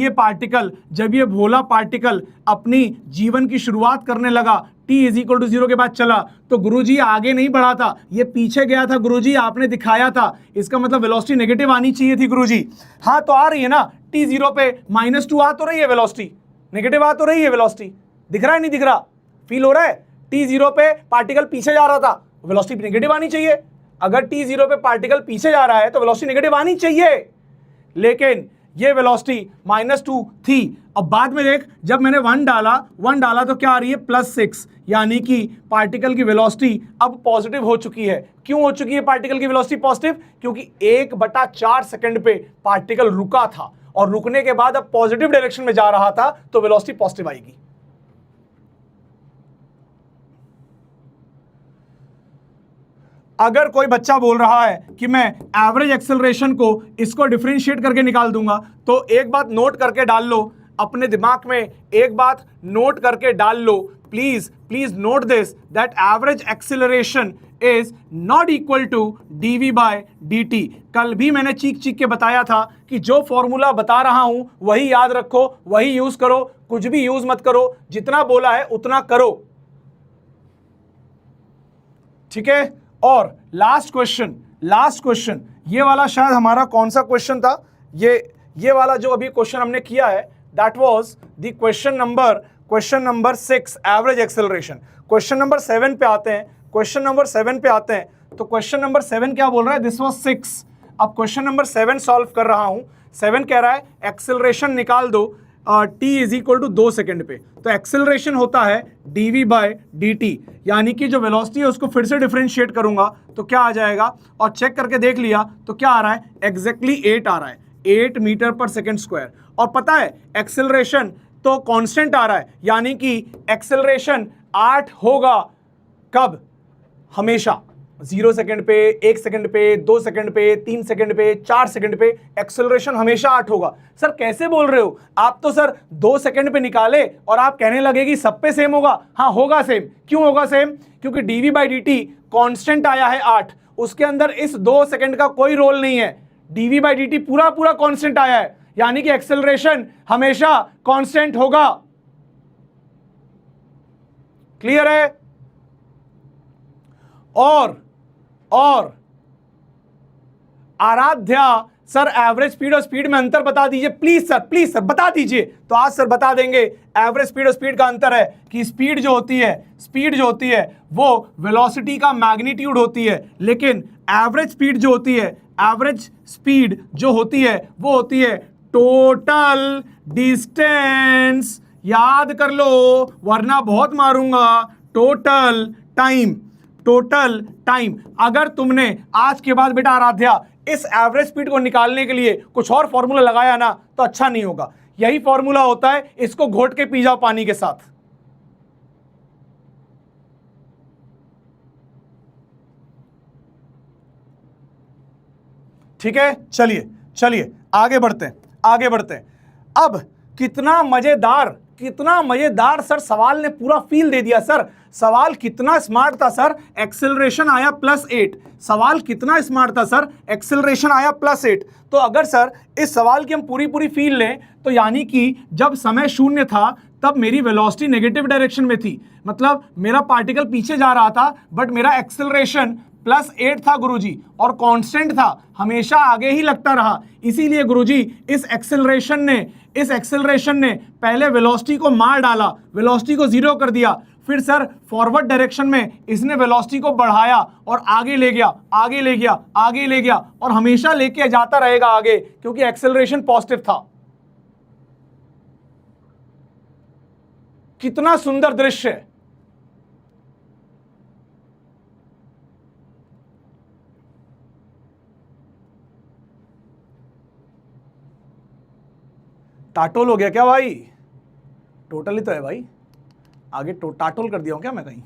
ये भोला पार्टिकल अपनी जीवन की शुरुआत करने लगा, t इज इक्वल टू 0 के बाद चला, तो गुरुजी आगे नहीं बढ़ा था, ये पीछे गया था गुरुजी, आपने दिखाया था। इसका मतलब वेलोसिटी नेगेटिव आनी चाहिए थी गुरुजी। हाँ तो आ रही है ना, t 0 पे -2 आ तो रही है वेलोसिटी, नेगेटिव आ तो रही है वेलोसिटी, दिख रहा है नहीं दिख रहा, फील हो रहा है। t 0 पे पार्टिकल पीछे जा रहा था, वेलोसिटी नेगेटिव आनी चाहिए। अगर t 0 पे पार्टिकल पीछे जा रहा है तो वेलोसिटी नेगेटिव आनी चाहिए, लेकिन ये वेलोसिटी -2 थी। अब बाद में देख, जब मैंने 1 डाला तो क्या आ रही है, +6, यानी कि पार्टिकल की वेलोसिटी अब पॉजिटिव हो चुकी है। क्यों हो चुकी है पार्टिकल की वेलोसिटी पॉजिटिव, क्योंकि 1/4 सेकंड पे पार्टिकल रुका था, और रुकने के बाद अब पॉजिटिव डायरेक्शन में जा रहा था, तो वेलोसिटी पॉजिटिव आएगी। अगर कोई बच्चा बोल रहा है कि मैं एवरेज एक्सेलरेशन को इसको डिफरेंशिएट करके निकाल दूंगा, तो एक बात नोट करके डाल लो अपने दिमाग में, एक बात नोट करके डाल लो, please note this, that average acceleration is not equal to dv/dt। कल भी मैंने चीख के बताया था कि जो फॉर्मूला बता रहा हूं वही याद रखो, वही यूज करो, कुछ भी यूज मत करो, जितना बोला है उतना करो, ठीक है। और लास्ट क्वेश्चन, ये वाला शायद हमारा कौन सा क्वेश्चन था, ये वाला जो अभी क्वेश्चन हमने किया है, that was the question number 6, average acceleration. Question number 7 पे आते हैं, तो क्वेश्चन नंबर 7 क्या बोल रहा है, दिस वाज 6। अब क्वेश्चन नंबर 7 सॉल्व कर रहा हूं। 7 कह रहा है एक्सेलरेशन निकाल दो t is equal to 2 second पे, तो एक्सेलरेशन होता है dv/dt, यानी कि जो वेलोसिटी है उसको फिर से डिफरेंशिएट करूंगा तो क्या आ जाएगा, और चेक करके देख लिया तो क्या आ रहा है, एग्जैक्टली 8 आ रहा है, 8 मीटर पर सेकेंड स्क्वायर। और पता है एक्सेलरेशन तो कांस्टेंट आ रहा है, यानी कि एक्सेलरेशन 8 होगा कब, हमेशा 0 सेकंड पे, 1 सेकंड पे, 2 सेकंड पे, 3 सेकंड पे, 4 सेकंड पे, एक्सेलरेशन हमेशा 8 होगा। सर कैसे बोल रहे हो आप, तो सर 2 सेकंड पे निकाले और आप कहने लगे कि सब पे सेम होगा। हाँ होगा सेम, क्यों होगा सेम, क्योंकि dv/dt कांस्टेंट आया है 8, उसके अंदर इस 2 सेकंड का कोई रोल नहीं है, dv/dt पूरा कांस्टेंट आया है, यानी कि एक्सेलरेशन हमेशा कांस्टेंट होगा। क्लियर है। और आराध्या, सर एवरेज स्पीड और स्पीड में अंतर बता दीजिए प्लीज सर बता दीजिए। तो आज सर बता देंगे, एवरेज स्पीड और स्पीड का अंतर है कि स्पीड जो होती है वो वेलोसिटी का मैग्नीट्यूड होती है, लेकिन एवरेज स्पीड जो होती है वो होती है टोटल डिस्टेंस, याद कर लो वरना बहुत मारूंगा, टोटल टाइम। अगर तुमने आज के बाद बेटा आराध्या इस एवरेज स्पीड को निकालने के लिए कुछ और फॉर्मूला लगाया ना तो अच्छा नहीं होगा। यही फॉर्मूला होता है, इसको घोट के पी जाओ पानी के साथ। ठीक है, चलिए आगे बढ़ते हैं। अब कितना मजेदार सर सवाल ने पूरा फील दे दिया। सर सवाल कितना स्मार्ट था सर, एक्सेलरेशन आया +8। सवाल कितना स्मार्ट था सर, एक्सेलरेशन आया +8। तो अगर सर इस सवाल की हम पूरी फील लें तो यानी कि जब समय शून्य था तब मेरी वेलोसिटी नेगेटिव डायरेक्शन में थी, मतलब मेरा पार्टिकल पीछे जा रहा था, बट मेरा एक्सेलरेशन +8 था गुरुजी, और कांस्टेंट था, हमेशा आगे ही लगता रहा। इसीलिए गुरुजी इस एक्सेलरेशन ने पहले वेलोसिटी को मार डाला, वेलोसिटी को 0 कर दिया, फिर सर फॉरवर्ड डायरेक्शन में इसने वेलोसिटी को बढ़ाया और आगे ले गया और हमेशा लेके जाता रहेगा आगे, क्योंकि एक्सेलरेशन पॉजिटिव था। कितना सुंदर दृश्य है। टाटोल हो गया क्या भाई, टोटल ही तो है भाई, आगे टाटोल कर दिया हूं क्या मैं कहीं।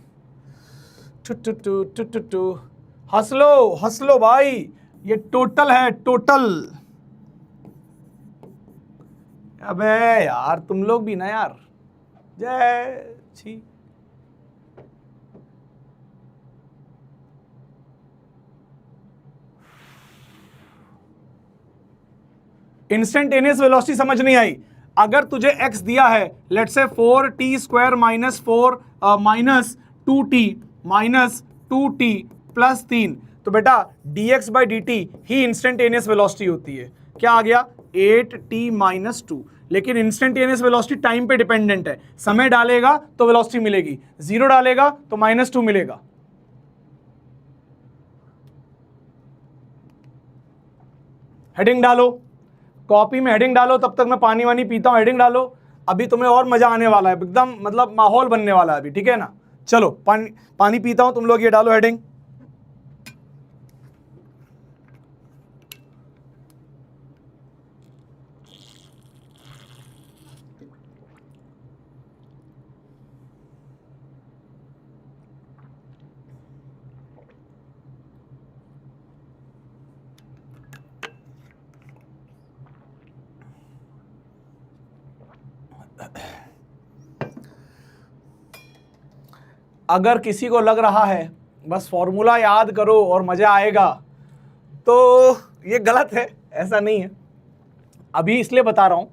हंस लो भाई, ये टोटल है, टोटल। अबे यार तुम लोग भी ना यार, जय छी। इंस्टेंटेनियस वेलोसिटी समझ नहीं आई। अगर तुझे x दिया है, let's say 4t² minus 4 minus 2t minus 2t plus 3, तो बेटा dx by dt he instantaneous velocity होती है। क्या आ गया? 8t minus 2। लेकिन इंस्टेंटेनियस वेलोसिटी टाइम पे डिपेंडेंट है, समय डालेगा तो वेलोसिटी मिलेगी, जीरो डालेगा तो -2 मिलेगा। हेडिंग डालो, कॉपी में हेडिंग डालो, तब तक मैं पानी वानी पीता हूं। हेडिंग डालो, अभी तुम्हें और मजा आने वाला है, एकदम मतलब माहौल बनने वाला है अभी, ठीक है ना। चलो पानी पीता हूं, तुम लोग ये डालो हेडिंग। अगर किसी को लग रहा है बस फॉर्मूला याद करो और मजा आएगा, तो ये गलत है, ऐसा नहीं है। अभी इसलिए बता रहा हूं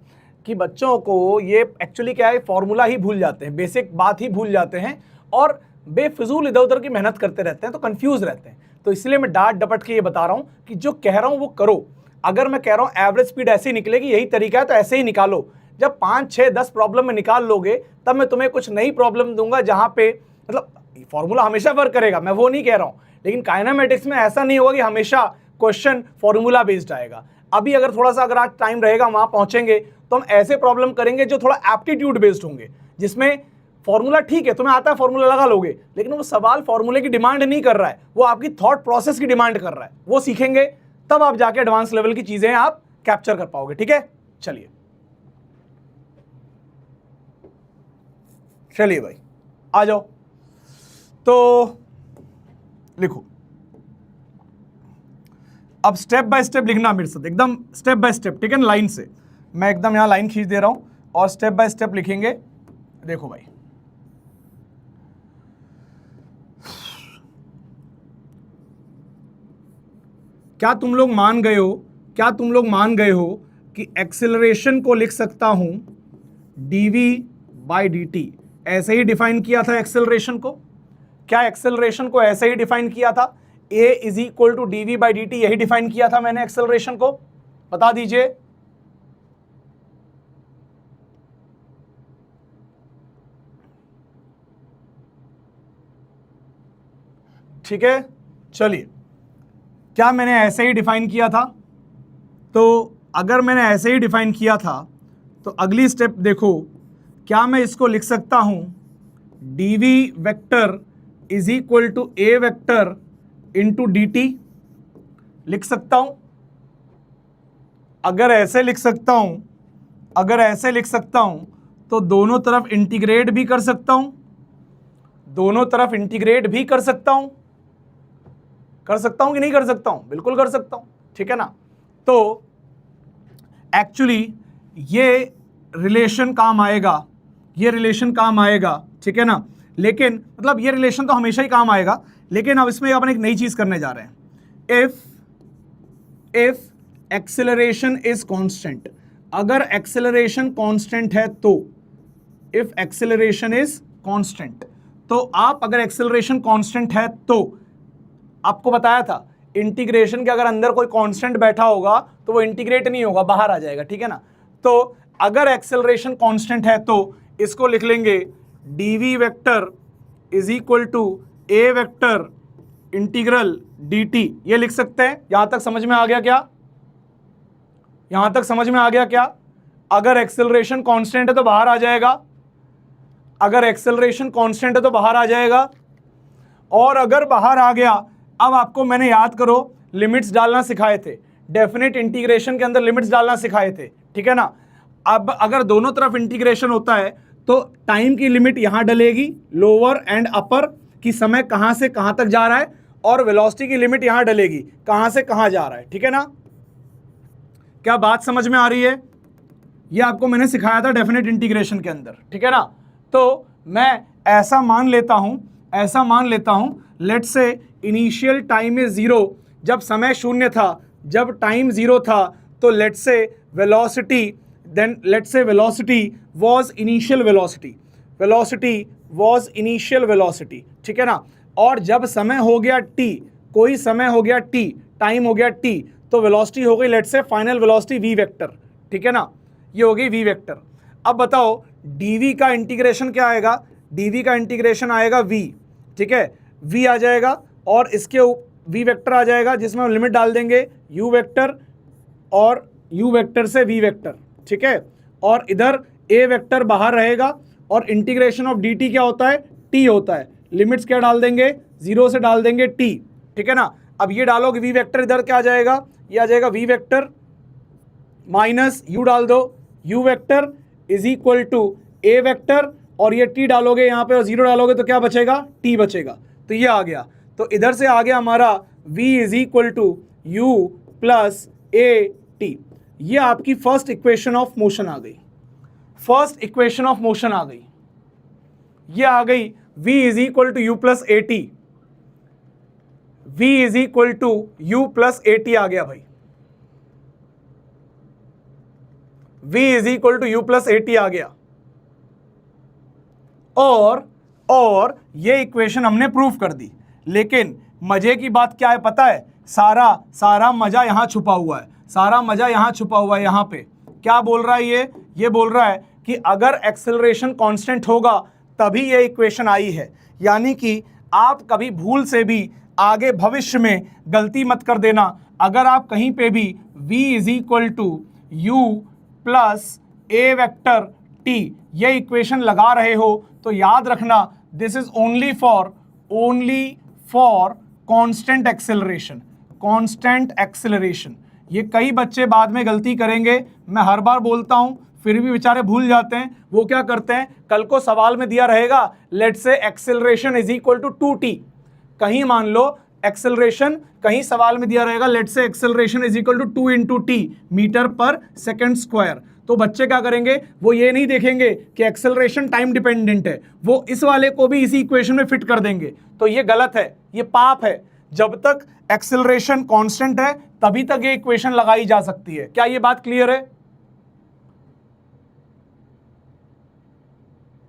कि बच्चों को ये एक्चुअली क्या है, फॉर्मूला ही भूल जाते हैं, बेसिक बात ही भूल जाते हैं और बेफिजूल इधर उधर की मेहनत करते रहते हैं, तो कंफ्यूज रहते हैं। तो इसलिए मैं डांट डपट के ये बता रहा हूं कि जो कह रहा हूं वो करो। अगर मैं कह रहा हूं एवरेज स्पीड ऐसे ही निकलेगी, यही तरीका है, तो ऐसे ही निकालो। जब 5, 6, 10 प्रॉब्लम में निकाल लोगे, तब मैं तुम्हें कुछ नई प्रॉब्लम दूंगा जहां पे मतलब फॉर्मूला हमेशा वर्क करेगा, मैं वो नहीं कह रहा हूं, लेकिन काइनेमेटिक्स में ऐसा नहीं होगा कि हमेशा क्वेश्चन फॉर्मूला बेस्ड आएगा। अभी अगर थोड़ा सा अगर आज टाइम रहेगा, वहां पहुंचेंगे तो हम ऐसे प्रॉब्लम करेंगे जो थोड़ा एप्टीट्यूड बेस्ड होंगे, जिसमें फॉर्मूला ठीक है, तुम्हें आता है, फॉर्मूला लगा लोगे, लेकिन वो सवाल फॉर्मूले की डिमांड नहीं कर रहा है, वो आपकी थॉट प्रोसेस की डिमांड कर रहा है। वो सीखेंगे तब आप जाके एडवांस लेवल की चीजें आप कैप्चर कर पाओगे, ठीक है। चलिए भाई आ जाओ, तो लिखो। अब स्टेप बाय स्टेप लिखना मेरे साथ, एकदम स्टेप बाय स्टेप, ठीक है ना, लाइन से। मैं एकदम यहां लाइन खींच दे रहा हूं और स्टेप बाय स्टेप लिखेंगे। देखो भाई, क्या तुम लोग मान गए हो कि एक्सेलरेशन को लिख सकता हूं dv बाई dt। ऐसे ही डिफाइन किया था एक्सेलरेशन को। क्या एक्सेलरेशन को ऐसे ही डिफाइन किया था? a is equal to dv by dt, यही डिफाइन किया था मैंने एक्सेलरेशन को। बता दीजिए। ठीक है, चलिए, क्या मैंने ऐसे ही डिफाइन किया था? तो अगर मैंने ऐसे ही डिफाइन किया था तो अगली स्टेप देखो, क्या मैं इसको लिख सकता हूं dv vector is equal to a vector into dt? लिख सकता हूं। अगर ऐसे लिख सकता हूं तो दोनों तरफ इंटीग्रेट भी कर सकता हूं, कर सकता हूं कि नहीं कर सकता हूं? बिल्कुल कर सकता हूं, ठीक है ना। तो एक्चुअली ये रिलेशन काम आएगा, ठीक है ना। लेकिन मतलब ये रिलेशन तो हमेशा ही काम आएगा, लेकिन अब इसमें अपन एक नई चीज करने जा रहे हैं। इफ एक्सेलरेशन इज कांस्टेंट, अगर एक्सेलरेशन कांस्टेंट है तो, इफ एक्सेलरेशन इज कांस्टेंट, तो आप अगर एक्सेलरेशन कांस्टेंट है तो, आपको बताया था इंटीग्रेशन के अगर अंदर कोई कांस्टेंट बैठा होगा तो वो इंटीग्रेट नहीं होगा, बाहर आ जाएगा, ठीक है ना। तो अगर एक्सेलरेशन कांस्टेंट है तो इसको लिख लेंगे dv vector is equal to a vector integral dt। ये लिख सकते हैं। यहां तक समझ में आ गया क्या? अगर एक्सेलरेशन कांस्टेंट है तो बाहर आ जाएगा, और अगर बाहर आ गया, अब आपको मैंने याद करो लिमिट्स डालना सिखाए थे, डेफिनेट इंटीग्रेशन के अंदर लिमिट्स डालना सिखाए थे, ठीक है ना। अब अगर दोनों तरफ इंटीग्रेशन होता है तो टाइम की लिमिट यहां डलेगी, लोअर एंड अपर, कि समय कहां से कहां तक जा रहा है, और वेलोसिटी की लिमिट यहां डलेगी, कहां से कहां जा रहा है, ठीक है ना। क्या बात समझ में आ रही है? ये आपको मैंने सिखाया था डेफिनेट इंटीग्रेशन के अंदर, ठीक है ना। तो मैं ऐसा मान लेता हूं लेट्स से इनिशियल टाइम इज 0, जब समय शून्य था, जब टाइम 0 था, तो let's say velocity was initial velocity, ठीक है ना। और जब समय हो गया t, कोई समय हो गया t, टाइम हो गया t, तो वेलोसिटी हो गई let's say final velocity v vector, ठीक है ना, ये हो गई v वेक्टर। अब बताओ dv का इंटीग्रेशन क्या आएगा, dv का इंटीग्रेशन आएगा v, ठीक है, v आ जाएगा और इसके v वेक्टर आ जाएगा जिसमें हम लिमिट डाल देंगे u वेक्टर और u वेक्टर से v वेक्टर, ठीक है, और इधर a वेक्टर बाहर रहेगा और इंटीग्रेशन ऑफ dt क्या होता है, t होता है। लिमिट्स क्या डाल देंगे, 0 से डाल देंगे t, ठीक है ना। अब ये डालोगे v वेक्टर, इधर क्या आ जाएगा, ये आ जाएगा v वेक्टर माइनस u डाल दो, u vector is equal to a vector, और ये t डालोगे यहाँ पे और 0 डालोगे तो क्या बचेगा, t बचेगा। तो ये आ गया, तो इधर से आ गया हमारा v is equal to u plus a t। ये आपकी फर्स्ट इक्वेशन ऑफ मोशन आ गई, ये आ गई v is equal to u plus a t, v is equal to u plus a t आ गया भाई, v is equal to u plus a t आ गया। और ये इक्वेशन हमने प्रूफ कर दी, लेकिन मजे की बात क्या है पता है, सारा मजा यहां छुपा हुआ है, यहां पे क्या बोल रहा है ये बोल रहा है कि अगर एक्सेलरेशन कांस्टेंट होगा तभी ये इक्वेशन आई है। यानी कि आप कभी भूल से भी आगे भविष्य में गलती मत कर देना, अगर आप कहीं पे भी v is equal to u plus a vector t ये इक्वेशन लगा रहे हो तो याद रखना this is only for constant acceleration. ये कई बच्चे बाद में गलती करेंगे, मैं हर बार बोलता हूं फिर भी बेचारे भूल जाते हैं। वो क्या करते हैं, कल को सवाल में दिया रहेगा let's say acceleration is equal to 2t, कहीं मान लो एक्सेलरेशन कहीं सवाल में दिया रहेगा let's say acceleration is equal to 2 into t metre per second square, तो बच्चे क्या करेंगे, वो ये नहीं देखेंगे कि एक्सेलरेशन टाइम डिपेंडेंट है, वो इस वाले को भी इसी इक्वेशन में फिट कर देंगे। तो ये गलत है, ये पाप है। जब तक एक्सेलरेशन कांस्टेंट है तभी तक ये इक्वेशन लगाई जा सकती है। क्या ये बात क्लियर है,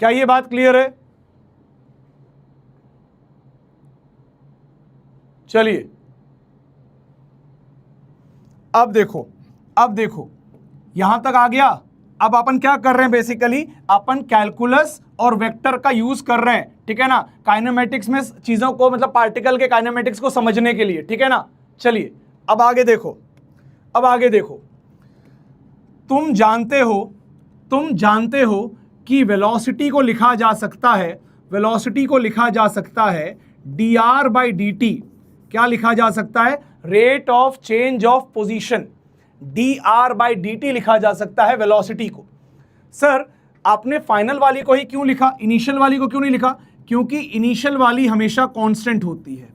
क्या ये बात क्लियर है? चलिए अब देखो यहां तक आ गया। अब अपन क्या कर रहे हैं, बेसिकली अपन कैलकुलस और वेक्टर का यूज कर रहे हैं, ठीक है ना, काइनेमेटिक्स में चीजों को, मतलब पार्टिकल के काइनेमेटिक्स को समझने के लिए, ठीक है ना। चलिए अब आगे देखो, तुम जानते हो कि वेलोसिटी को लिखा जा सकता है dr बाई dt। क्या लिखा जा सकता है, rate of change of position, dr by dt लिखा जा सकता है वेलोसिटी को। सर आपने फाइनल वाली को ही क्यों लिखा, इनिशियल वाली को क्यों नहीं लिखा? क्योंकि इनिशियल वाली हमेशा कांस्टेंट होती है,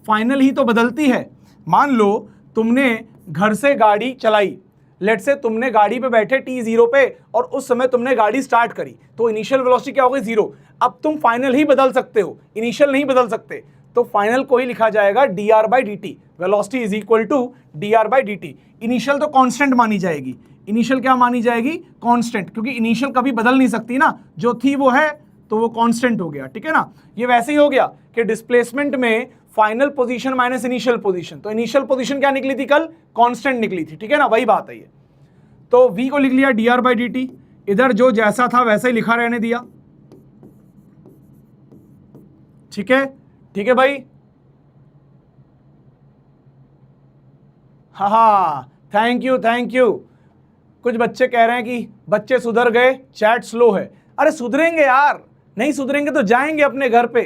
फाइनल ही तो बदलती है। मान लो तुमने घर से गाड़ी चलाई, लेट से तुमने गाड़ी पे बैठे t0 पे और उस समय तुमने गाड़ी स्टार्ट करी, तो इनिशियल वेलोसिटी क्या हो गई, 0। अब तुम फाइनल ही बदल सकते हो, इनिशियल नहीं बदल सकते, तो फाइनल को ही लिखा जाएगा dr by dt, velocity is equal to dr by dt। Initial तो कांस्टेंट मानी जाएगी, इनिशियल क्या मानी जाएगी, कांस्टेंट, क्योंकि इनिशियल कभी बदल नहीं सकती ना, जो थी वो है तो वो कांस्टेंट हो गया, ठीक है ना। ये वैसे ही हो गया कि डिस्प्लेसमेंट में final position minus initial position, तो इनिशियल पोजीशन क्या निकली थी कल, कांस्टेंट निकली थी, ठीक है ना, वही बात है ये। तो v को लिख लिया dr बाई dt, इधर जो जैसा था वैसे ही लिखा रहने दिया, ठीक है भाई। हाँ थैंक यू। कुछ बच्चे कह रहे हैं कि बच्चे सुधर गए, चैट स्लो है। अरे सुधरेंगे यार, नहीं सुधरेंगे तो जाएंगे अपने घर पे,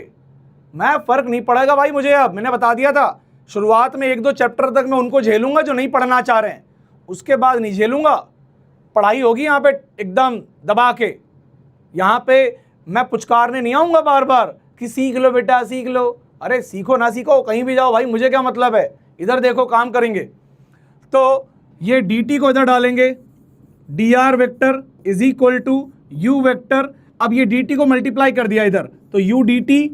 मैं फर्क नहीं पड़ेगा भाई मुझे। अब मैंने बता दिया था शुरुआत में 1-2 चैप्टर तक मैं उनको झेलूंगा जो नहीं पढ़ना चाह रहे हैं, उसके बाद नहीं झेलूंगा। पढ़ाई होगी यहाँ पे एकदम दबा के, यहाँ पे मैं पुचकारने नहीं आऊँगा बार बार कि सीख लो बेटा सीख लो। अरे सीखो ना सीखो कहीं भी जाओ भाई, मुझे क्या मतलब है, इधर देखो काम करेंगे। तो ये dt को इधर डालेंगे, d r vector is equal to u vector, अब ये डी टी को मल्टीप्लाई कर दिया इधर, तो u d t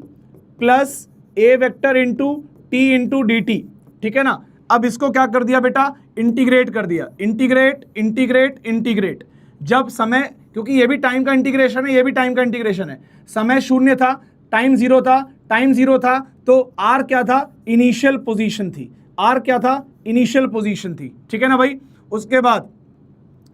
plus a vector into t into d t, ठीक है ना। अब इसको क्या कर दिया बेटा, इंटीग्रेट कर दिया, इंटीग्रेट इंटीग्रेट इंटीग्रेट। जब समय, क्योंकि ये भी टाइम का इंटीग्रेशन है, ये भी टाइम का इंटीग्रेशन है, समय शून्य था, टाइम जीरो था, टाइम जीरो था, तो आर क्या था, इनिशियल पोजीशन थी, आर क्या था, इनिशियल पोजीशन थी, ठीक है ना भाई। उसके बाद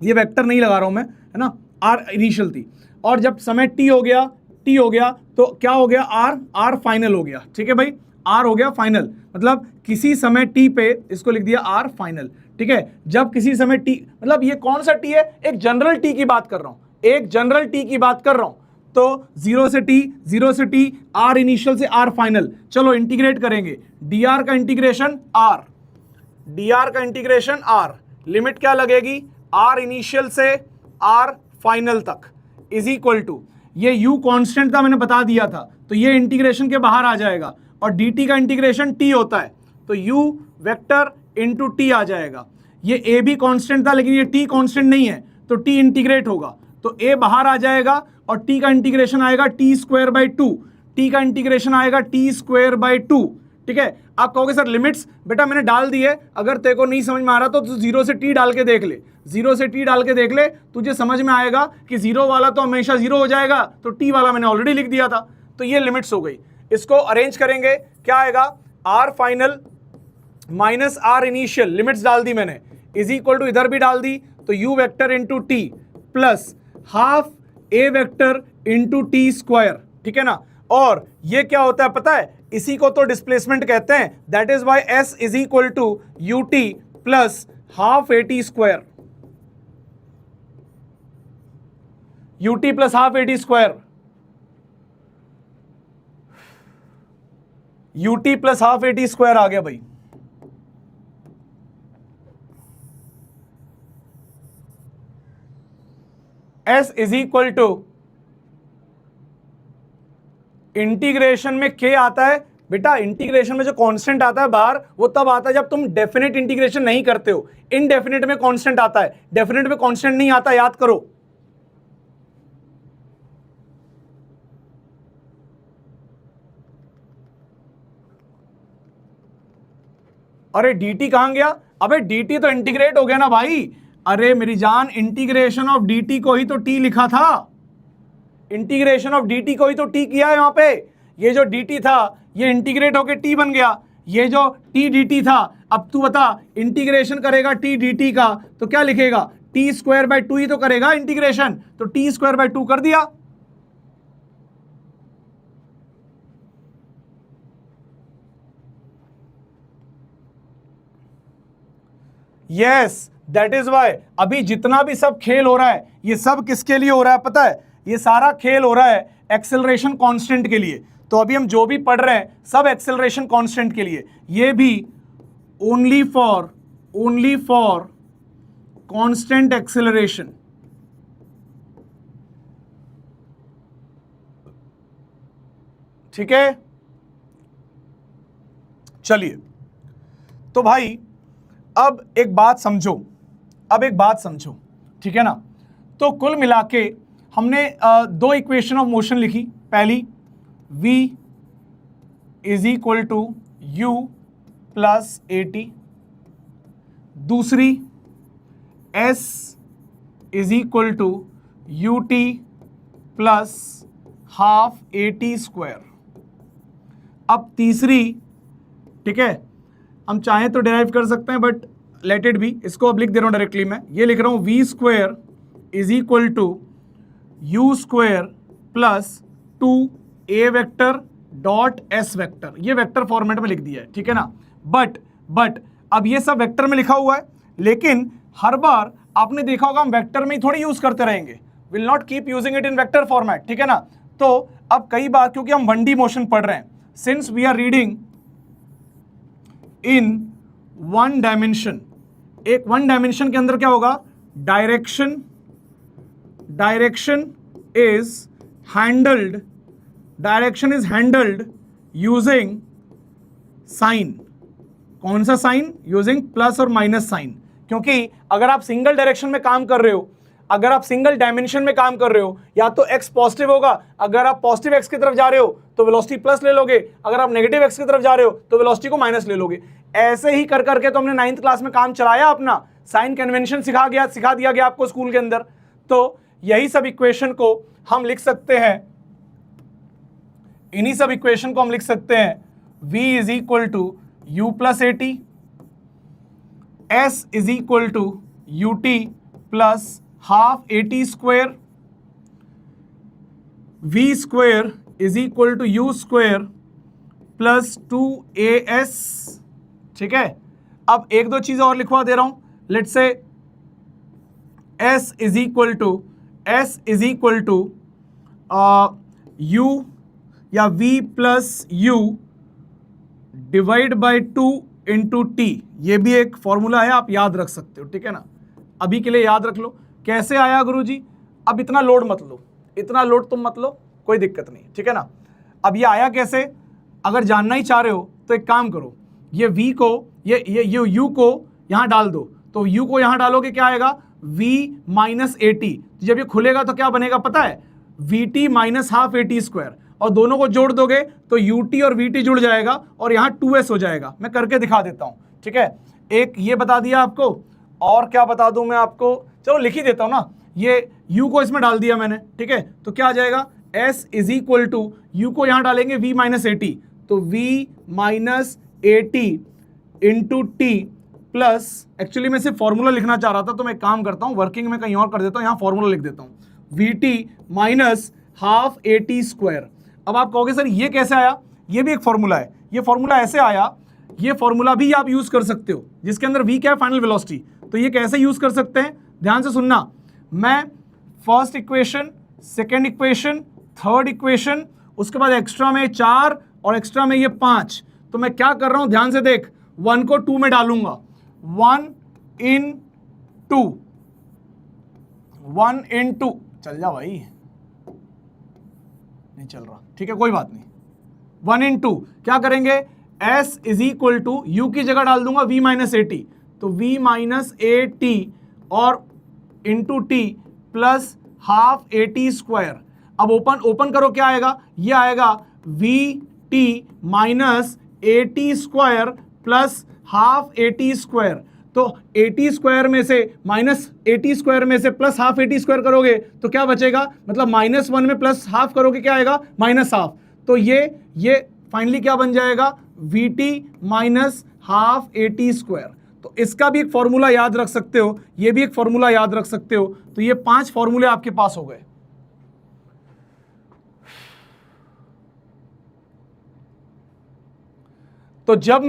ये वेक्टर नहीं लगा रहा हूं मैं, है ना, आर इनिशियल थी, और जब समय टी हो गया, टी हो गया, तो क्या हो गया, आर, आर फाइनल हो गया, ठीक है भाई, आर हो गया फाइनल, मतलब किसी समय टी पे इसको लिख दिया आर फाइनल, ठीक है। जब किसी समय टी, मतलब ये कौन सा टी है, एक जनरल टी की बात कर रहा हूं, एक जनरल टी की बात कर रहा हूं, तो जीरो से टी, जीरो से टी, आर इनिशियल से आर फाइनल। चलो इंटीग्रेट करेंगे, डी आर का इंटीग्रेशन आर, डी आर का इंटीग्रेशन आर, लिमिट क्या लगेगी, आर इनिशियल से आर फाइनल तक इज इक्वल टू, ये u कांस्टेंट था मैंने बता दिया था, तो ये इंटीग्रेशन के बाहर आ जाएगा, और dt का इंटीग्रेशन t होता है, तो u वेक्टर इंटू टी आ जाएगा। ये a भी कांस्टेंट था लेकिन ये t कांस्टेंट नहीं है, तो t इंटीग्रेट होगा, तो a बाहर आ जाएगा, और t का इंटीग्रेशन आएगा t square by two, t का इंटीग्रेशन आएगा t स्क्वायर बाई टू, ठीक है। आप कहोगे सर लिमिट्स, बेटा मैंने डाल दी है, अगर तेरे को नहीं समझ में आ रहा तो तू जीरो से टी डाल के देख ले, जीरो से टी डाल के देख ले, तुझे समझ में आएगा कि जीरो वाला तो हमेशा जीरो हो जाएगा, तो टी वाला मैंने ऑलरेडी लिख दिया था, तो ये लिमिट्स हो गई। इसको अरेंज करेंगे, क्या आएगा, r final minus r initial, limits डाल दी मैंने, इज इक्वल टू इधर भी डाल दी, तो you vector into t plus half A vector into T square, ठीक है ना। और ये क्या होता है पता है, इसी को तो डिस्प्लेसमेंट कहते हैं, that is y s is equal to u t plus half a t square, u t plus half a t square, u t plus half a t square आ गया भाई। S is equal to, integration में k आता है बेटा, integration में जो constant आता है बाहर, वो तब आता है जब तुम डेफिनेट इंटीग्रेशन नहीं करते हो, इनडेफिनेट में कांस्टेंट आता है, डेफिनेट में कांस्टेंट नहीं आता, याद करो। अरे dt कहां गया, अबे dt तो इंटीग्रेट हो गया ना भाई, अरे मेरी जान, इंटीग्रेशन ऑफ dt को ही तो t लिखा था, इंटीग्रेशन ऑफ dt को ही तो t किया है यहां पे, ये जो dt था ये इंटीग्रेट होके t बन गया, ये जो t dt था, अब तू बता इंटीग्रेशन करेगा t dt का तो क्या लिखेगा, t स्क्वायर बाय टू ही तो करेगा इंटीग्रेशन, तो t स्क्वायर बाय टू कर दिया। यस, दैट इज वाई अभी जितना भी सब खेल हो रहा है, ये सब किसके लिए हो रहा है पता है, ये सारा खेल हो रहा है एक्सेलरेशन कांस्टेंट के लिए। तो अभी हम जो भी पढ़ रहे हैं सब एक्सेलरेशन कांस्टेंट के लिए, ये भी ओनली फॉर कांस्टेंट एक्सेलरेशन, ठीक है। चलिए तो भाई अब एक बात समझो, ठीक है ना। तो कुल मिला के हमने दो इक्वेशन ऑफ मोशन लिखी, पहली v is equal to u plus a t, दूसरी s is equal to u t plus half a t square. अब तीसरी, ठीक है, हम चाहें तो डेराइव कर सकते हैं बट लेट इट बी, इसको अब लिख दे रहा हूं डायरेक्टली, मैं ये लिख रहा हूं v square is equal to u square plus two a vector dot s vector, ये वेक्टर फॉर्मेट में लिख दिया है, ठीक है ना। बट अब ये सब वेक्टर में लिखा हुआ है, लेकिन हर बार आपने देखा होगा हम वेक्टर में ही थोड़ी यूज करते रहेंगे, will not keep using it in vector format, ठीक है ना। तो अब कई बार क्योंकि हम 1D मोशन पढ़ रहे हैं, since we are reading in one dimension, एक वन डायमेंशन के अंदर क्या होगा, direction is handled using sign, using plus और माइनस साइन, क्योंकि अगर आप सिंगल डायरेक्शन में काम कर रहे हो, अगर आप सिंगल डायमेंशन में काम कर रहे हो या तो x पॉजिटिव होगा, अगर आप पॉजिटिव x की तरफ जा रहे हो तो वेलोसिटी प्लस ले लोगे, अगर आप नेगेटिव x की तरफ जा रहे हो तो वेलोसिटी को माइनस ले लोगे। ऐसे ही कर करके तो हमने 9th क्लास में काम चलाया अपना, साइन कन्वेंशन सिखा दिया गया आपको स्कूल के अंदर। तो यही सब इक्वेशन को हम लिख सकते हैं, इन्हीं सब इक्वेशन को हम लिख सकते हैं v is equal to u plus a t, s is equal to u t plus half a t square, v square is equal to u square plus 2as। ठीक है, अब एक दो चीजें और लिखवा दे रहा हूं। Let's say s is equal to u या v plus u divide by 2 into t, ये भी एक फॉर्मूला है, आप याद रख सकते हो। ठीक है ना, अभी के लिए याद रख लो। कैसे आया गुरुजी? अब इतना लोड मत लो, इतना लोड तुम मत लो, कोई दिक्कत नहीं। ठीक है ना, अब ये आया कैसे? अगर जानना ही चाह रहे हो तो एक काम करो, ये v को ये u को यहां डाल दो, तो u को यहां डालोगे क्या आएगा? v minus a T. जब ये खुलेगा तो क्या बनेगा पता है? We t minus half a t square, और दोनों को जोड़ दोगे तो ut और vt जुड़ जाएगा और यहाँ 2s हो जाएगा। मैं करके दिखा देता हूँ। ठीक है, एक ये बता दिया आपको, और क्या बता दूं मैं आपको, चलो लिख ही देता हूँ ना, ये u को इसमें डाल दिया मैंने। ठीक है, तो क्या आ जाएगा? s is equal to u को यहाँ डालेंगे v माइनस ए टी, तो v minus a t into t plus, actually मैं सिर्फ फॉर्मूला लिखना चाह रहा था तो मैं काम करता हूँ, वर्किंग में कहीं और कर देता हूँ, यहाँ फॉर्मूला लिख देता हूँ, vt minus half a t square. अब आप कहोगे सर ये कैसे आया? ये भी एक फॉर्मूला है, ये फॉर्मूला ऐसे आया, ये फॉर्मूला भी आप यूज कर सकते हो, जिसके अंदर v क्या है? Final velocity. तो ये कैसे यूज कर सकते हैं, ध्यान से सुनना। मैं first equation, second equation, third equation, उसके बाद एक्स्ट्रा में 4 और एक्स्ट्रा में ये 5, तो मैं क्या कर रहा हूं ध्यान से देख, 1 को 2 में डालूंगा, 1 इन 2, 1 इन 2, चल जा भाई, नहीं चल रहा, ठीक है कोई बात नहीं, 1 इन 2 क्या करेंगे? s is equal to u की जगह डाल दूंगा v माइनस ए टी, तो v माइनस ए टी और into t plus half a t square. अब ओपन करो, क्या आएगा? ये आएगा v t minus a t square plus half a t square. तो ए टी स्क्वायर में से माइनस ए टी स्क्वायर में से plus half a t square करोगे तो क्या बचेगा? मतलब -1 में प्लस हाफ करोगे क्या आएगा? -हाफ। तो ये फाइनली क्या बन जाएगा? We t minus half a t square. तो इसका भी एक फॉर्मूला याद रख सकते हो, ये भी एक फॉर्मूला याद रख सकते हो। तो ये 5 फॉर्मूले आपके पास हो गए। तो जब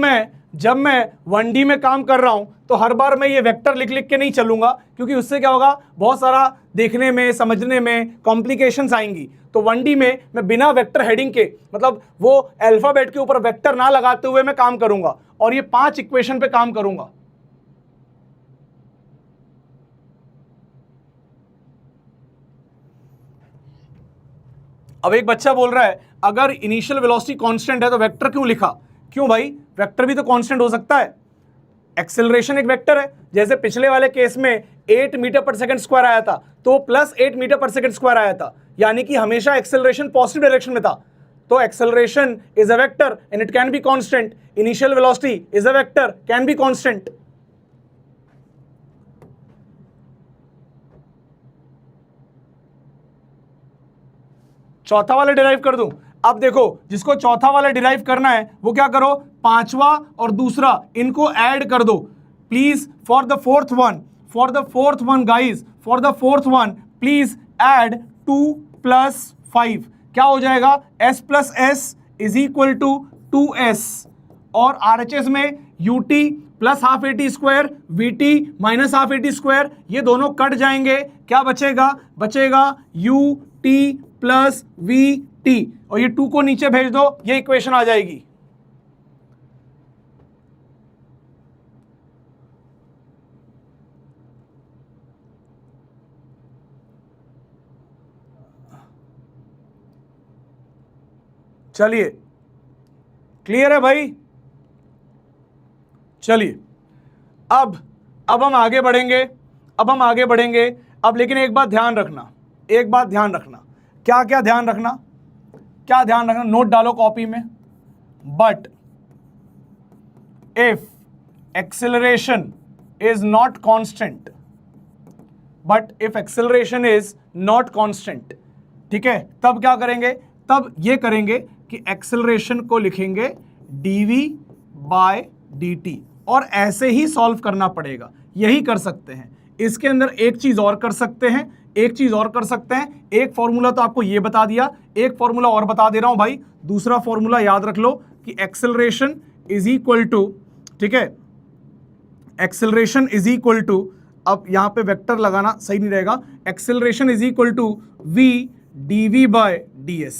मैं 1D में काम कर रहा हूं तो हर बार मैं ये वेक्टर लिख लिख के नहीं चलूंगा, क्योंकि उससे क्या होगा, बहुत सारा देखने में समझने में कॉम्प्लिकेशंस आएंगी। तो 1D में मैं बिना वेक्टर हेडिंग के, मतलब वो अल्फाबेट के ऊपर वेक्टर ना लगाते हुए मैं काम करूंगा और ये 5 इक्वेशन पे काम करूंगा। अब एक बच्चा बोल रहा है अगर इनिशियल वेलोसिटी कांस्टेंट है तो वेक्टर क्यों लिखा? क्यों भाई, वेक्टर भी तो कांस्टेंट हो सकता है। एक्सेलरेशन एक वेक्टर है, जैसे पिछले वाले केस में 8 मीटर पर सेकंड स्क्वायर आया था तो प्लस 8 मीटर पर सेकंड स्क्वायर आया था, यानी कि हमेशा एक्सेलरेशन पॉजिटिव डायरेक्शन में था। तो acceleration is a vector and it can be constant. Initial velocity is a vector, can be constant. चौथा वाला डिराइव कर दूं? अब देखो, जिसको चौथा वाला डिराइव करना है वो क्या करो, पांचवा और दूसरा इनको ऐड कर दो please. For the fourth one guys, for the fourth one please add 2 + 5। क्या हो जाएगा? s + s is equal to 2s, और RHS में ut plus half a t square, v t minus half a t square, ये दोनों cut जाएंगे। क्या बचेगा? बचेगा u t plus v t, और ये 2 को नीचे भेज दो, ये इक्वेशन आ जाएगी। चलिए, क्लियर है भाई? चलिए अब हम आगे बढ़ेंगे। अब लेकिन एक बात ध्यान रखना, एक बात ध्यान रखना, क्या क्या ध्यान रखना, क्या ध्यान रखना, नोट डालो कॉपी में। But if acceleration is not constant, but if acceleration is not constant, ठीक है, तब क्या करेंगे, तब ये करेंगे कि एक्सेलरेशन को लिखेंगे dv बाय dt, और ऐसे ही सॉल्व करना पड़ेगा, यही कर सकते हैं। इसके अंदर एक चीज और कर सकते हैं, एक चीज और कर सकते हैं। एक फॉर्मूला तो आपको ये बता दिया, एक फॉर्मूला और बता दे रहा हूं भाई। दूसरा फॉर्मूला याद रख लो कि एक्सेलरेशन इज इक्वल टू, ठीक है, एक्सेलरेशन इज इक्वल टू, अब यहां पे वेक्टर लगाना सही नहीं रहेगा, acceleration is equal to v dv by ds,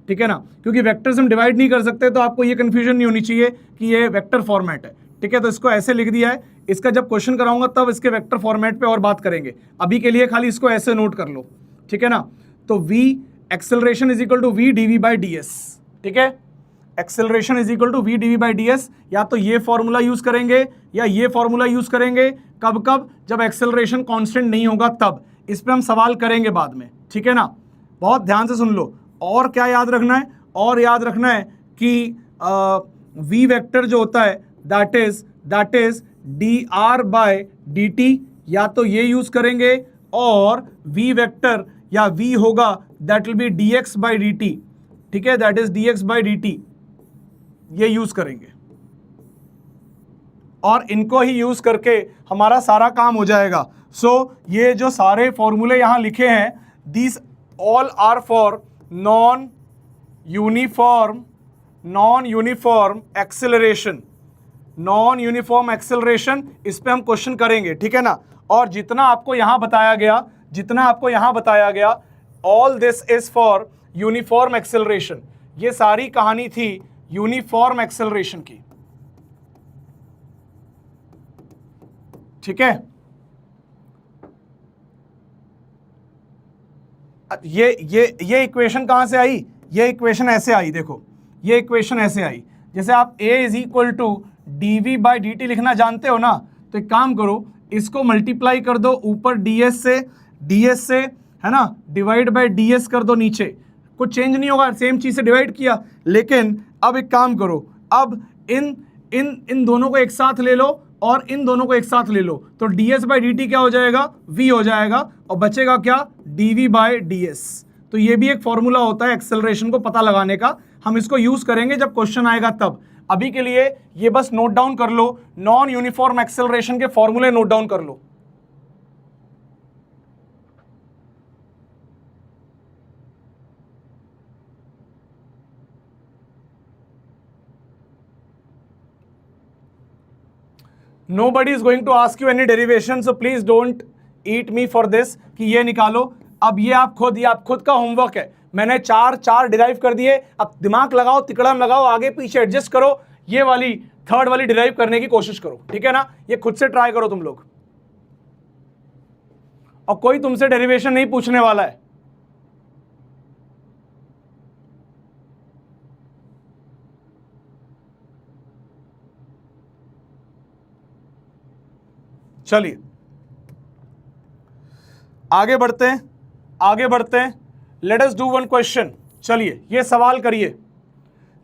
ठीक है ना, क्योंकि वेक्टर से हम डिवाइड नहीं कर सकते, तो आपको ये कंफ्यूजन नहीं होनी चाहिए कि ये वेक्टर फॉर्मेट है, ठीक है। तो इसको ऐसे लिख दिया है, इसका जब क्वेश्चन कराऊंगा तब इसके वेक्टर फॉर्मेट पे और बात करेंगे, अभी के लिए खाली इसको ऐसे नोट कर लो, ठीक है ना। तो v acceleration is equal to v dv by ds, ठीक है, acceleration is equal to v dv by ds। या तो ये फॉर्मूला यूज करेंगे या ये फॉर्मूला यूज करेंगे, कब कब, जब एक्सेलरेशन कांस्टेंट नहीं होगा तब। इस पे हम सवाल करेंगे बाद में, ठीक है ना, बहुत ध्यान से सुन लो। और क्या याद रखना है, और याद रखना है कि v वेक्टर जो होता है that is dr by dt, या तो ये यूज करेंगे, और v वेक्टर या v होगा that will be dx by dt, ठीक है, that is dx by dt, ये यूज करेंगे, और इनको ही यूज करके हमारा सारा काम हो जाएगा। सो ये जो सारे फॉर्मूले यहां लिखे हैं, these all are for non uniform acceleration, non uniform acceleration, इस पे हम क्वेश्चन करेंगे, ठीक है ना। और जितना आपको यहां बताया गया, all this is for uniform acceleration. ये सारी कहानी थी यूनिफॉर्म एक्सेलरेशन की, ठीक है। ये इक्वेशन कहां से आई, ये इक्वेशन ऐसे आई, देखो ये इक्वेशन ऐसे आई, जैसे आप a is equal to dv by dt लिखना जानते हो ना, तो एक काम करो, इसको मल्टीप्लाई कर दो ऊपर ds से, है ना, डिवाइड बाय ds कर दो नीचे, कुछ चेंज नहीं होगा, सेम चीज से डिवाइड किया। लेकिन अब एक काम करो, अब इन दोनों को एक साथ ले लो और इन दोनों को एक साथ ले लो, तो ds बाई dt क्या हो जाएगा, v हो जाएगा, और बचेगा क्या, dv बाय ds। तो ये भी एक फॉर्मूला होता है एक्सेलरेशन को पता लगाने का, हम इसको यूज करेंगे जब क्वेश्चन आएगा तब। अभी के लिए ये बस नोट डाउन कर लो, नॉन यूनिफॉर्म एक्सेलरेशन के फॉर्मूले नोट डाउन कर लो। Nobody is going to ask you any derivation, so please don't eat me for this कि ये निकालो। अब ये आप खुद का होमवर्क है। मैंने चार डिराइव कर दिए, अब दिमाग लगाओ, तिकड़म लगाओ, आगे पीछे एडजस्ट करो, ये वाली थर्ड वाली डिराइव करने की कोशिश करो, ठीक है ना। ये खुद से ट्राई करो तुम लोग, और कोई तुमसे डेरिवेशन नहीं पूछने वाला है। चलिए आगे बढ़ते हैं, let us do one question. चलिए ये सवाल करिए,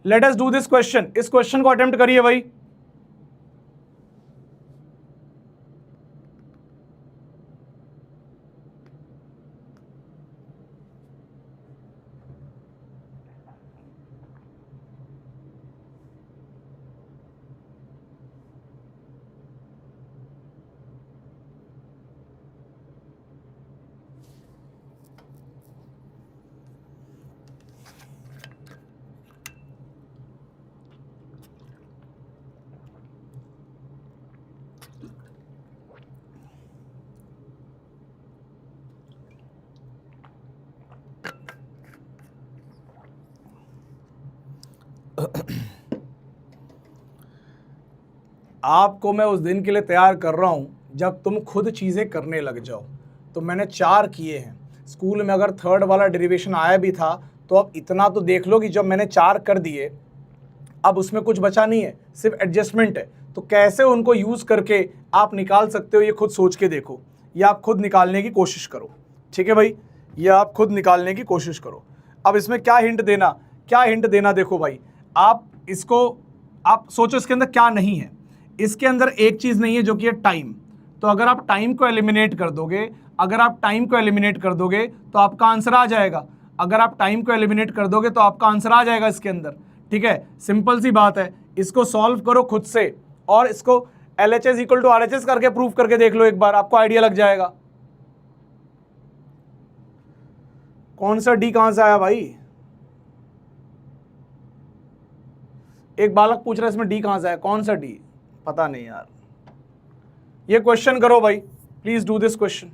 let us do this question, इस क्वेश्चन को अटेम्प्ट करिए भाई। आपको मैं उस दिन के लिए तैयार कर रहा हूं जब तुम खुद चीजें करने लग जाओ। तो मैंने 4 किए हैं। स्कूल में अगर थर्ड वाला डेरिवेशन आया भी था तो अब इतना तो देख लो कि जब मैंने 4 कर दिए अब उसमें कुछ बचा नहीं है, सिर्फ एडजस्टमेंट है। तो कैसे उनको यूज करके आप निकाल सकते हो ये खुद सोच के देखो। ये आप खुद निकालने की कोशिश करो, ठीक है भाई, ये आप खुद निकालने की कोशिश करो। अब इसमें क्या हिंट देना, क्या हिंट देना, देखो भाई आप इसको आप सोचो इसके अंदर क्या नहीं है। इसके अंदर एक चीज़ नहीं है जो कि है टाइम। तो अगर आप टाइम को एलिमिनेट कर दोगे, अगर आप टाइम को एलिमिनेट कर दोगे तो आपका आंसर आ जाएगा। अगर आप टाइम को एलिमिनेट कर दोगे तो आपका आंसर आ जाएगा इसके अंदर, ठीक है। सिंपल सी बात है, इसको सॉल्व करो खुद से और इसको LHS इक्वल टू RHS करके प्रूव करके देख लो एक बार, आपको आइडिया लग जाएगा। कौन सा डी कहां से आया भाई? एक बालक पूछ रहा है इसमें डी कहां से आया, कौन सा डी? पता नहीं यार। ये क्वेश्चन करो भाई, प्लीज डू दिस क्वेश्चन।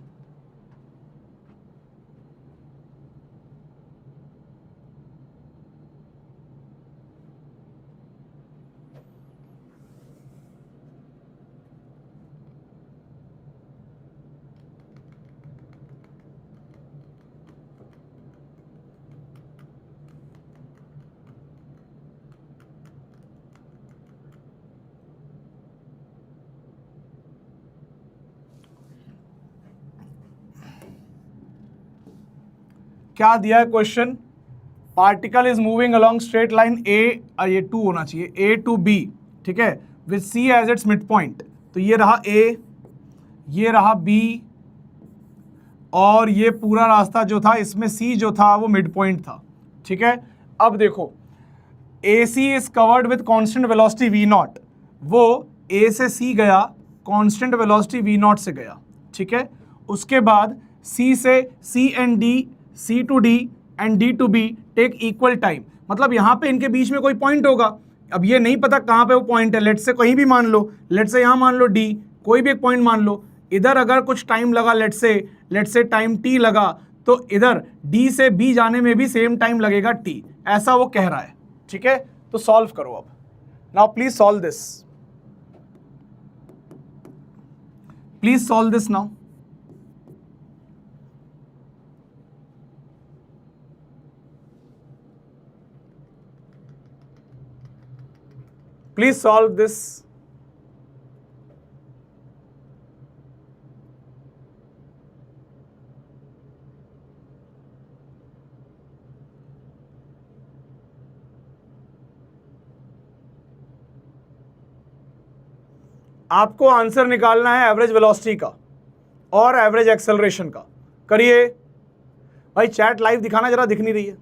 क्या दिया है question? Particle is moving along straight line A, ये 2 होना चाहिए, ए टू बी, ठीक है, with C as its mid point. तो ये रहा ए, ये रहा बी, और ये पूरा रास्ता जो था इसमें सी जो था वो मिड पॉइंट था, ठीक है। अब देखो A C is covered with constant velocity v naught, वो ए से सी गया, कॉन्स्टेंट वेलोसिटी वी नॉट से गया, ठीक है। उसके बाद सी से C and D, C to D and D to B take equal time, मतलब यहाँ पे इनके बीच में कोई पॉइंट होगा। अब ये नहीं पता कहाँ पे वो पॉइंट है, लेट से कहीं भी मान लो, लेट से यहाँ मान लो डी, कोई भी एक पॉइंट मान लो। इधर अगर कुछ टाइम लगा, लेट से टाइम टी लगा, तो इधर डी से बी जाने में भी सेम टाइम लगेगा टी, ऐसा वो कह रहा है, ठीक है। तो सॉल्व करो अब, now please solve this, please solve this now. Please solve this. आपको आंसर निकालना है एवरेज वेलोसिटी का और एवरेज एक्सेलरेशन का। करिए भाई, चैट लाइव दिखाना, जरा दिख नहीं रही है।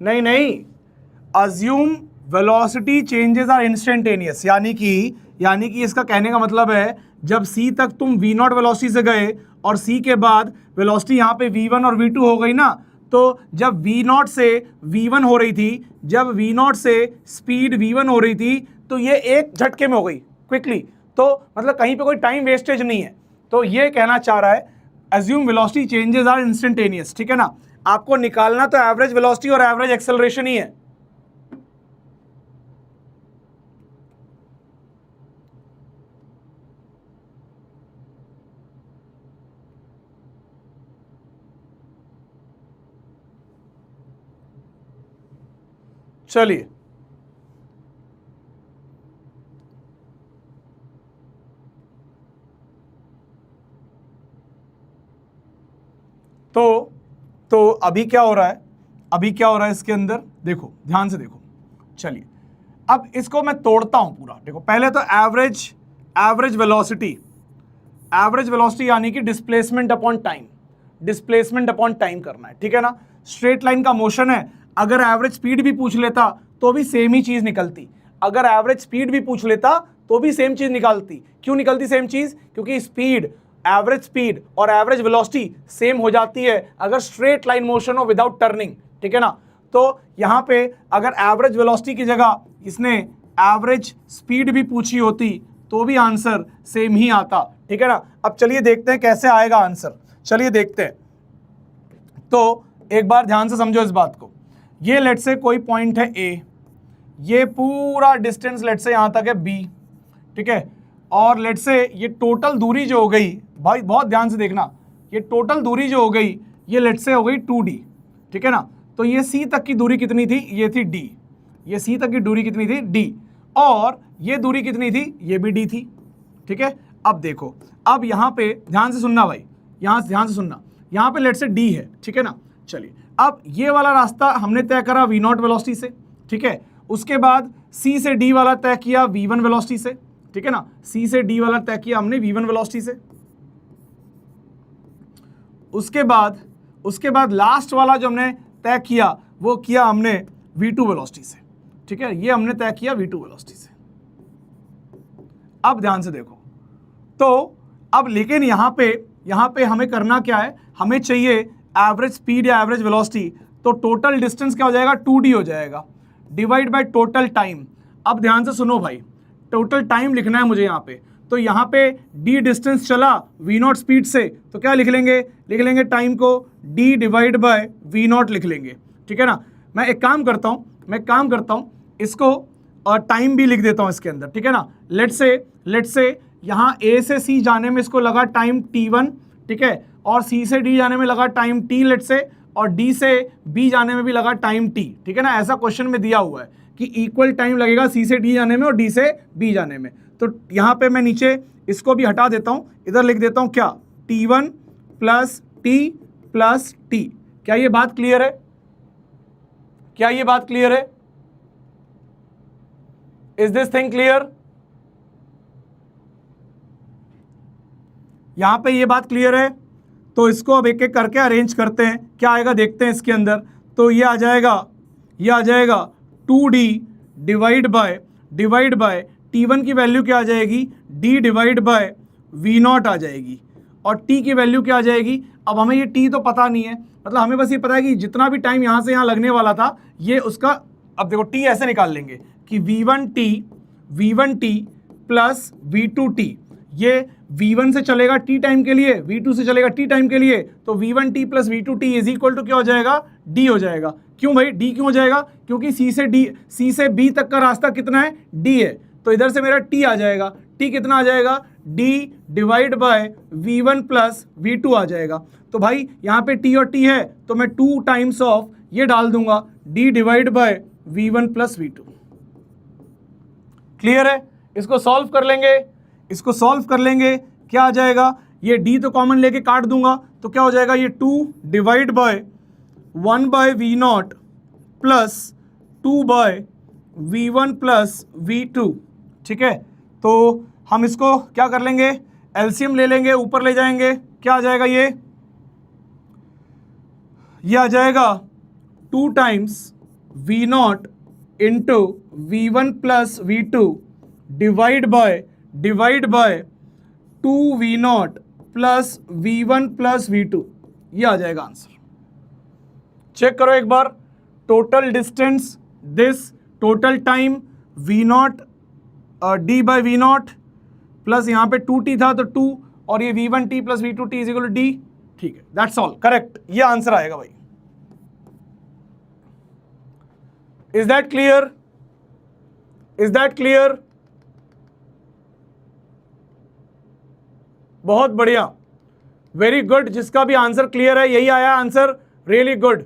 नहीं, assume velocity changes are instantaneous, यानी कि इसका कहने का मतलब है जब c तक तुम v0 वेलोसिटी से गए और c के बाद वेलोसिटी यहाँ पे v1 और v2 हो गई ना, तो जब v0 से v1 हो रही थी, जब v0 से स्पीड v1 हो रही थी, तो ये एक झटके में हो गई क्विकली, तो मतलब कहीं पे कोई टाइम वेस्टेज नहीं है। तो ये कहना चाह रहा है assume velocity changes are instantaneous, ठीक है ना। आपको निकालना तो एवरेज वेलोसिटी और एवरेज एक्सेलरेशन ही है। चलिए, तो अभी क्या हो रहा है, अभी क्या हो रहा है इसके अंदर, देखो ध्यान से देखो। चलिए अब इसको मैं तोड़ता हूं पूरा। देखो पहले तो एवरेज वेलोसिटी यानी कि displacement upon time, displacement upon time करना है, ठीक है ना। स्ट्रेट लाइन का मोशन है, अगर एवरेज स्पीड भी पूछ लेता तो भी सेम ही चीज निकलती, अगर एवरेज स्पीड भी पूछ लेता तो भी सेम चीज निकलती। क्यों निकलती सेम चीज? क्योंकि स्पीड, एवरेज स्पीड और एवरेज वेलोसिटी सेम हो जाती है अगर स्ट्रेट लाइन मोशन हो विदाउट टर्निंग, ठीक है ना। तो यहां पे अगर एवरेज वेलोसिटी की जगह इसने एवरेज स्पीड भी पूछी होती तो भी आंसर सेम ही आता, ठीक है ना। अब चलिए देखते हैं कैसे आएगा आंसर, चलिए देखते हैं। तो एक बार ध्यान से समझो इस बात को। ये लेट से कोई पॉइंट है ए, ये पूरा डिस्टेंस लेट से यहां तक है बी, ठीक है, और लेट से ये टोटल दूरी जो हो गई, भाई बहुत ध्यान से देखना, ये टोटल दूरी जो हो गई ये लेट से हो गई 2d, ठीक है ना। तो ये c तक की दूरी कितनी थी, ये थी d, ये c तक की दूरी कितनी थी d, और ये दूरी कितनी थी, ये भी d थी, ठीक है। अब देखो, अब यहाँ पे ध्यान से सुनना भाई, यहाँ से ध्यान से सुनना, यहाँ पे लेट से d है, ठीक है ना। चलिए, अब ये वाला रास्ता हमने तय करा v0 वेलोसिटी से, ठीक है। उसके बाद c से d वाला तय किया v1 वेलोसिटी से, ठीक है ना। c से d वाला तय किया हमने v1 वेलोसिटी से। उसके बाद लास्ट वाला जो हमने तय किया वो किया हमने v2 वेलोसिटी से, ठीक है। ये हमने तय किया v2 वेलोसिटी से। अब ध्यान से देखो, तो अब लेकिन यहाँ पे हमें करना क्या है, हमें चाहिए एवरेज स्पीड या एवरेज वेलोसिटी। तो टोटल डिस्टेंस क्या हो जाएगा, 2d हो जाएगा, डिवाइड बाय टोटल टाइम। अब ध्यान से सुनो भाई, टोटल टाइम लिखना है मुझे यहाँ पे, तो यहाँ पे d डिस्टेंस चला v0 स्पीड से, तो क्या लिख लेंगे टाइम को d डिवाइड बाय v0 लिख लेंगे, ठीक है ना। मैं एक काम करता हूँ, इसको और टाइम भी लिख देता हूँ इसके अंदर, ठीक है ना। लेट से यहाँ a से c जाने में इसको लगा टाइम t1, ठीक है, और c से d जाने में लगा टाइम t लेट से, और d से b जाने में भी लगा टाइम t, ठीक है ना। ऐसा क्वेश्चन में दिया हुआ है कि इक्वल टाइम लगेगा c से d जाने में और d से b जाने में। तो यहाँ पे मैं नीचे इसको भी हटा देता हूँ, इधर लिख देता हूँ क्या, t1 plus t plus t। क्या ये बात क्लियर है, क्या ये बात क्लियर है? Is this thing clear? यहां पे ये बात क्लियर है? तो इसको अब एक एक करके अरेंज करते हैं, क्या आएगा देखते हैं इसके अंदर। तो ये आ जाएगा 2d डिवाइड बाय t1 की वैल्यू क्या आ जाएगी, d डिवाइड बाय v0 आ जाएगी, और t की वैल्यू क्या आ जाएगी। अब हमें ये t तो पता नहीं है, मतलब हमें बस ये पता है कि जितना भी टाइम यहाँ से यहाँ लगने वाला था ये उसका, अब देखो t ऐसे निकाल लेंगे कि v1t प्लस v2t, ये v1 से चलेगा t टाइम के लिए, v2 से चलेगा t टाइम के लिए, तो v1t plus v2t is equal to क्या हो जाएगा, d हो जाएगा। क्यों भाई d क्यों हो जाएगा, क्योंकि c से b तक का रास्ता कितना है, d है, तो इधर से मेरा t आ जाएगा। t कितना आ जाएगा, d divide by v1 plus v2 आ जाएगा। तो भाई यहाँ पे t और t है, तो मैं 2 टाइम्स ऑफ ये डाल दूंगा d divide by v1 plus v2। Clear है? इसको सॉल्व कर लेंगे, क्या आ जाएगा, ये d तो कॉमन लेके काट दूंगा, तो क्या हो जाएगा, ये 2 divide by 1 by v0 plus 2 by v1 plus v2, ठीक है। तो हम इसको क्या कर लेंगे, एलसीएम ले लेंगे, ऊपर ले जाएंगे, क्या आ जाएगा, ये आ जाएगा 2 times v0 into v1 plus v2 divide by 2v0 plus v1 plus v2, ये आ जाएगा आंसर। चेक करो एक बार, total distance this, total time v0 d by v0 plus यहाँ पे 2t था तो 2, और ये v1t plus v2t is equal to d, ठीक है, दैट्स ऑल करेक्ट, ये आंसर आएगा भाई। Is that clear? बहुत बढ़िया, वेरी गुड। जिसका भी आंसर क्लियर है, यही आया आंसर, रियली गुड।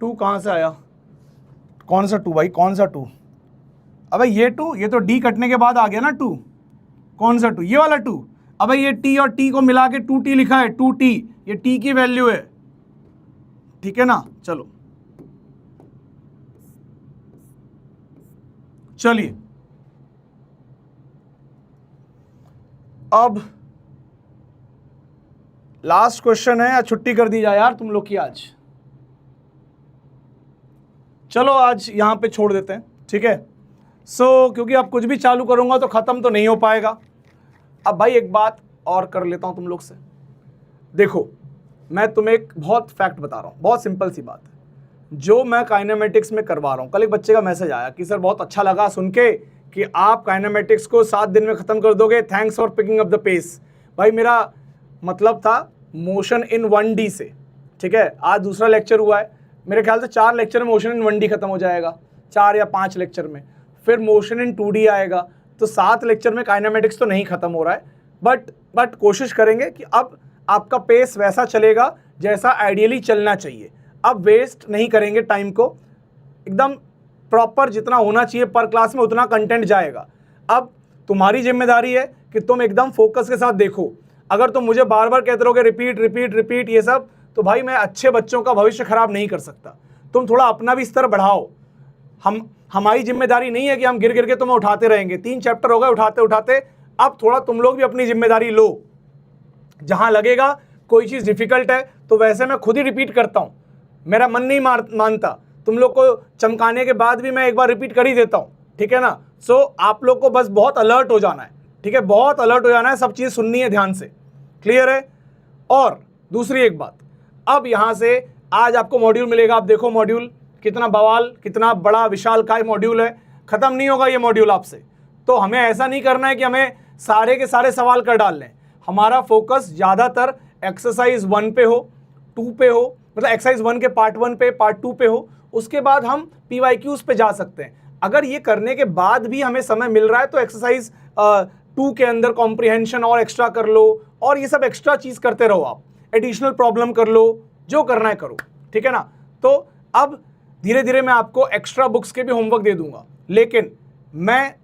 टू कहां से आया, कौन सा 2 भाई, कौन सा 2? अबे ये 2, ये तो d कटने के बाद आ गया ना 2, कौन सा 2, ये वाला 2। अबे ये t और t को मिला के 2t लिखा है, 2t, ये t की वैल्यू है, ठीक है ना। चलिए अब लास्ट क्वेश्चन है, या छुट्टी कर दी जाए यार तुम लोग की आज, चलो आज यहां पे छोड़ देते हैं, ठीक है। क्योंकि अब कुछ भी चालू करूंगा तो खत्म तो नहीं हो पाएगा। अब भाई एक बात और कर लेता हूं तुम लोग से, देखो मैं तुम्हें एक बहुत फैक्ट बता रहा हूं, बहुत सिंपल सी बात है, जो मैं काइनेमेटिक्स में करवा रहा हूं। कल एक बच्चे का मैसेज आया कि सर बहुत अच्छा लगा सुन के कि आप काइनेमेटिक्स को 7 दिन में खत्म कर दोगे, thanks for picking up the pace. भाई मेरा मतलब था मोशन इन 1D से, ठीक है। आज दूसरा लेक्चर हुआ है, मेरे ख्याल से 4 लेक्चर में मोशन इन 1D खत्म हो जाएगा, 4 या 5 लेक्चर में। फिर मोशन इन 2D आएगा, तो 7 लेक्चर में काइनेमेटिक्स तो नहीं खत्म हो रहा है, बट कोशिश करेंगे कि अब आपका पेस वैसा चलेगा जैसा आइडियली चलना चाहिए। अब वेस्ट नहीं करेंगे टाइम को, एकदम प्रॉपर जितना होना चाहिए पर क्लास में उतना कंटेंट जाएगा। अब तुम्हारी जिम्मेदारी है कि तुम एकदम फोकस के साथ देखो। अगर तुम मुझे बार बार कहते रहोगे रिपीट रिपीट रिपीट ये सब, तो भाई मैं अच्छे बच्चों का भविष्य खराब नहीं कर सकता। तुम थोड़ा अपना भी स्तर बढ़ाओ। हमारी जिम्मेदारी नहीं है कि हम गिर गिर के तुम्हें उठाते रहेंगे। 3 चैप्टर हो गए उठाते उठाते, अब थोड़ा तुम लोग भी अपनी जिम्मेदारी लो। जहां लगेगा कोई चीज़ डिफिकल्ट है तो वैसे मैं खुद ही रिपीट करता हूं, मेरा मन नहीं मानता, तुम लोग को चमकाने के बाद भी मैं एक बार रिपीट कर ही देता हूं, ठीक है ना। सो आप लोग को बस बहुत अलर्ट हो जाना है, ठीक है, बहुत अलर्ट हो जाना है, सब चीज़ सुननी है ध्यान से, क्लियर है। और दूसरी एक बात, अब यहाँ से आज आपको मॉड्यूल मिलेगा। आप देखो मॉड्यूल कितना बवाल, कितना बड़ा विशालकाय मॉड्यूल है, खत्म नहीं होगा ये मॉड्यूल आपसे। तो हमें ऐसा नहीं करना है कि हमें सारे के सारे सवाल कर डाल लें। हमारा फोकस ज़्यादातर एक्सरसाइज 1 पे हो, 2 पे हो, मतलब एक्सरसाइज 1 के पार्ट 1 पे, पार्ट 2 पे हो, उसके बाद हम PYQs पे जा सकते हैं। अगर ये करने के बाद भी हमें समय मिल रहा है तो एक्सरसाइज 2 के अंदर कॉम्प्रिहेंशन और एक्स्ट्रा कर लो, और ये सब एक्स्ट्रा चीज़ करते रहो। आप एडिशनल प्रॉब्लम कर लो, जो करना है करो, ठीक है ना। तो अब धीरे धीरे मैं आपको एक्स्ट्रा बुक्स के भी होमवर्क दे दूंगा, लेकिन मैं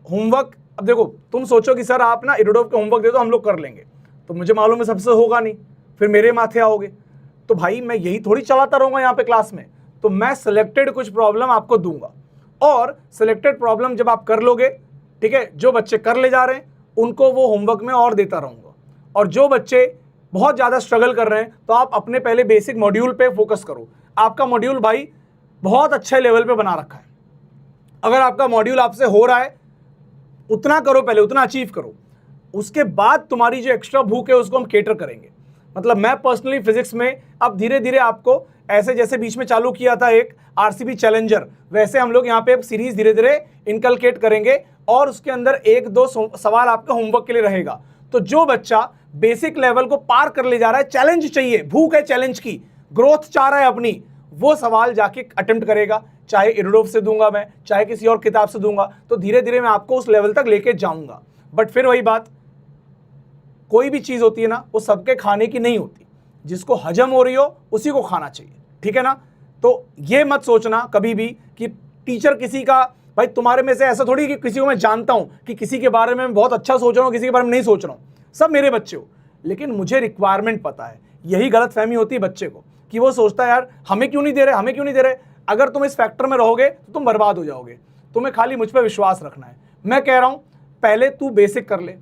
होमवर्क, अब देखो तुम सोचो कि सर आप ना इरोडोव के होमवर्क दे दो हम लोग कर लेंगे, तो मुझे मालूम है सबसे होगा नहीं, फिर मेरे माथे आओगे। तो भाई मैं यही थोड़ी चलाता रहूँगा यहाँ पे क्लास में, तो मैं सिलेक्टेड कुछ प्रॉब्लम आपको दूंगा, और सिलेक्टेड प्रॉब्लम जब आप कर लोगे, ठीक है, जो बच्चे कर ले जा रहे हैं उनको वो होमवर्क में और देता रहूँगा, और जो बच्चे बहुत ज़्यादा स्ट्रगल कर रहे हैं तो आप अपने पहले बेसिक मॉड्यूल पे फोकस करो। आपका मॉड्यूल भाई बहुत अच्छे लेवल पे बना रखा है। अगर आपका मॉड्यूल आपसे हो रहा है, उतना करो, पहले उतना अचीव करो, उसके बाद तुम्हारी जो एक्स्ट्रा भूख है उसको हम केटर करेंगे। मतलब मैं पर्सनली फिजिक्स में अब धीरे धीरे आपको ऐसे, जैसे बीच में चालू किया था एक RCB चैलेंजर, वैसे हम लोग यहाँ पे सीरीज धीरे धीरे इनकलकेट करेंगे, और उसके अंदर 1-2 सवाल आपका होमवर्क के लिए रहेगा। तो जो बच्चा बेसिक लेवल को पार कर ले जा रहा है, चैलेंज चाहिए, भूख है चैलेंज की, ग्रोथ चाह रहा है अपनी, वो सवाल जाके अटेम्प्ट करेगा, चाहे इरोडोव से दूंगा मैं, चाहे किसी और किताब से दूंगा, तो धीरे धीरे मैं आपको उस लेवल तक लेके जाऊंगा। बट फिर वही बात, कोई भी चीज़ होती है ना, वो सबके खाने की नहीं होती, जिसको हजम हो रही हो उसी को खाना चाहिए, ठीक है ना। तो ये मत सोचना कभी भी कि टीचर किसी का, भाई तुम्हारे में से ऐसा थोड़ी कि किसी को मैं जानता हूँ कि किसी के बारे में मैं बहुत अच्छा सोच रहा हूँ, किसी के बारे में नहीं सोच रहा हूँ, सब मेरे बच्चे हो, लेकिन मुझे रिक्वायरमेंट पता है। यही गलतफहमी होती है बच्चे को कि वो सोचता है यार हमें क्यों नहीं दे रहे, हमें क्यों नहीं दे रहे। अगर तुम इस फैक्टर में रहोगे तो तुम बर्बाद हो जाओगे। तुम्हें खाली मुझ पर विश्वास रखना है। मैं कह रहा हूँ पहले तू बेसिक कर ले,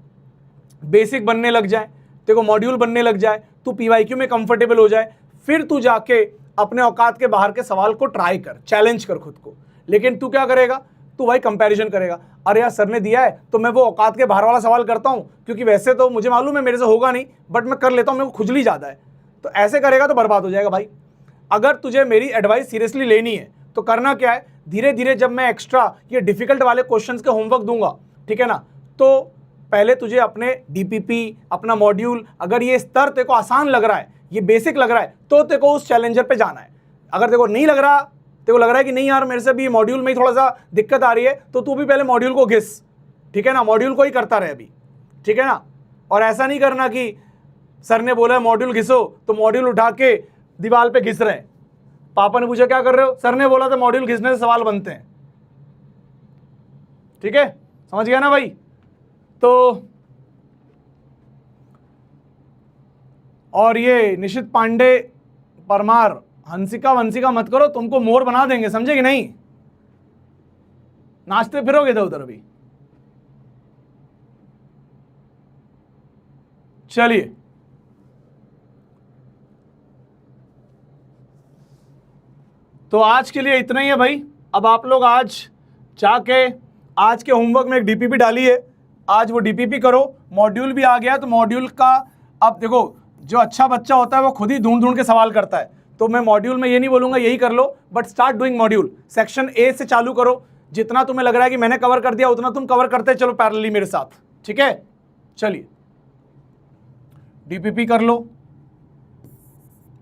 बेसिक बनने लग जाए, देखो मॉड्यूल बनने लग जाए, तू PYQ में कंफर्टेबल हो जाए, फिर तू जाके अपने औकात के बाहर के सवाल को ट्राई कर, चैलेंज कर खुद को। लेकिन तू क्या करेगा, तू भाई कंपैरिजन करेगा, अरे यार सर ने दिया है तो मैं वो औकात के बाहर वाला सवाल करता हूँ, क्योंकि वैसे तो मुझे मालूम है मेरे से होगा नहीं, बट मैं कर लेता हूँ, मेरे को खुजली ज़्यादा है। तो ऐसे करेगा तो बर्बाद हो जाएगा भाई। अगर तुझे मेरी एडवाइस सीरियसली लेनी है तो करना क्या है, धीरे धीरे जब मैं एक्स्ट्रा ये डिफिकल्ट वाले क्वेश्चंस के होमवर्क दूंगा, ठीक है ना, तो पहले तुझे अपने DPP, अपना मॉड्यूल, अगर ये स्तर तेरे को आसान लग रहा है, ये बेसिक लग रहा है, तो तेरे को उस चैलेंजर पे जाना है। अगर तेरे को नहीं लग रहा, तेरे को लग रहा है कि नहीं यार मेरे से भी मॉड्यूल में ही थोड़ा सा दिक्कत आ रही है, तो तू भी पहले मॉड्यूल को घिस, ठीक है ना, मॉड्यूल को ही करता रहे अभी, ठीक है ना। और ऐसा नहीं करना कि सर ने बोला मॉड्यूल घिसो तो मॉड्यूल उठा के दीवार पे घिस रहे हैं। पापा ने पूछा क्या कर रहे हो, सर ने बोला था मॉड्यूल घिसने से सवाल बनते हैं, ठीक है, समझ गया ना भाई। तो और ये निशित पांडे, परमार, हंसिका वंसिका मत करो, तुमको मोर बना देंगे, समझे कि नहीं, नाचते फिरोगे इधर उधर अभी। चलिए तो आज के लिए इतना ही है भाई। अब आप लोग आज जाके आज के होमवर्क में एक DPP डाली है, आज वो DPP करो। मॉड्यूल भी आ गया, तो मॉड्यूल का अब देखो, जो अच्छा बच्चा होता है वो खुद ही ढूंढ ढूंढ के सवाल करता है, तो मैं मॉड्यूल में ये नहीं बोलूँगा यही कर लो, but start doing module. Section A से चालू करो, जितना तुम्हें लग रहा है कि मैंने कवर कर दिया उतना तुम कवर करते चलो पैरेलली मेरे साथ, ठीक है। चलिए डीपीपी कर लो,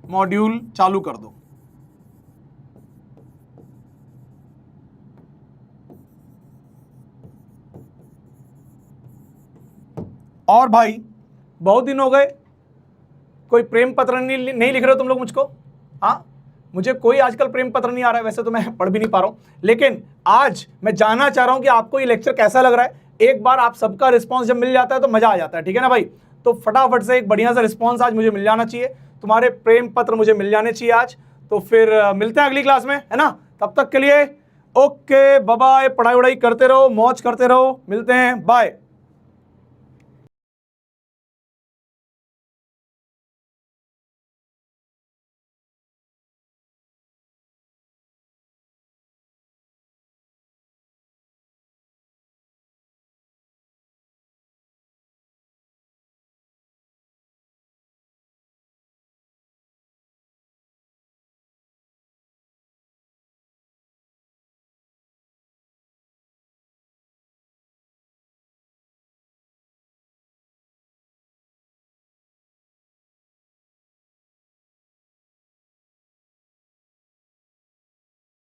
मॉड्यूल चालू कर दो। और भाई बहुत दिन हो गए, कोई प्रेम पत्र नहीं लिख रहे हो तुम लोग मुझको। हाँ, मुझे कोई आजकल प्रेम पत्र नहीं आ रहा है, वैसे तो मैं पढ़ भी नहीं पा रहा हूं, लेकिन आज मैं जानना चाह रहा हूं कि आपको ये लेक्चर कैसा लग रहा है। एक बार आप सबका रिस्पांस जब मिल जाता है तो मजा आ जाता है, ठीक है ना भाई। तो फटाफट से एक बढ़िया सा रिस्पांस आज मुझे मिल जाना चाहिए, तुम्हारे प्रेम पत्र मुझे मिल जाने चाहिए आज। तो फिर मिलते हैं अगली क्लास में, है ना। तब तक के लिए ओके बाय बाय, पढ़ाई वढ़ाई करते रहो, मौज करते रहो, मिलते हैं, बाय।